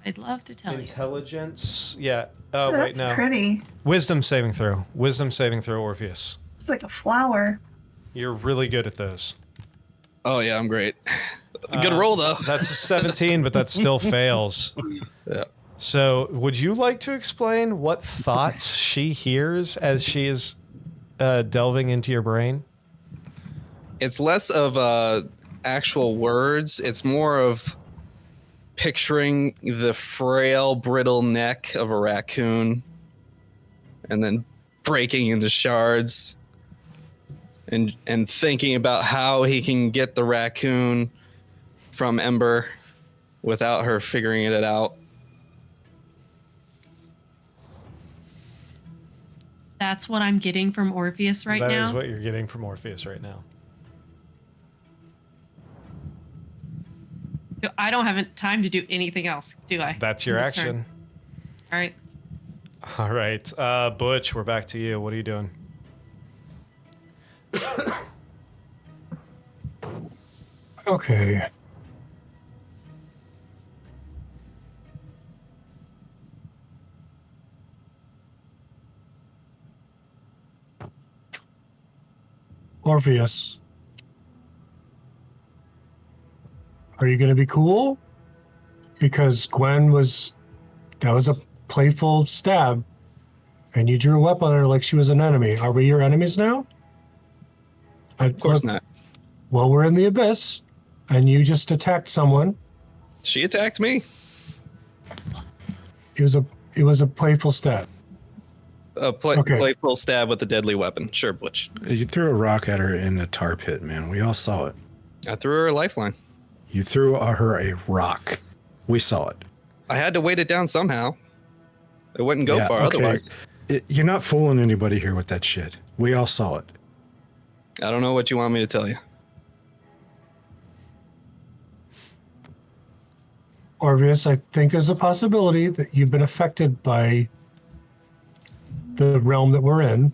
I'd love to tell you. Intelligence. Yeah. Oh That's wait, no. pretty. Wisdom saving throw. Wisdom saving throw, Orpheus. It's like a flower. You're really good at those. Oh yeah, I'm great. Good roll though. That's a 17, but that still fails. Yeah. So, would you like to explain what thoughts she hears as she is delving into your brain? It's less of actual words. It's more of picturing the frail, brittle neck of a raccoon and then breaking into shards and thinking about how he can get the raccoon from Ember without her figuring it out. That's what I'm getting from Orpheus right That now. is what you're getting from Orpheus right now. I don't have time to do anything else, do I? That's your in this action. turn? All right. All right. Butch, we're back to you. What are you doing? Okay. Orpheus. Are you going to be cool? because that was a playful stab, and you drew a weapon on her like she was an enemy. Are we your enemies now? Of course not. Well, we're in the abyss, and you just attacked someone. She attacked me. It was a playful stab. Playful stab with a deadly weapon. Sure, Butch. You threw a rock at her in the tar pit, man. We all saw it. I threw her a lifeline. You threw her a rock. We saw it. I had to weight it down somehow. It wouldn't go far otherwise. You're not fooling anybody here with that shit. We all saw it. I don't know what you want me to tell you. Orpheus, I think there's a possibility that you've been affected by the realm that we're in.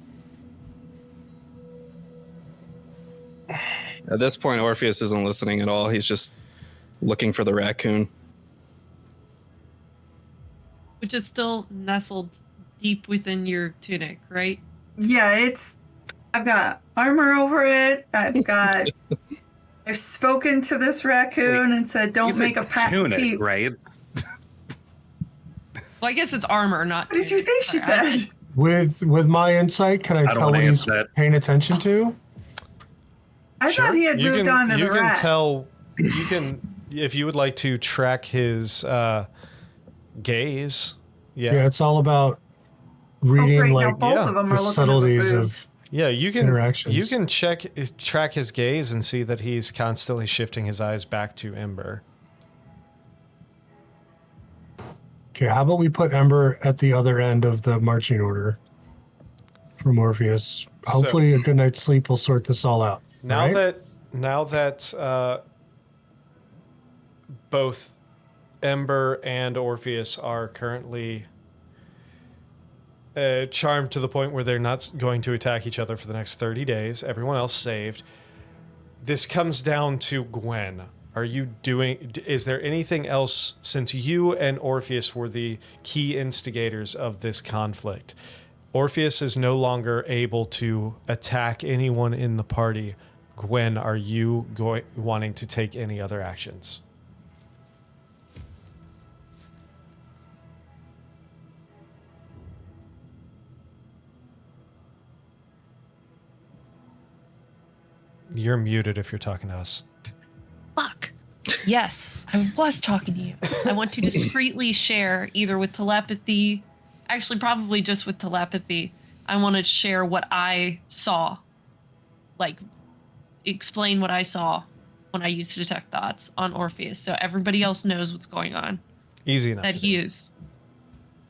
At this point, Orpheus isn't listening at all. He's just looking for the raccoon. Which is still nestled deep within your tunic, right? Yeah, I've got armor over it. I've spoken to this raccoon and said, "Don't make a pack tunic, peep." right? Well, I guess it's armor, not. What did you think she Sorry, said? With my insight, can I don't tell wanna what he's answer that. paying attention to? I thought he had moved on to the You rat. can tell. You can, if you would like to track his gaze. Yeah, Yeah. it's all about Oh, reading great. Now like both yeah, of them the are looking subtleties at the of boobs. Yeah, you can interactions. You can track his gaze and see that he's constantly shifting his eyes back to Ember. Okay, how about we put Ember at the other end of the marching order for Morpheus? Hopefully a good night's sleep will sort this all out. Now right? that both Ember and Orpheus are currently charmed to the point where they're not going to attack each other for the next 30 days. Everyone else saved. This comes down to Gwen. Is there anything else, since you and Orpheus were the key instigators of this conflict? Orpheus is no longer able to attack anyone in the party. Gwen, are you wanting to take any other actions? You're muted if you're talking to us. Fuck. Yes, I was talking to you. I want to discreetly share, either with telepathy, actually probably just with telepathy. I want to share what I saw. Like, explain what I saw when I used to detect thoughts on Orpheus, so everybody else knows what's going on. Easy enough. That to he do. is.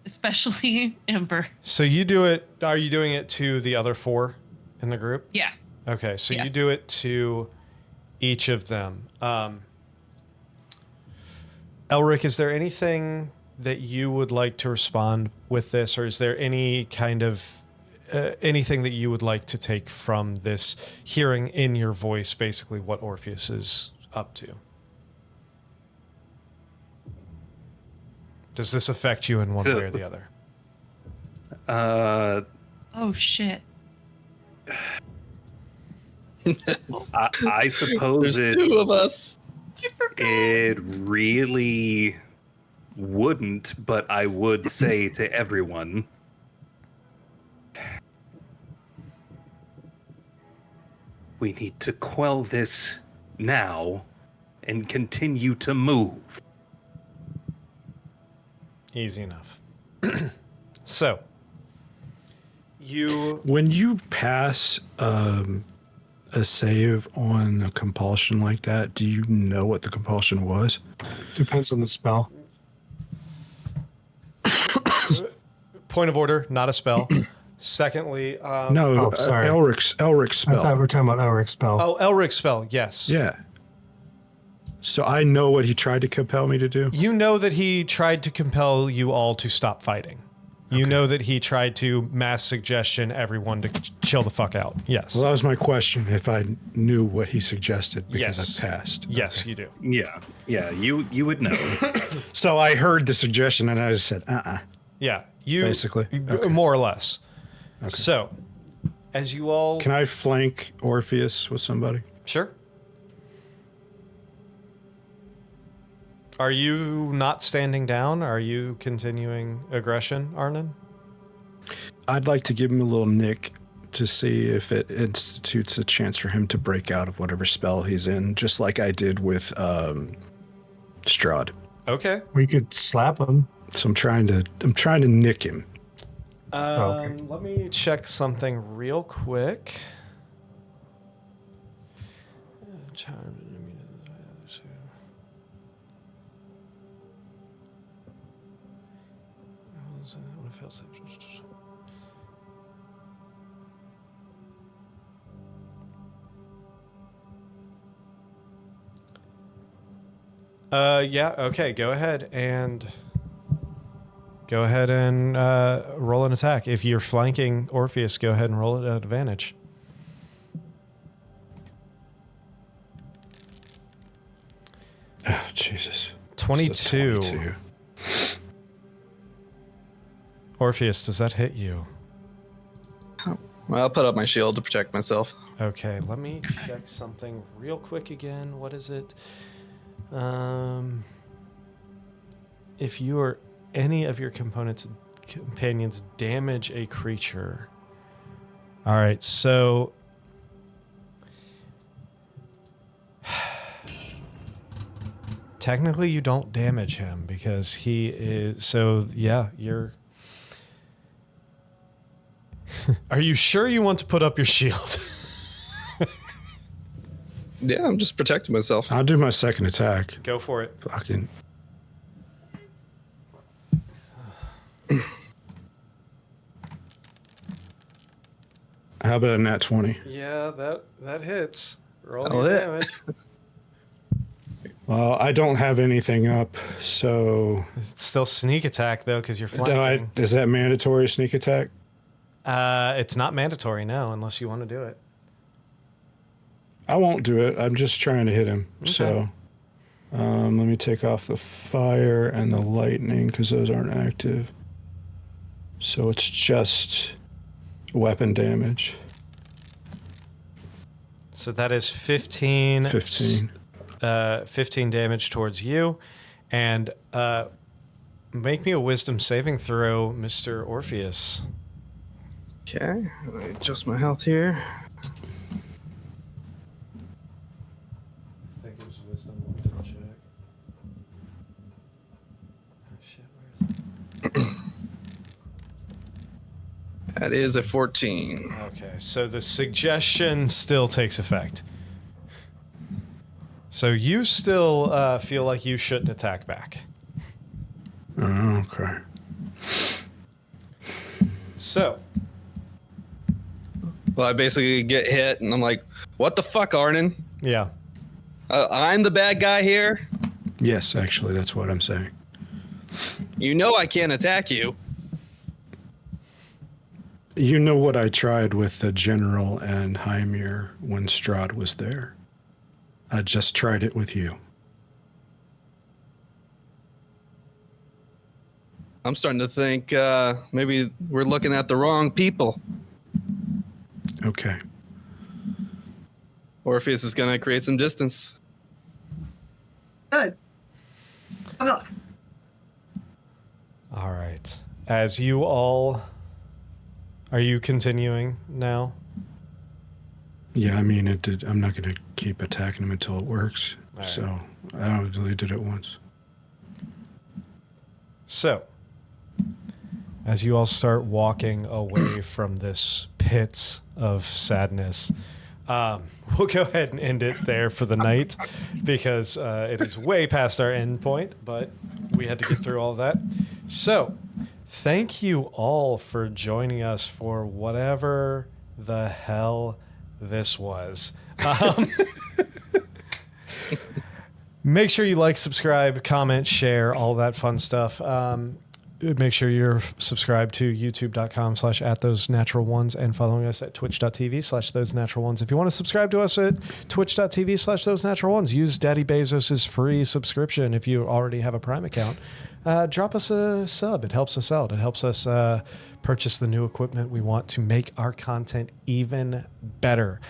Especially Ember. So you do it. Are you doing it to the other four in the group? Yeah. Okay, so Yeah. you do it to each of them. Elric, is there anything that you would like to respond with this, or is there any kind of anything that you would like to take from this, hearing in your voice basically what Orpheus is up to? Does this affect you in one way or the other? Oh shit. I suppose There's two of us. it really wouldn't, but I would say to everyone, we need to quell this now and continue to move. Easy enough. So, When you pass a save on a compulsion like that, do you know what the compulsion was? Depends on the spell. point of order, not a spell. Secondly, No, sorry. Elric's I thought spell. we were talking about Elric's spell. oh, Elric's spell, yes. Yeah. So I know what he tried to compel me to do. You know that he tried to compel you all to stop fighting. You know that he tried to mass suggestion everyone to chill the fuck out. Yes. Well, that was my question. If I knew what he suggested because Yes. I passed. Yes, you do. Yeah, you would know. So I heard the suggestion and I just said, Yeah. You Basically. Okay. more or less. So, as you all Can I flank Orpheus with somebody? Sure. Are you not standing down? Are you continuing aggression, Arnon? I'd like to give him a little nick to see if it institutes a chance for him to break out of whatever spell he's in, just like I did with Strahd. Okay. We could slap him. So I'm trying to nick him. Okay. Let me check something real quick. Yeah, okay, go ahead and roll an attack. If you're flanking Orpheus, go ahead and roll it at advantage. Oh, Jesus. 22. 22. Orpheus, does that hit you? Well, I'll put up my shield to protect myself. Okay, let me check something real quick again. What is it? If you or any of your companions damage a creature. All right, so technically you don't damage him because he is. So yeah, you're. Are you sure you want to put up your shield? Yeah, I'm just protecting myself. I'll do my second attack. Go for it. Fucking. How about a nat 20? Yeah, that hits. Roll That'll your hit. damage. Well, I don't have anything up, so It's still sneak attack though, because you're flanking. is that mandatory sneak attack? It's not mandatory now, unless you want to do it. I won't do it. I'm just trying to hit him. Okay. So let me take off the fire and the lightning because those aren't active. So it's just weapon damage. So that is 15. 15. 15 damage towards you, and make me a wisdom saving throw, Mr. Orpheus. Okay, let me adjust my health here. I think it was wisdom. Let me double check. Oh, shit, where is it? That is a 14. Okay, so the suggestion still takes effect. So you still feel like you shouldn't attack back. Oh, okay. So, Well, I basically get hit, and I'm like, what the fuck, Arnon? yeah. I'm the bad guy here? Yes, actually, that's what I'm saying. You know I can't attack you. You know what I tried with the general and Hymir when Strahd was there. I just tried it with you. I'm starting to think maybe we're looking at the wrong people. Okay. Orpheus is going to create some distance. Good. I'm off. All right. As you all... Are you continuing now? Yeah, I mean, I'm not going to keep attacking him until it works. All right. So I only did it once. So, as you all start walking away from this pit of sadness, we'll go ahead and end it there for the night because it is way past our end point, but we had to get through all of that. So, thank you all for joining us for whatever the hell this was. Make sure you like, subscribe, comment, share, all that fun stuff. make sure you're subscribed to youtube.com/@those-natural-ones and following us at twitch.tv/those-natural-ones. If you want to subscribe to us at twitch.tv/those-natural-ones, use Daddy Bezos's free subscription. If you already have a Prime account, drop us a sub. It helps us out. It helps us purchase the new equipment we want to make our content even better.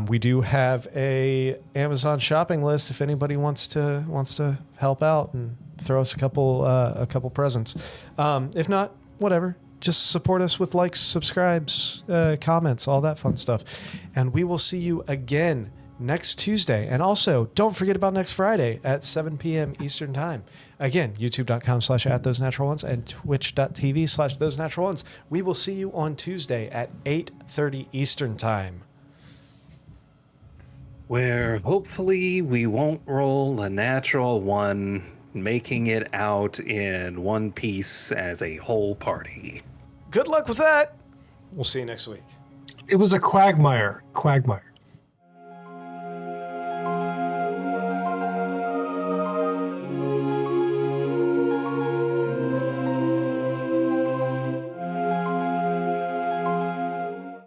We do have a Amazon shopping list if anybody wants to help out and throw us a couple presents. If not, whatever. Just support us with likes, subscribes, comments, all that fun stuff. And we will see you again next Tuesday. And also, don't forget about next Friday at 7 p.m. Eastern Time. Again, youtube.com/@those-natural-ones and twitch.tv/those-natural-ones. We will see you on Tuesday at 8:30 Eastern Time. Where hopefully we won't roll a natural one, making it out in one piece as a whole party. Good luck with that. We'll see you next week. It was a quagmire. Quagmire.